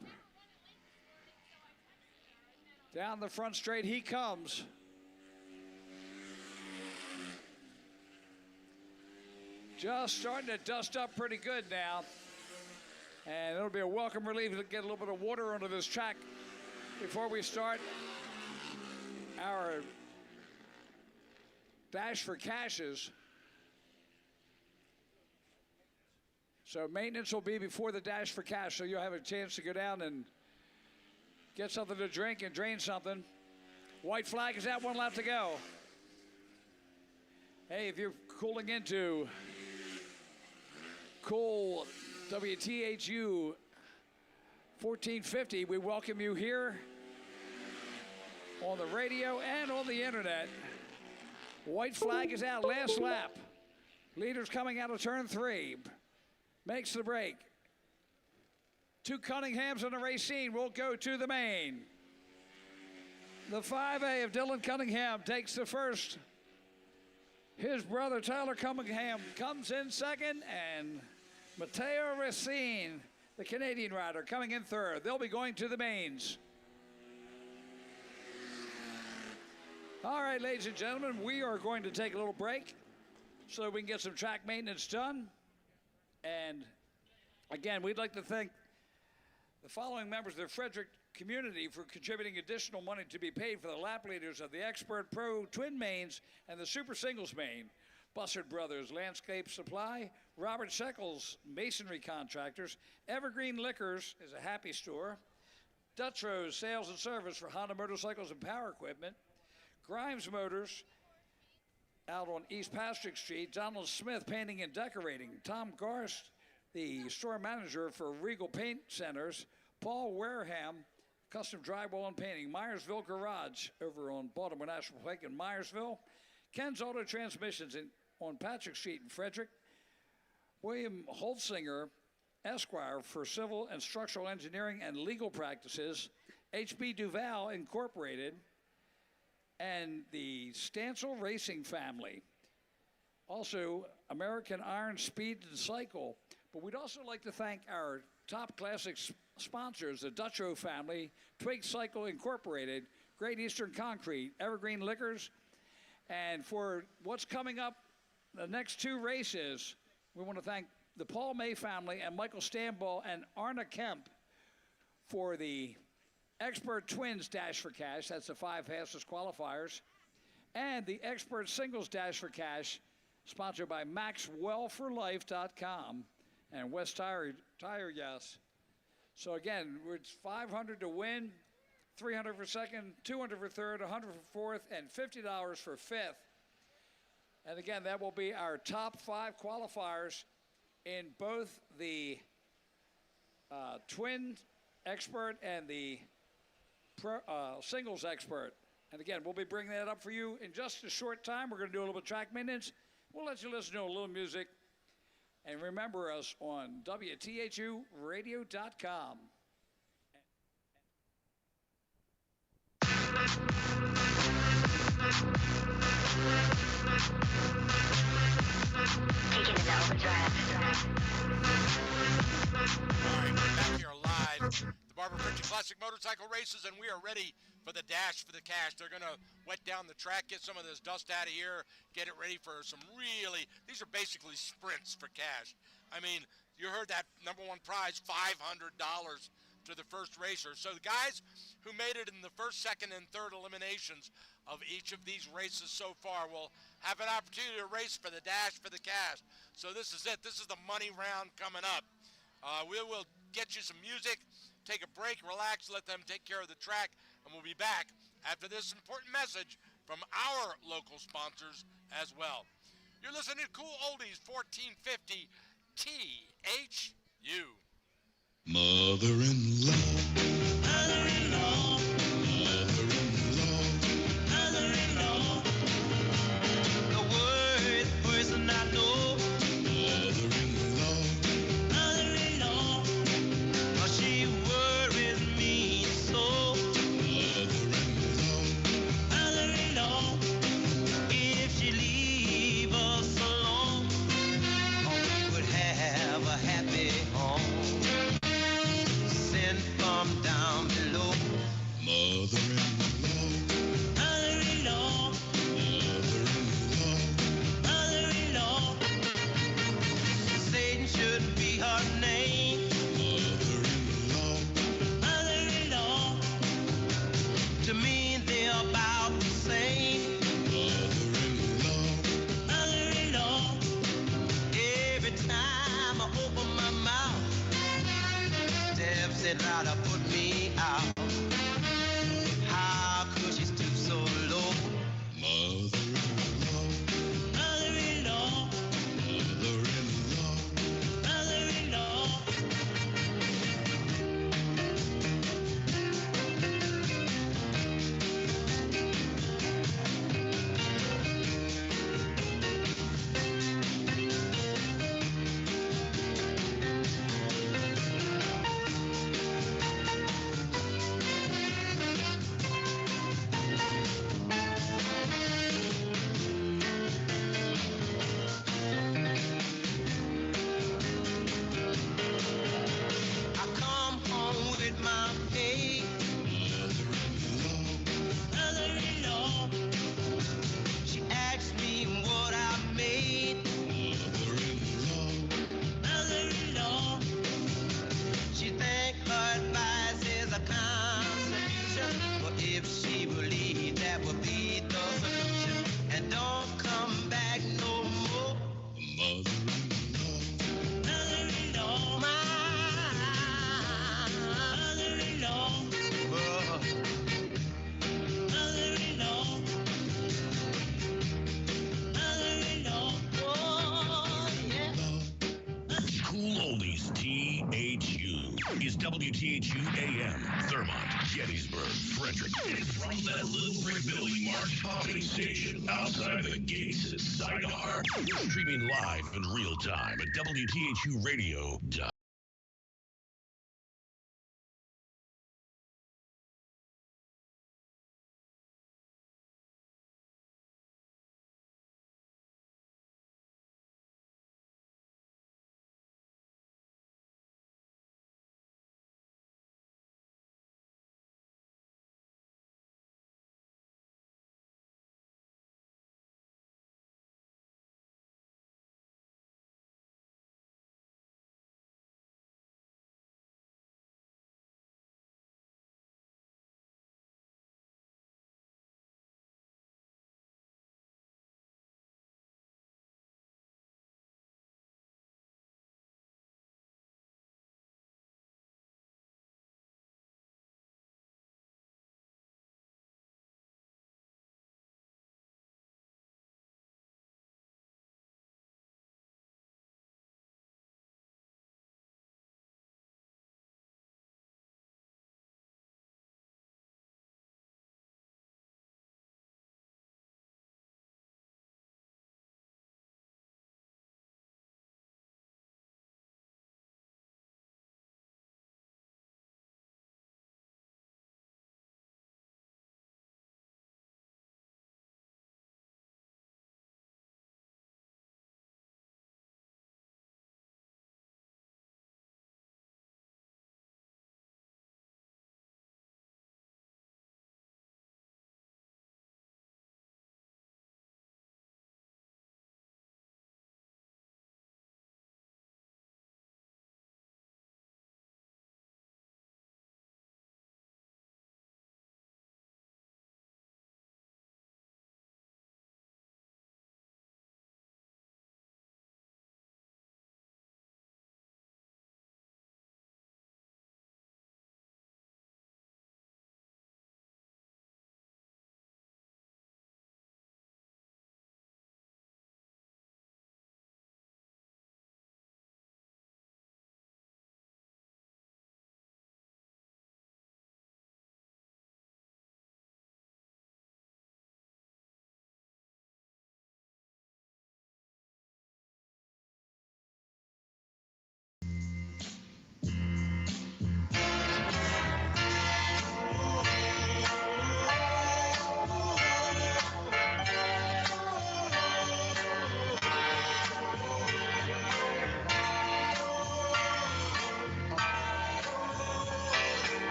S2: Down the front straight he comes. Just starting to dust up pretty good now. And it'll be a welcome relief to get a little bit of water onto this track before we start our dash for caches. So maintenance will be before the dash for cash, so you'll have a chance to go down and get something to drink and drain something. White flag is out, one lap to go. Hey, if you're cooling into cool WTHU 1450, we welcome you here on the radio and on the internet. White flag is out, last lap. Leaders coming out of turn three. Makes the break. Two Cunninghams and a Racine will go to the main. The 5A of Dylan Cunningham takes the first. His brother Tyler Cunningham comes in second, and Mateo Racine, the Canadian rider, coming in third. They'll be going to the mains. All right, ladies and gentlemen, we are going to take a little break so we can get some track maintenance done. And again, we'd like to thank the following members of the Frederick community for contributing additional money to be paid for the lap leaders of the Expert Pro Twin Mains and the Super Singles Main. Bussard Brothers Landscape Supply, Robert Shekels Masonry Contractors, Evergreen Liquors is a happy store, Dutch Rose Sales and Service for Honda motorcycles and power equipment, Grimes Motors out on East Pastrick Street, Donald Smith Painting and Decorating, Tom Garst, the store manager for Regal Paint Centers, Paul Wareham, Custom Drywall and Painting, Myersville Garage over on Baltimore National Pike in Myersville, Ken's Auto Transmissions on Patrick Street in Frederick, William Holtzinger, Esquire for Civil and Structural Engineering and Legal Practices, HB Duval Incorporated, and the Stancil Racing family. Also, American Iron Speed and Cycle. But we'd also like to thank our top classic sponsors, the Dutro family, Twig Cycle Incorporated, Great Eastern Concrete, Evergreen Liquors, and for what's coming up, the next two races, we want to thank the Paul May family and Michael Stanball and Arna Kemp for the Expert Twins Dash for Cash. That's the 5 fastest qualifiers. And the Expert Singles Dash for Cash, sponsored by MaxWellForLife.com and West Tire Gas. So again, it's 500 to win, 300 for second, 200 for third, 100 for fourth, and $50 for fifth. And again, that will be our top 5 qualifiers in both the Twin Expert and the Singles Expert. And again, we'll be bringing that up for you in just a short time. We're going to do a little bit of track maintenance. We'll let you listen to a little music. And remember us on WTHUradio.com.
S8: Taking it overdrive.
S3: All right, we're back here live. The Barbara Pritchett Classic Motorcycle Races, and we are ready for the Dash for the Cash. They're going to wet down the track, get some of this dust out of here, get it ready for some really, these are basically sprints for cash. I mean, you heard that number one prize, $500 to the first racer. So the guys who made it in the first, second, and third eliminations of each of these races so far will have an opportunity to race for the Dash for the Cash. So this is it. This is the money round coming up. We will get you some music, take a break, relax, let them take care of the track, and we'll be back after this important message from our local sponsors as well. You're listening to Cool Oldies 1450 THU.
S11: Mother-in-law, mother-in-law, mother-in-law, mother-in-law, the worst person I know. Mother-in-law, mother-in-law, oh, she worries me so. Mother-in-law, mother-in-law, if she leave us alone, oh, we would have a happy home. From down below. Mother-in-law, mother-in-law, mother-in-law, mother-in-law, Satan shouldn't be her name. Mother-in-law, mother-in-law, to me they're about the same. Mother-in-law, mother-in-law, every time I open my mouth, Deb said right to put me out. How could she stoop so low? Mother-in-law, mother-in-law, mother-in-law, mother-in-law.
S4: WTHU AM, Thermont, Gettysburg, Frederick. And from that little brick building marked pumping station outside the gates at Sidear. Streaming live in real time at WTHUradio.com.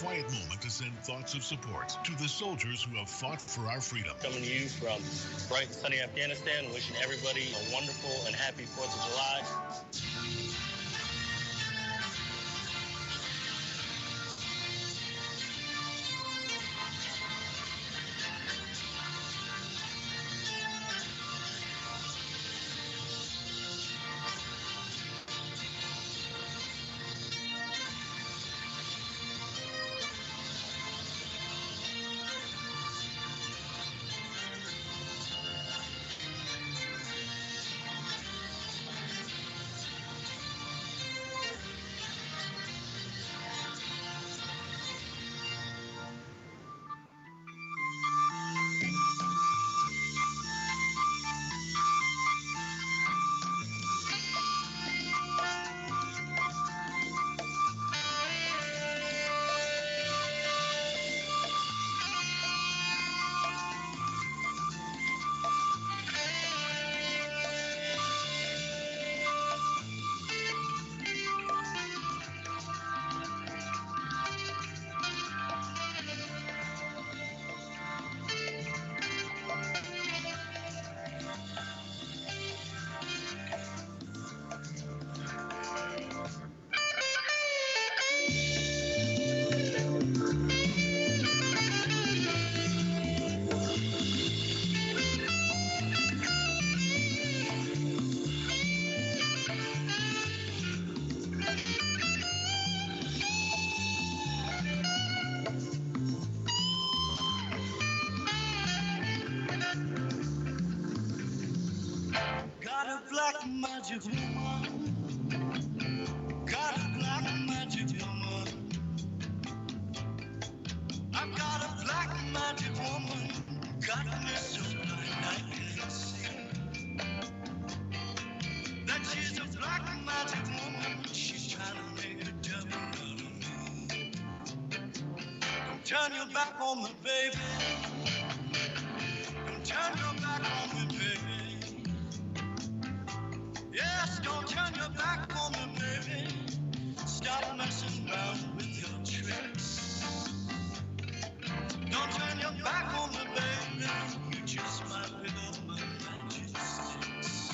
S4: quiet moment to send thoughts of support to the soldiers who have fought for our freedom.
S13: Coming to you from bright and sunny Afghanistan, wishing everybody a wonderful and happy 4th of July.
S11: Got a black magic woman. Got a black magic woman. I've got a black magic woman. Got me so blind I can't see. That she's a black magic woman. She's trying to make a devil out of me. Don't turn your back on me, baby. Don't turn your back on me, baby. Yes, don't turn your back on me, baby. Stop messing around with your tricks. Don't turn your back on me, baby. You just might pick up my magic sticks.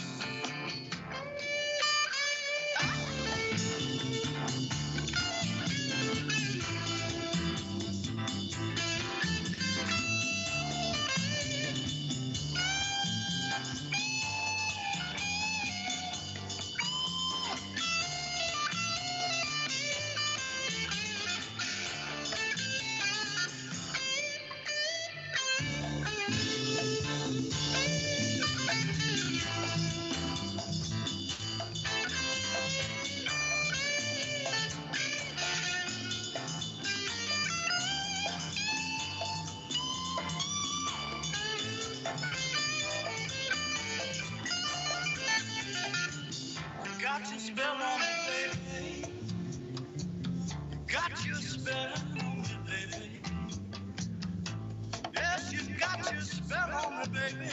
S11: Got your spell on me, baby. Got your spell on me, baby. Yes, you got your spell on me, baby.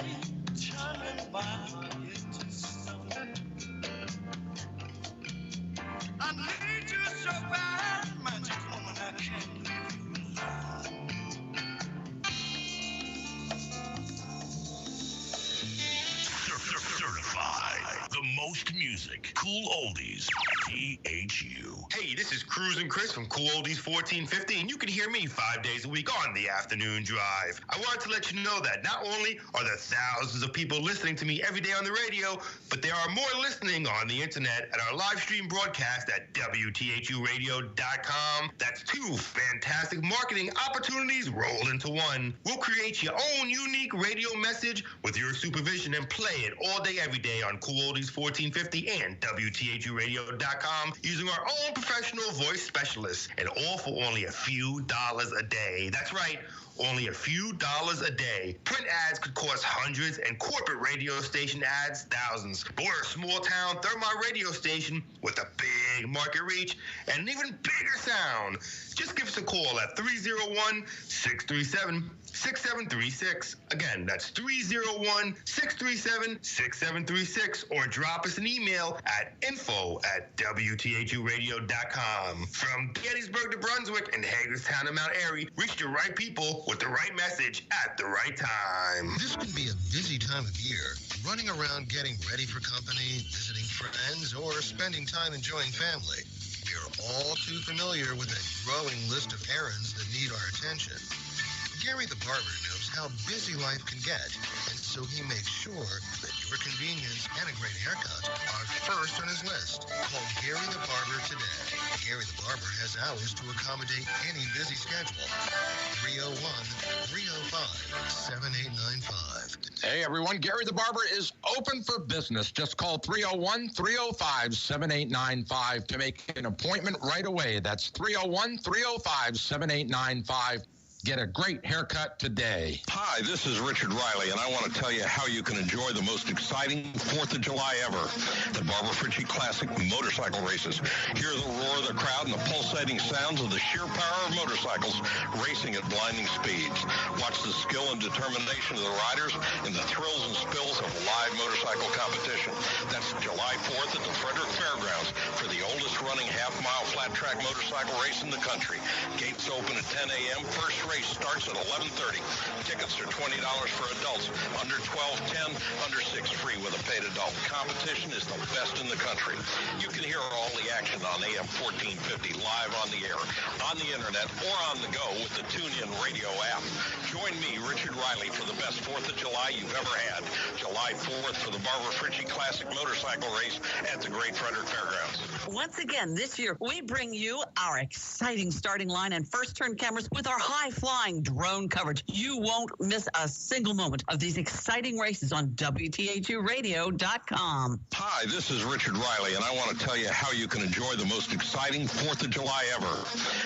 S11: Turning my heart into stone. I need you so bad, magic woman, I can't leave you alone.
S4: Certified. The most music. Cool oldies. THU.
S14: Hey, this is Cruisin' Chris from Cool Oldies 1450, and you can hear me 5 days a week on the afternoon drive. I wanted to let you know that not only are there thousands of people listening to me every day on the radio, but there are more listening on the internet at our live stream broadcast at WTHUradio.com. That's two fantastic marketing opportunities rolled into one. We'll create your own unique radio message with your supervision and play it all day, every day on Cool Oldies 1450 and WTHUradio.com using our own professional voice specialists, and all for only a few dollars a day. That's right, only a few dollars a day. Print ads could cost hundreds, and corporate radio station ads thousands. But we're a small town thermal radio station with a big market reach and an even bigger sound. Just give us a call at 301-637-6736. Again, that's 301-637-6736, or drop us an email at info@WTHUradio.com. From Gettysburg to Brunswick and Hagerstown to Mount Airy, reach the right people with the right message at the right time.
S7: This can be a busy time of year. Running around getting ready for company, visiting friends, or spending time enjoying family. We're all too familiar with a growing list of errands that need our attention. Gary the barber knows how busy life can get, and so he makes sure that your convenience and a great haircut are first on his list. Call Gary the barber today. Gary the barber has hours to accommodate any busy schedule. 301-305-7895.
S3: Hey everyone, Gary the Barber is open for business. Just call 301-305-7895 to make an appointment right away. That's 301-305-7895. Get a great haircut today.
S4: Hi, this is Richard Riley, and I want to tell you how you can enjoy the most exciting 4th of July ever. The Barbara Fritchie Classic motorcycle races. Hear the roar of the crowd and the pulsating sounds of the sheer power of motorcycles racing at blinding speeds. Watch the skill and determination of the riders and the thrills and spills of live motorcycle competition. That's July 4th at the Frederick Fairgrounds for the oldest running half-mile flat track motorcycle race in the country. Gates open at 10 a.m. First race starts at 11:30. Tickets are $20 for adults, under 12, 10, under 6 free with a paid adult. Competition is the best in the country. You can hear all the action on AM 1450 live on the air, on the internet, or on the go with the TuneIn radio app. Join me, Richard Riley, for the best 4th of July you've ever had. July 4th for the Barbara Fritchie Classic motorcycle race at the Great Frederick Fairgrounds.
S15: Once again, this year, we bring you our exciting starting line and first turn cameras with our high-flying drone coverage. You won't miss a single moment of these exciting races on WTHUradio.com.
S4: Hi, this is Richard Riley, and I want to tell you how you can enjoy the most exciting 4th of July ever.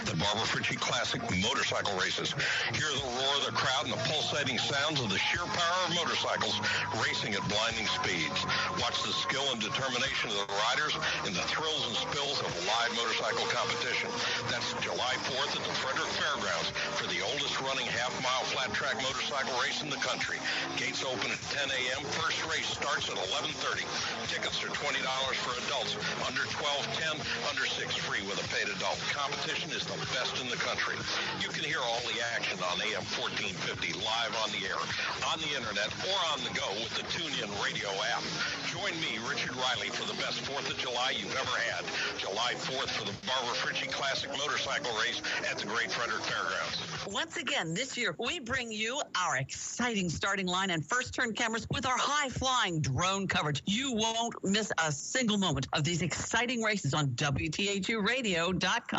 S4: The Barbara Fritchie Classic motorcycle races. Hear the roar of the crowd and the pulsating sounds of the sheer power of motorcycles racing at blinding speeds. Watch the skill and determination of the riders and the thrills and spills of live motorcycle competition. That's July 4th at the Frederick Fairgrounds for the oldest running half-mile flat track motorcycle race in the country. Gates open at 10 a.m. First race starts at 11:30. Tickets are $20 for adults, under 12, 10, under 6 free with a paid adult. Competition is the best in the country. You can hear all the action on AM 1450 live on the air, on the internet, or on the go with the TuneIn radio app. Join me, Richard Riley, for the best 4th of July you've ever had. July 4th for the Barbara Fritchie Classic motorcycle race at the Great Frederick Fairgrounds.
S15: Once again, this year, we bring you our exciting starting line and first turn cameras with our high-flying drone coverage. You won't miss a single moment of these exciting races on WTHUradio.com.